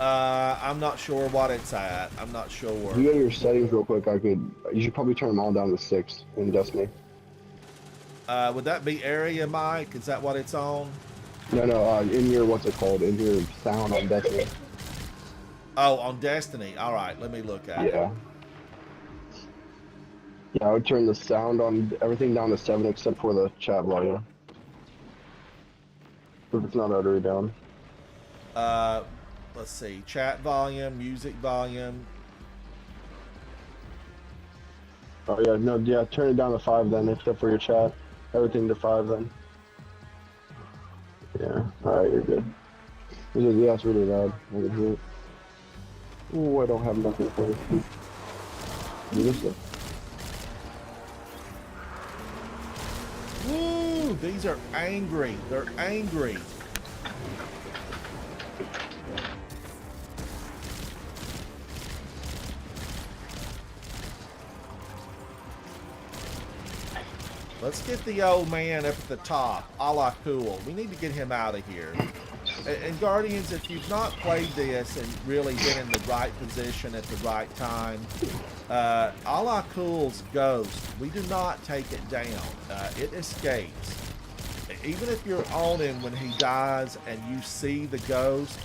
A: I'm not sure what it's at. I'm not sure.
M: If you go to your settings real quick, you should probably turn them all down to 6 in Destiny.
A: Would that be area mic? Is that what it's on?
M: No, in your, what's it called? In your sound on Destiny.
A: Oh, on Destiny. All right, let me look at it.
M: Yeah, I would turn the sound on everything down to 7 except for the chat volume. If it's not already down.
A: Let's see. Chat volume, music volume.
M: Oh yeah, no, yeah, turn it down to 5 then, except for your chat. Everything to 5 then. Yeah, alright, you're good. Yeah, it's really loud. I can hear it. Ooh, I don't have nothing for this. Do this stuff.
A: Woo! These are angry. They're angry. Let's get the old man up at the top, a la cool. We need to get him out of here. And Guardians, if you've not played this and really been in the right position at the right time, a la cool's ghost, we do not take it down. It escapes. Even if you're on him when he dies and you see the ghost,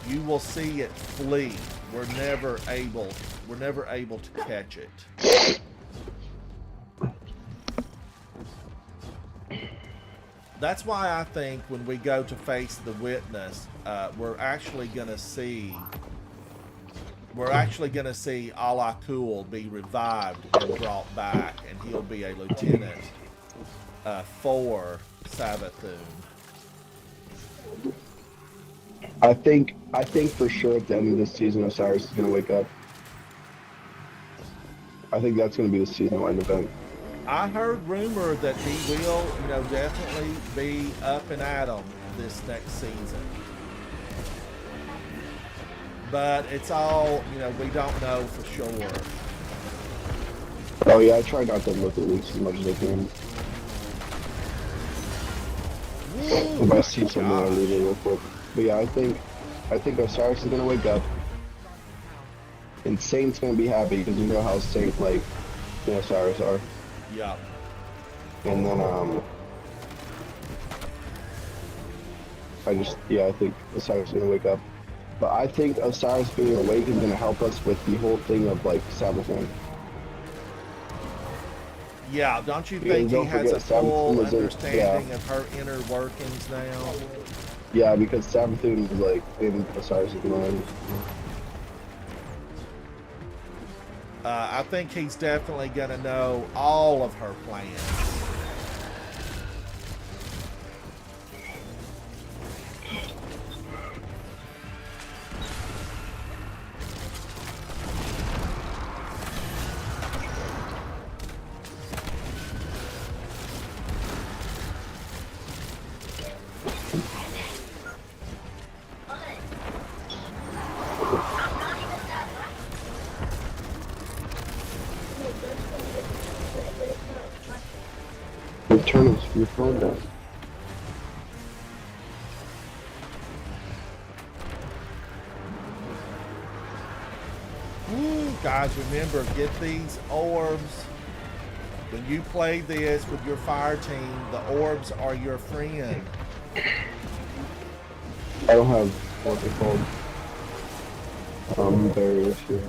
A: you will see it flee. We're never able to catch it. That's why I think when we go to face the witness, we're actually gonna see Ala Kul be revived and brought back, and he'll be a lieutenant for Savathun.
M: I think for sure at the end of this season, Osiris is gonna wake up. I think that's gonna be the season-wide event.
A: I heard rumor that he will, definitely be up and at 'em this next season. But it's all, we don't know for sure.
M: Oh yeah, I try not to look at leaks as much as I can. If I see something, I'll leave it real quick. But yeah, I think Osiris is gonna wake up. And Saint's gonna be happy because you know how Saint, Yeah, Osiris are.
A: Yeah.
M: And then I think Osiris is gonna wake up. But I think Osiris being awake is gonna help us with the whole thing of like Sabathun.
A: Yeah, don't you
M: Because
A: think he
M: don't
A: has a
M: forget,
A: full
M: Sabathun is
A: understanding of her inner workings now?
M: Yeah, because Sabathun is like in Osiris' mind.
A: I think he's definitely going to know all of her plans.
M: Turn your phone down.
A: Woo, guys, remember, get these orbs. When you play this with your fire team, the orbs are your friend.
M: I don't have what they called. Barriers here.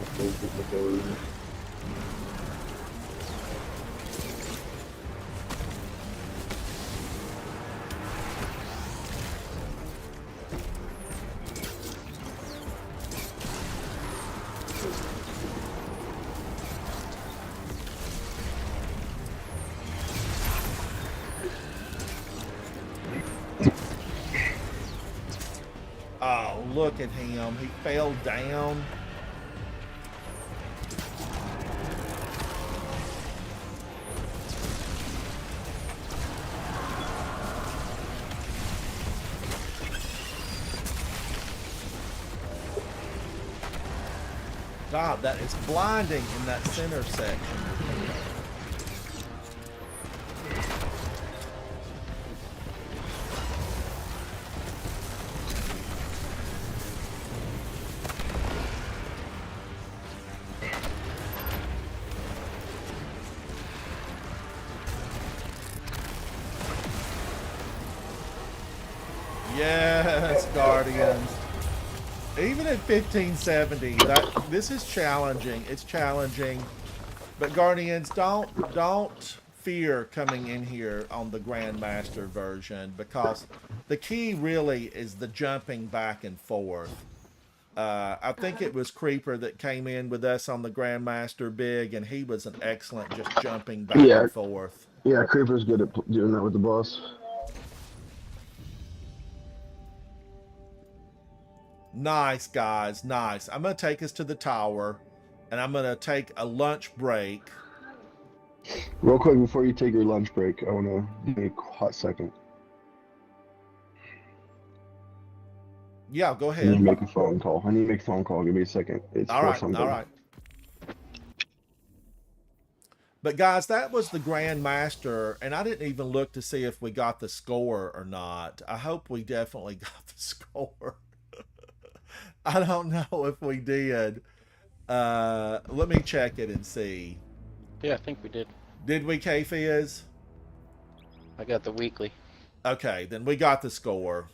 A: Oh, look at him. He fell down. God, that is blinding in that center section. Yes, Guardians. Even at 1570, this is challenging. It's challenging. But Guardians, don't fear coming in here on the Grandmaster version, because the key really is the jumping back and forth. I think it was Creeper that came in with us on the Grandmaster Big, and he was an excellent just jumping back and forth.
M: Yeah, Creeper's good at doing that with the boss.
A: Nice, guys. Nice. I'm going to take us to the tower, and I'm going to take a lunch break.
M: Real quick, before you take your lunch break, I want to take a hot second.
A: Yeah, go ahead.
M: I need to make a phone call. Give me a second. It's
A: all
M: for
A: right,
M: something.
A: all right. But guys, that was the Grandmaster, and I didn't even look to see if we got the score or not. I hope we definitely got the score. I don't know if we did. Let me check it and see.
F: Yeah, I think we did.
A: Did we, K-Fizz?
F: I got the weekly.
A: Okay, then we got the score.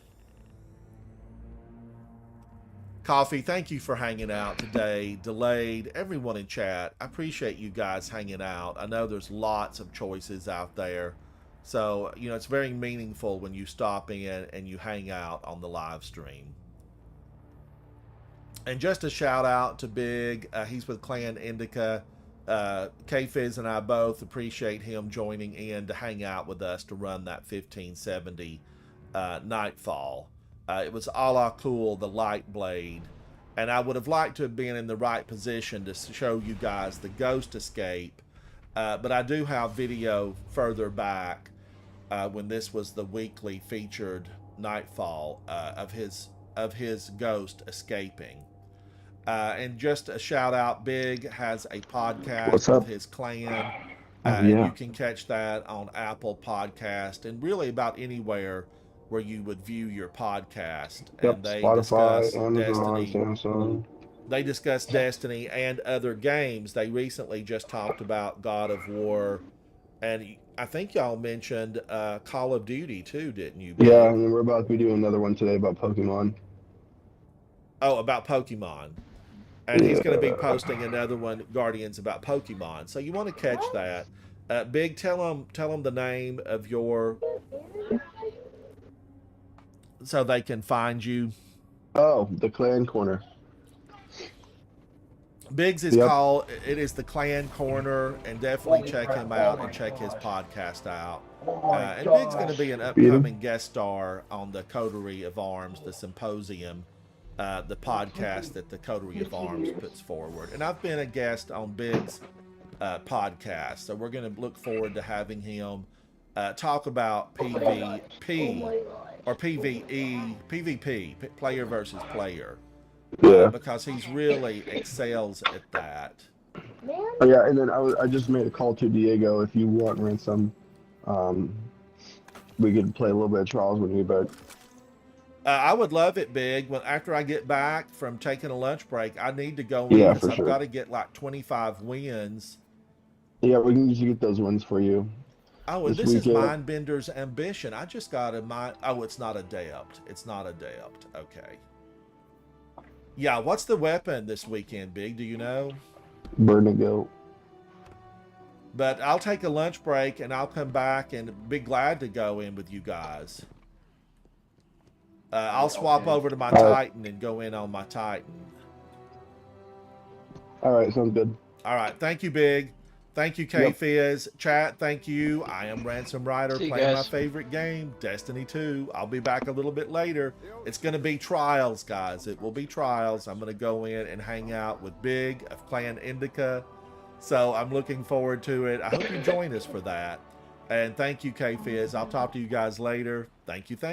A: Coffee, thank you for hanging out today. Delayed, everyone in chat, I appreciate you guys hanging out. I know there's lots of choices out there. So, you know, it's very meaningful when you stop in and you hang out on the live stream. And just a shout out to Big. He's with Clan Indica. K-Fizz and I both appreciate him joining in to hang out with us to run that 1570 Nightfall. It was a la cool, the light blade. And I would have liked to have been in the right position to show you guys the ghost escape. But I do have video further back when this was the weekly featured Nightfall of his ghost escaping. And just a shout out, Big has a podcast with his clan. And you can catch that on Apple Podcast and really about anywhere where you would view your podcast.
M: Yep,
A: And they
M: Spotify,
A: discuss
M: Amazon,
A: Destiny.
M: Samsung.
A: They discuss Destiny and other games. They recently just talked about God of War, and I think y'all mentioned Call of Duty too, didn't you? Big?
M: Yeah, and we're about to be doing another one today about Pokemon.
A: Oh, about Pokemon. And he's going to be posting another one, Guardians, about Pokemon. So you want to catch that. Big, tell them the name of your, so they can find you.
M: Oh, the Clan Corner.
A: Biggs is called, it is the Clan Corner, and definitely check him out and check his podcast out. And Biggs going to be an upcoming guest star on the Coterie of Arms, the symposium, the podcast that the Coterie of Arms puts forward. And I've been a guest on Biggs' podcast, so we're going to look forward to having him talk about PvP or PvP, player versus player. Because he's really excels at that.
M: Oh yeah, and then I just made a call to Diego. If you want ransom, we could play a little bit of Trials with you, but
A: I would love it, Big. When after I get back from taking a lunch break, I need to go in because I've got to get like 25 wins.
M: Yeah, we can just get those wins for you.
A: Oh, and this is Mindbender's Ambition. I just got a mind. Oh, it's not Adept. It's not Adept. Okay. Yeah, what's the weapon this weekend, Big? Do you know?
M: Burn and Goat.
A: But I'll take a lunch break and I'll come back and be glad to go in with you guys. I'll swap over to my Titan and go in on my Titan.
M: All right, sounds good.
A: All right, thank you, Big. Thank you, K-Fizz. Chat, thank you. I am Ransom Rider playing my favorite game, Destiny 2. I'll be back a little bit later. It's going to be Trials, guys. It will be Trials. I'm going to go in and hang out with Big of Clan Indica. So I'm looking forward to it. I hope you join us for that. And thank you, K-Fizz. I'll talk to you guys later. Thank you.